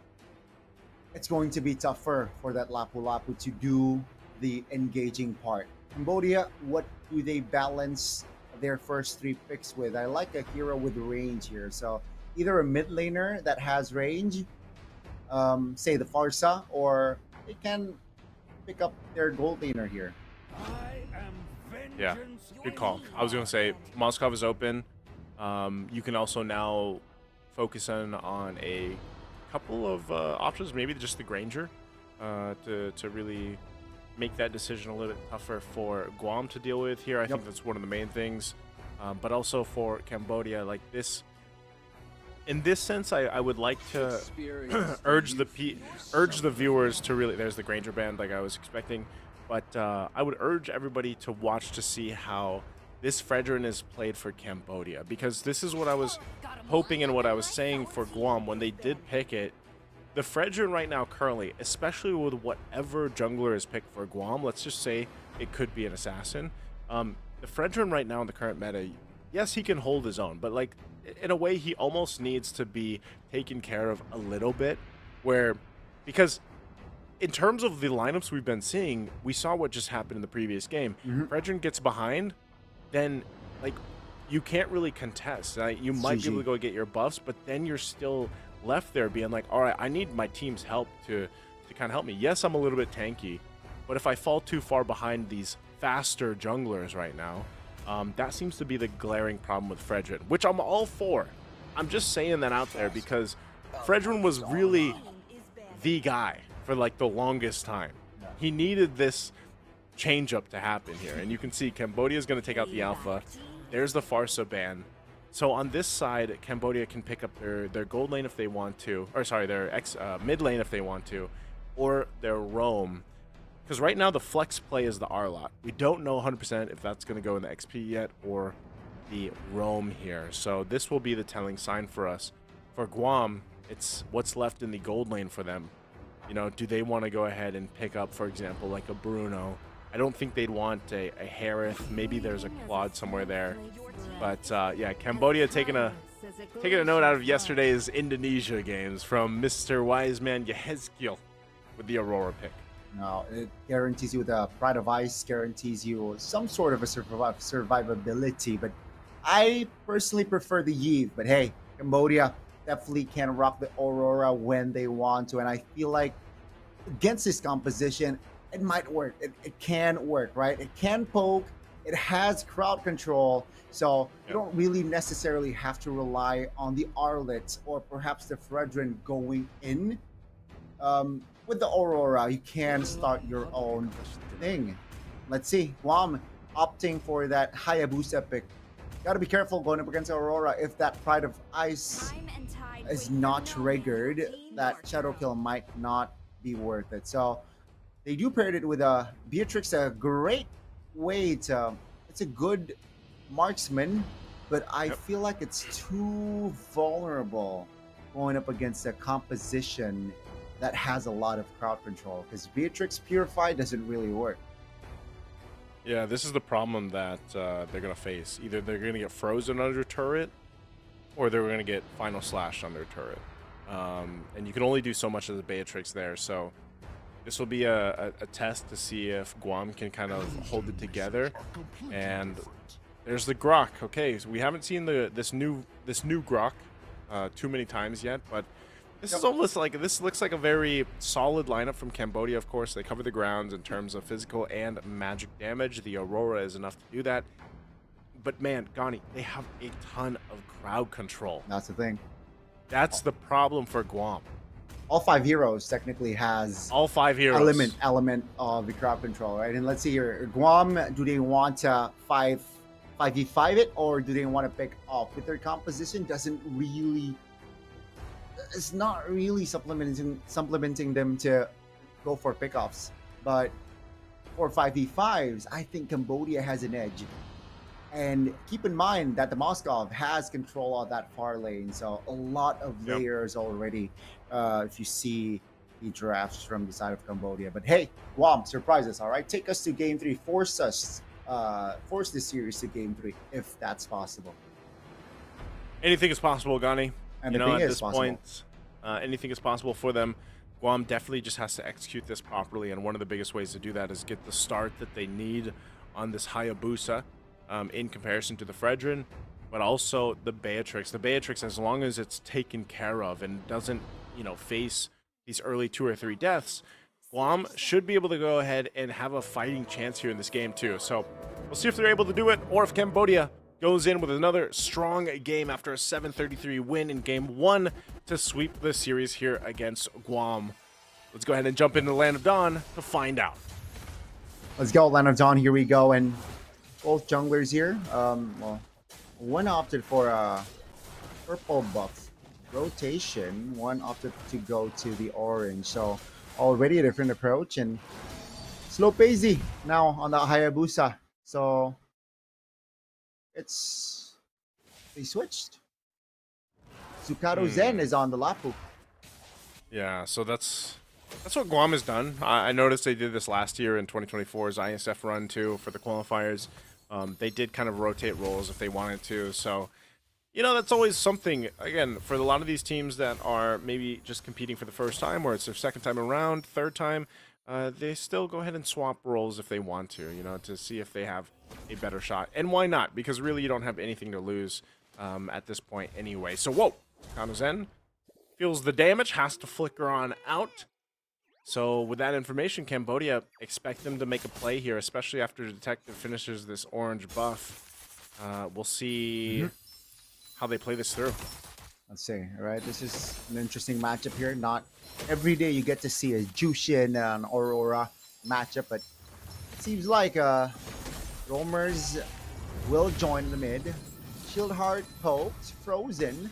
it's going to be tougher for that Lapu-Lapu to do the engaging part. Cambodia, what do they balance their first three picks with? I like a hero with range here, so either a mid laner that has range, say the Farsa, or they can pick up their gold laner here. Yeah, good call. I was gonna say Moskov is open. You can also now focus on a couple of options, maybe just the Granger, to really make that decision a little bit tougher for Guam to deal with here. I think that's one of the main things. But also for Cambodia, like this, in this sense, I would like to urge the viewers to really, there's the Granger band like I was expecting, but I would urge everybody to watch to see how this Fredrin is played for Cambodia, because this is what I was hoping and what I was saying for Guam when they did pick it. The Fredrin right now currently, especially with whatever jungler is picked for Guam, let's just say it could be an assassin. The Fredrin right now in the current meta, yes, he can hold his own, but like in a way he almost needs to be taken care of a little bit, because in terms of the lineups we've been seeing, we saw what just happened in the previous game. Fredrin gets behind, then like you can't really contest. You might be able to go get your buffs, but then you're still left there being like, all right, I need my team's help to kind of help me. Yes, I'm a little bit tanky, but if I fall too far behind these faster junglers right now, that seems to be the glaring problem with Fredrin, which I'm all for. I'm just saying that out there because Fredrin was really the guy for like the longest time. He needed this change up to happen here, and you can see Cambodia is going to take out the alpha. There's the Farsa ban. So on this side, Cambodia can pick up their gold lane if they want to, or sorry, their mid lane if they want to, or their roam. Because right now the flex play is the Arlot. We don't know 100% if that's going to go in the XP yet or the roam here. So this will be the telling sign for us. For Guam, it's what's left in the gold lane for them. You know, do they want to go ahead and pick up, for example, like a Bruno? I don't think they'd want a Harith. Maybe there's a Claude somewhere there. But yeah, Cambodia taking a note out of yesterday's Indonesia games from Mr. Wiseman Yehezkiel with the Aurora pick. Now, it guarantees you the Pride of Ice, guarantees you some sort of a survivability, but I personally prefer the Iesf. But hey, Cambodia definitely can rock the Aurora when they want to, and I feel like against this composition, it might work. It can work, right? It can poke. It has crowd control, so you don't really necessarily have to rely on the Arlets or perhaps the Fredrin going in. With the Aurora, you can start your own thing. Let's see. Guam opting for that Hayabusa pick. Gotta be careful going up against Aurora. If that Pride of Ice is not triggered, that Shadow Kill might not be worth it. So they do paired it with a Beatrix, a great way to. It's a good marksman, but I feel like it's too vulnerable going up against a composition that has a lot of crowd control, because Beatrix Purify doesn't really work. Yeah, this is the problem that they're going to face. Either they're going to get frozen under turret, or they're going to get final slash under turret. And you can only do so much as a Beatrix there, so this will be a test to see if Guam can kind of hold it together. And there's the Grok. Okay, so we haven't seen this new Grok too many times yet, but this is almost like, this looks like a very solid lineup from Cambodia. Of course, they cover the grounds in terms of physical and magic damage. The Aurora is enough to do that. But man, Gani, they have a ton of crowd control. That's the thing. That's the problem for Guam. All 5 heroes technically has all 5 heroes element of the crowd control, right? And let's see here, Guam, do they want to 5v5 it, or do they want to pick off? With their composition, doesn't really. It's not really supplementing them to go for pickoffs, but for 5v5s, I think Cambodia has an edge. And keep in mind that the Moskov has control of that far lane, so a lot of layers already. If you see the drafts from the side of Cambodia, but hey, Guam, surprise us, all right? Take us to game 3, force this series to game 3 if that's possible. Anything is possible, Gani. And you know, at this point, anything is possible for them. Guam definitely just has to execute this properly, and one of the biggest ways to do that is get the start that they need on this Hayabusa in comparison to the Fredrin, but also the Beatrix. The Beatrix, as long as it's taken care of and doesn't, you know, face these early 2 or 3 deaths, Guam should be able to go ahead and have a fighting chance here in this game too. So we'll see if they're able to do it, or if Cambodia goes in with another strong game after a 7-33 win in game 1 to sweep the series here against Guam. Let's go ahead and jump into the Land of Dawn to find out. Let's go, Land of Dawn. Here we go, and both junglers here. Well, one opted for a purple buff rotation. One opted to go to the orange. So already a different approach, and slow pacey now on the Hayabusa. So they switched. Zucado Zen is on the Lapu. Yeah, so that's what Guam has done. I noticed they did this last year in 2024's Iesf run too for the qualifiers. They did kind of rotate roles if they wanted to. So, you know, that's always something. Again, for a lot of these teams that are maybe just competing for the first time, or it's their second time around, third time, they still go ahead and swap roles if they want to, you know, to see if they have a better shot. And why not? Because really you don't have anything to lose at this point anyway. So, whoa, Kanozen feels the damage, has to flicker on out. So with that information, Cambodia expect them to make a play here, especially after Detective finishes this orange buff. We'll see how they play this through. Let's see. All right, this is an interesting matchup here. Not every day you get to see a Jushin and Aurora matchup, but it seems like Roamers will join the mid. Shieldheart poked, frozen.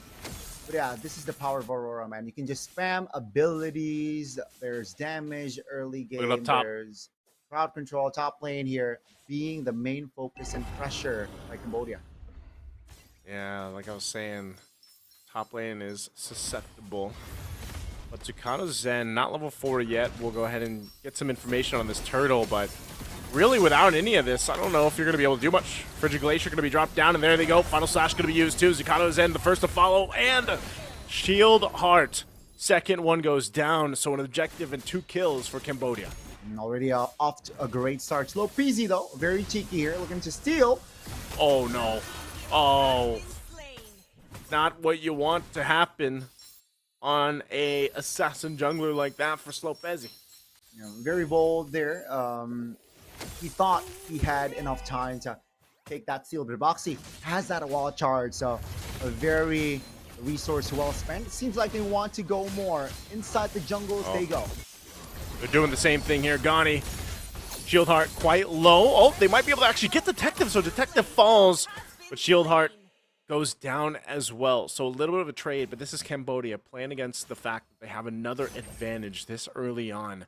But yeah, this is the power of Aurora, man. You can just spam abilities. There's damage early game. There's crowd control. Top lane here being the main focus and pressure by Cambodia. Yeah, like I was saying, top lane is susceptible. But Zucado Zen, not level 4 yet. We'll go ahead and get some information on this turtle, but really without any of this, I don't know if you're going to be able to do much. Frigid Glacier going to be dropped down, and there they go. Final Slash going to be used too. Zucado Zen, the first to follow, and Shield Heart. Second one goes down, so an objective and 2 kills for Cambodia. Already off to a great start. Slow peasy though, very cheeky here, looking to steal. Oh no. Oh. Not what you want to happen on a assassin jungler like that for Slopezi. Very bold there. He thought he had enough time to take that steal, but Boxy has that wall charge, so a very resource well spent. It seems like they want to go more inside the jungles. They go. They're doing the same thing here. Gani, Shieldheart quite low. Oh, they might be able to actually get Detective, so Detective falls, but Shieldheart goes down as well. So a little bit of a trade, but this is Cambodia playing against the fact that they have another advantage this early on.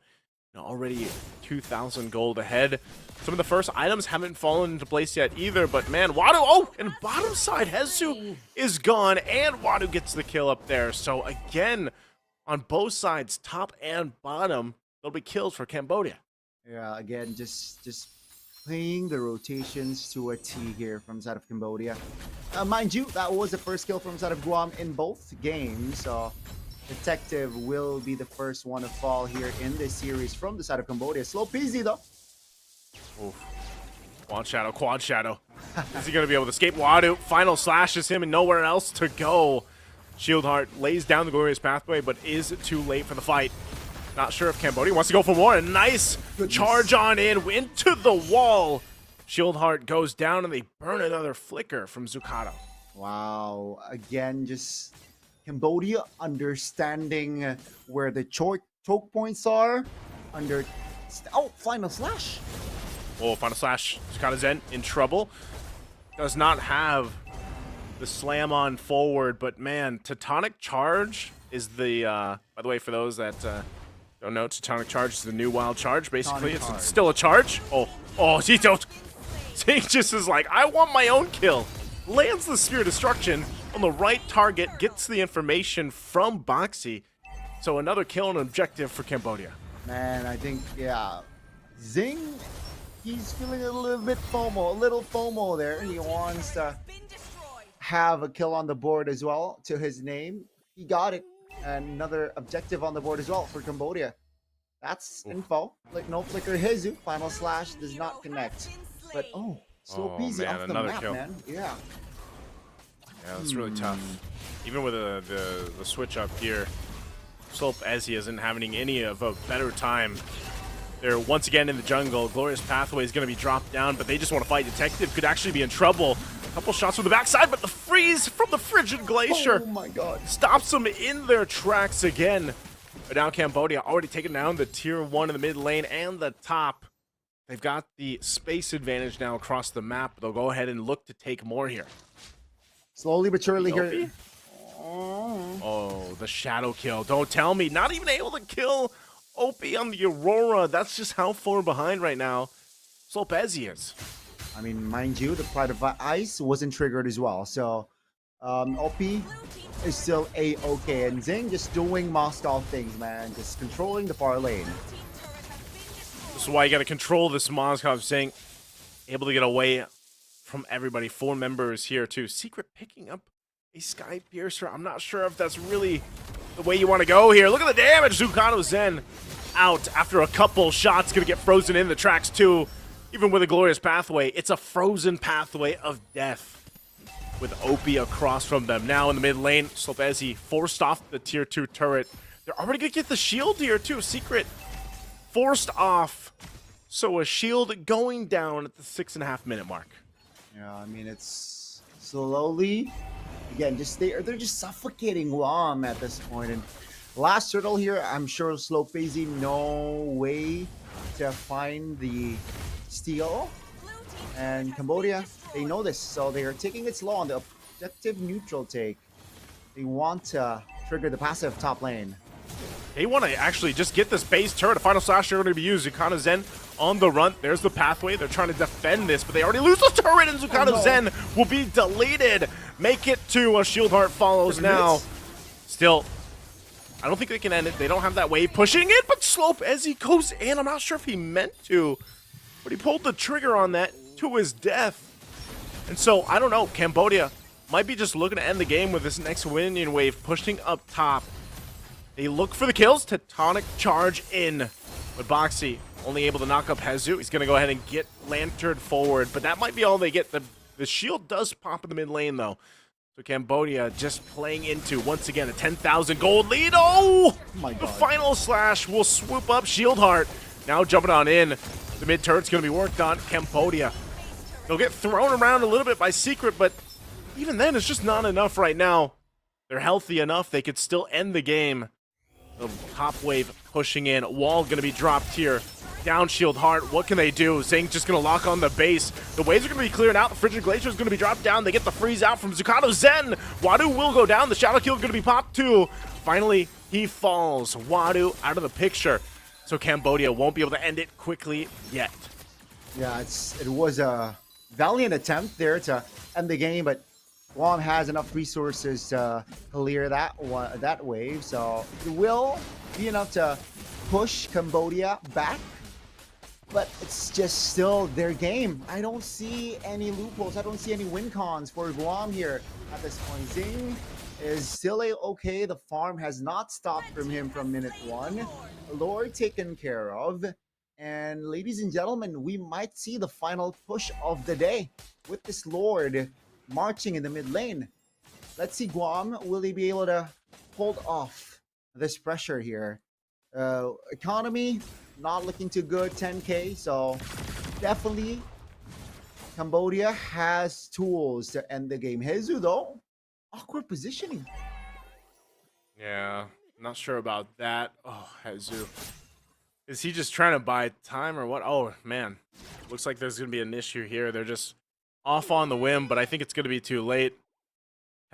Already 2,000 gold ahead. Some of the first items haven't fallen into place yet either, but man, Wadu, oh, and bottom side, Hezu is gone, and Wadu gets the kill up there. So again, on both sides, top and bottom, there'll be kills for Cambodia. Yeah, again, just playing the rotations to a T here from side of Cambodia. Mind you, that was the first kill from side of Guam in both games, so Detective will be the first one to fall here in this series from the side of Cambodia. Slow peasy though. Oof. Quad shadow. Is he going to be able to escape? Wadu final slashes him and nowhere else to go. Shieldheart lays down the glorious pathway, but is too late for the fight. Not sure if Cambodia wants to go for more. A nice charge on in into the wall. Shieldheart goes down and they burn another flicker from Zucado. Wow. Again, just Cambodia understanding where the choke points are. Oh, final slash. Oh, final slash. Zucado Zen in trouble. Does not have the slam on forward, but man, Tectonic Charge is the, by the way, for those that don't know, Tectonic Charge is the new wild charge, basically. It's still a charge. Oh, Zito. Zing just is like, I want my own kill. Lands the Spear of Destruction on the right target, gets the information from Boxy. So another kill and objective for Cambodia. Man, I think, yeah, Zing, he's feeling a little bit FOMO, a little FOMO there. He wants to have a kill on the board as well to his name. He got it. And another objective on the board as well for Cambodia. That's info. Like no flicker Hezu. Final slash does not connect. But slow peasy off the map, kill. man. Yeah. Yeah, that's really tough. Even with the switch up here, Slopezi isn't having any of a better time. They're once again in the jungle. Glorious Pathway is going to be dropped down, but they just want to fight. Detective could actually be in trouble. A couple shots from the backside, but the freeze from the Frigid Glacier stops them in their tracks again. But now Cambodia already taken down the tier 1 in the mid lane and the top. They've got the space advantage now across the map. They'll go ahead and look to take more here. Slowly but surely here. Oh, the shadow kill. Don't tell me. Not even able to kill Opie on the Aurora. That's just how far behind right now Slopezi is. I mean, mind you, the Pride of Ice wasn't triggered as well. So, Opie is still A-okay. And Zing just doing Moscow things, man. Just controlling the far lane. This is why you got to control this Moscow Zing. Able to get away from everybody. 4 members here, too. Secret picking up a Sky Piercer. I'm not sure if that's really the way you want to go here. Look at the damage. Zucado Zen out after a couple shots. Going to get frozen in the tracks, too. Even with a Glorious Pathway, it's a frozen pathway of death with Opie across from them. Now in the mid lane, Slopezi forced off the tier 2 turret. They're already going to get the shield here, too. Secret forced off. So a shield going down at the 6.5 minute mark. Yeah, I mean, it's slowly, again, they're just suffocating Guam at this point. And last turtle here, I'm sure Slopezi no way to find the steal. And Cambodia, they know this, so they are taking it slow on the objective neutral take. They want to trigger the passive top lane. They want to actually just get this base turret. A final slash are going to be used. Zucado Zen on the run. There's the pathway. They're trying to defend this, but they already lose the turret, and Zucado Zen will be deleted. Make it to a Shieldheart follows now. Still, I don't think they can end it. They don't have that wave pushing it, but Slopezi goes in. I'm not sure if he meant to, but he pulled the trigger on that to his death. And so, I don't know. Cambodia might be just looking to end the game with this next Windian wave pushing up top. They look for the kills. Tectonic Charge in. But Boxy only able to knock up Hezu. He's going to go ahead and get lanterned forward, but that might be all they get. The shield does pop in the mid lane, though. So Cambodia just playing into, once again, a 10,000 gold lead. Oh! My God. The final slash will swoop up Shieldheart. Now jumping on in. The mid turret's going to be worked on. Cambodia. They'll get thrown around a little bit by Secret, but even then, it's just not enough right now. They're healthy enough. They could still end the game. The top wave pushing in. Wall going to be dropped here. Down Shieldheart. What can they do? Zing's just going to lock on the base. The waves are going to be cleared out. The Frigid Glacier is going to be dropped down. They get the freeze out from Zukato Zen. Wadu will go down. The Shadow Kill is going to be popped too. Finally, he falls. Wadu out of the picture. So Cambodia won't be able to end it quickly yet. Yeah, it was a valiant attempt there to end the game, but Guam has enough resources to clear that wave, so it will be enough to push Cambodia back, but it's just still their game. I don't see any loopholes. I don't see any win cons for Guam here at this point. Zing is still okay. The farm has not stopped from him from minute 1. Lord taken care of. And ladies and gentlemen, we might see the final push of the day with this Lord marching in the mid lane. Let's see, Guam, will he be able to hold off this pressure here? Economy not looking too good, 10k, so definitely Cambodia has tools to end the game. Hezu though, awkward positioning. Yeah, not sure about that. Oh, Hezu. Is he just trying to buy time or what? Oh, man. Looks like there's going to be an issue here. They're just off on the whim, but I think it's going to be too late.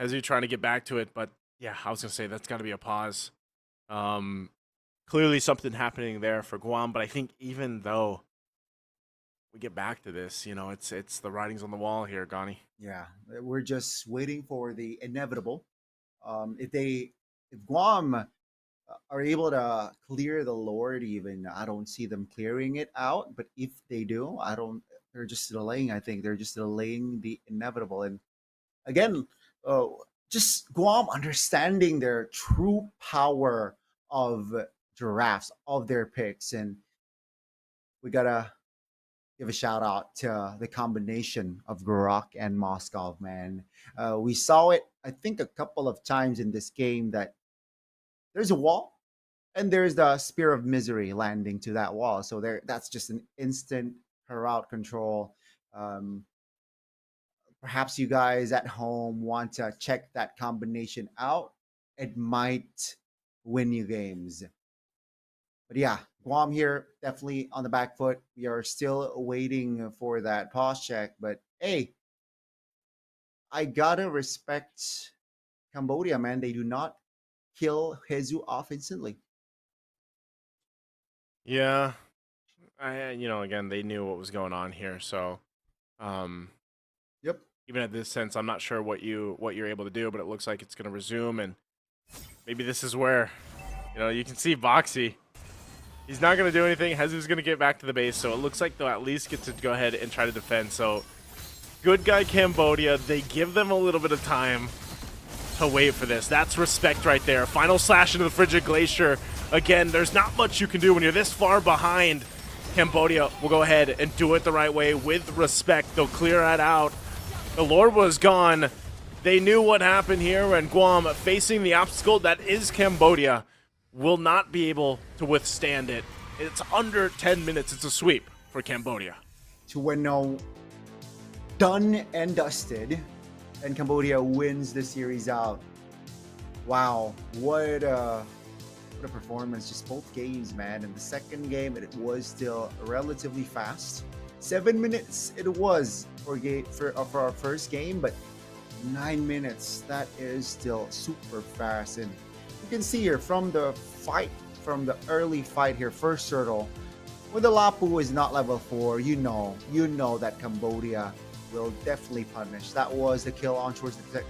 Hezu trying to get back to it, but yeah, I was going to say that's got to be a pause. Clearly something happening there for Guam, but I think even though we get back to this, you know, it's the writings on the wall here, Gani. Yeah, we're just waiting for the inevitable. If Guam are able to clear the Lord, even I don't see them clearing it out. But if they do, they're just delaying. I think they're just delaying the inevitable. And again, just Guam understanding their true power of giraffes, of their picks, and we gotta give a shout out to the combination of Grok and Moskov, man. We saw it, I think, a couple of times in this game that there's a wall and there's the Spear of Misery landing to that wall. So that's just an instant route control. Perhaps you guys at home want to check that combination out. It might win you games. But yeah, Guam here definitely on the back foot. We are still waiting for that pause check. But hey, I gotta respect Cambodia, man. They do not kill Hezu off instantly. Yeah, again, they knew what was going on here, so Yep. even at this sense, I'm not sure what you're able to do, but it looks like it's going to resume, and maybe this is where, you can see Boxy. He's not going to do anything. Hezu's going to get back to the base, so it looks like they'll at least get to go ahead and try to defend. So, good guy Cambodia. They give them a little bit of time to wait for this. That's respect right there. Final slash into the Frigid Glacier. Again, there's not much you can do when you're this far behind. Cambodia will go ahead and do it the right way with respect. They'll clear that out. The Lord was gone. They knew what happened here, and Guam, facing the obstacle that is Cambodia, will not be able to withstand it. It's under 10 minutes. It's a sweep for Cambodia. 2-0, done and dusted, and Cambodia wins the series out. Wow, what a performance. Just both games, man. In the second game, it was still relatively fast. 7 minutes it was for our first game, but 9 minutes, that is still super fast. And you can see here from the early fight here, first turtle, when the Lapu is not level 4, you know that Cambodia will definitely punish. That was the kill on towards the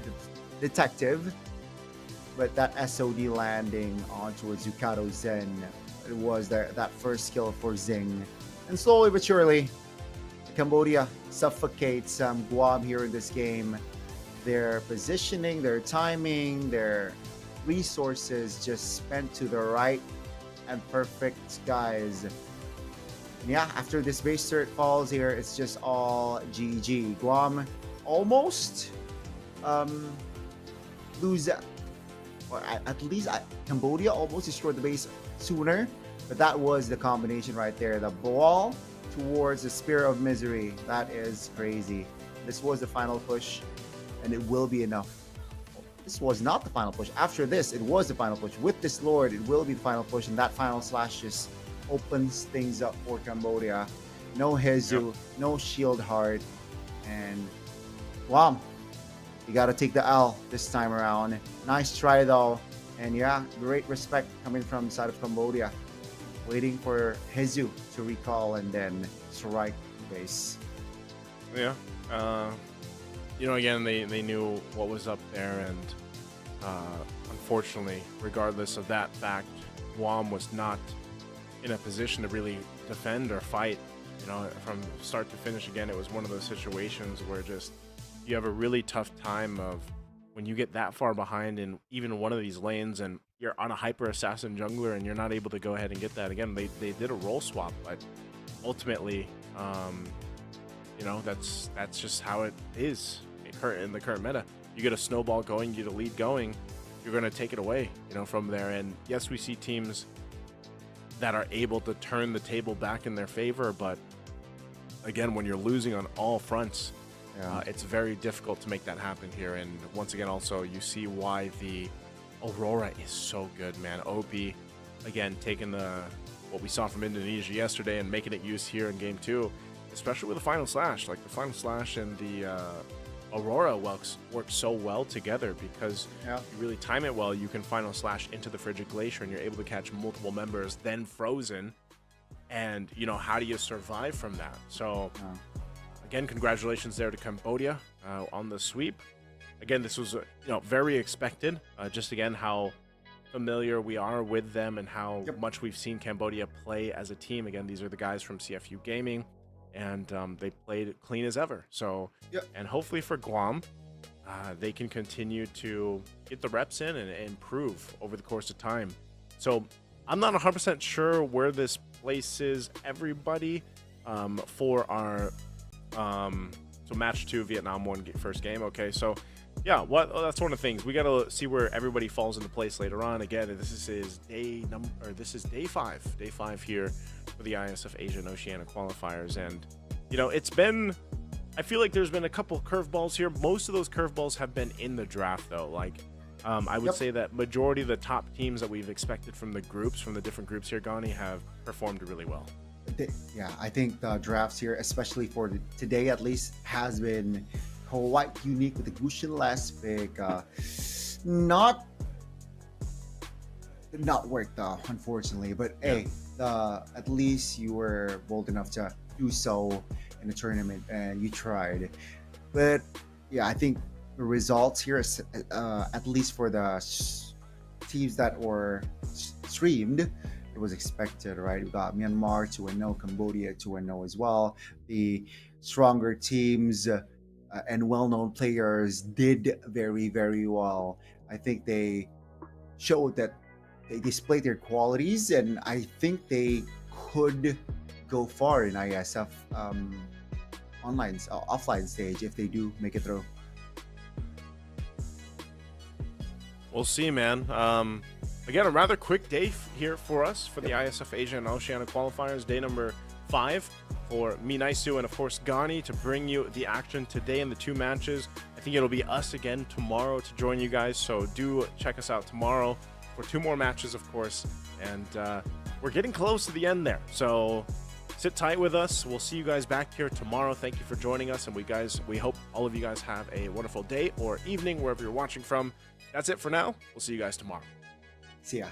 detective, but that SOD landing on towards Zukato Zen, it was that first kill for Zing. And slowly but surely, Cambodia suffocates Guam here in this game. Their positioning, their timing, their resources just spent to the right and perfect, guys. And yeah, after this base cert falls here, it's just all GG. Guam almost lose, or at least Cambodia almost destroyed the base sooner, but that was the combination right there. The ball towards the Spear of Misery. That is crazy. This was the final push, and it will be enough. This was not the final push. After this, it was the final push. With this Lord, it will be the final push, and that final slash just opens things up for Cambodia. No Hezu, no Shield Heart, and Guam, you got to take the L this time around. Nice try though, and yeah, great respect coming from the side of Cambodia. Waiting for Hezu to recall and then strike the base. Yeah. Again, they knew what was up there, and unfortunately, regardless of that fact, Guam was not in a position to really defend or fight. From start to finish. Again, it was one of those situations where just you have a really tough time of when you get that far behind in even one of these lanes, and you're on a hyper assassin jungler, and you're not able to go ahead and get that. Again, they did a role swap, but ultimately, that's just how it is in the current meta. You get a snowball going, you get a lead going, you're going to take it away, from there. And yes, we see teams that are able to turn the table back in their favor, but again, when you're losing on all fronts, it's very difficult to make that happen here. And once again, also, you see why the Aurora is so good, man. OP, again, taking what we saw from Indonesia yesterday and making it used here in Game 2, especially with the Final Slash. Like, the Final Slash and the Aurora work so well together because you really time it well. You can Final Slash into the Frigid Glacier, and you're able to catch multiple members, then Frozen. And, how do you survive from that? So, again, congratulations there to Cambodia on the sweep. Again, this was, very expected. Just, again, how familiar we are with them and how much we've seen Cambodia play as a team. Again, these are the guys from CFU Gaming, and they played clean as ever. So, and hopefully for Guam, they can continue to get the reps in and improve over the course of time. So, I'm not 100% sure where this places everybody for our so match 2 Vietnam 1 first game. Okay, so yeah, that's one of the things we got to see where everybody falls into place later on. Again, this is day 5 here for the Iesf Asia and Oceania qualifiers, and it's been, I feel like there's been a couple curveballs here. Most of those curveballs have been in the draft though. Like I would say that majority of the top teams that we've expected from the different groups here, Gani, have performed really well. Yeah, I think the drafts here, especially for today at least, has been quite unique with the Gushin last pick. Not worked though, unfortunately. But hey, at least you were bold enough to do so in the tournament, and you tried. But yeah, I think the results here, at least for the teams that were streamed, it was expected, right? We got Myanmar 2-0, Cambodia 2-0 as well. The stronger teams and well-known players did very, very well. I think they showed that they displayed their qualities, and I think they could go far in Iesf offline stage if they do make it through. We'll see, man. Again, a rather quick day here for us for the Iesf Asia and Oceania qualifiers. Day number 5 for me, Naisu, and of course Gani to bring you the action today in the 2 matches. I think it'll be us again tomorrow to join you guys, so do check us out tomorrow for 2 more matches, of course. And we're getting close to the end there, so sit tight with us. We'll see you guys back here tomorrow. Thank you for joining us, and we hope all of you guys have a wonderful day or evening wherever you're watching from. That's it for now. We'll see you guys tomorrow. See ya.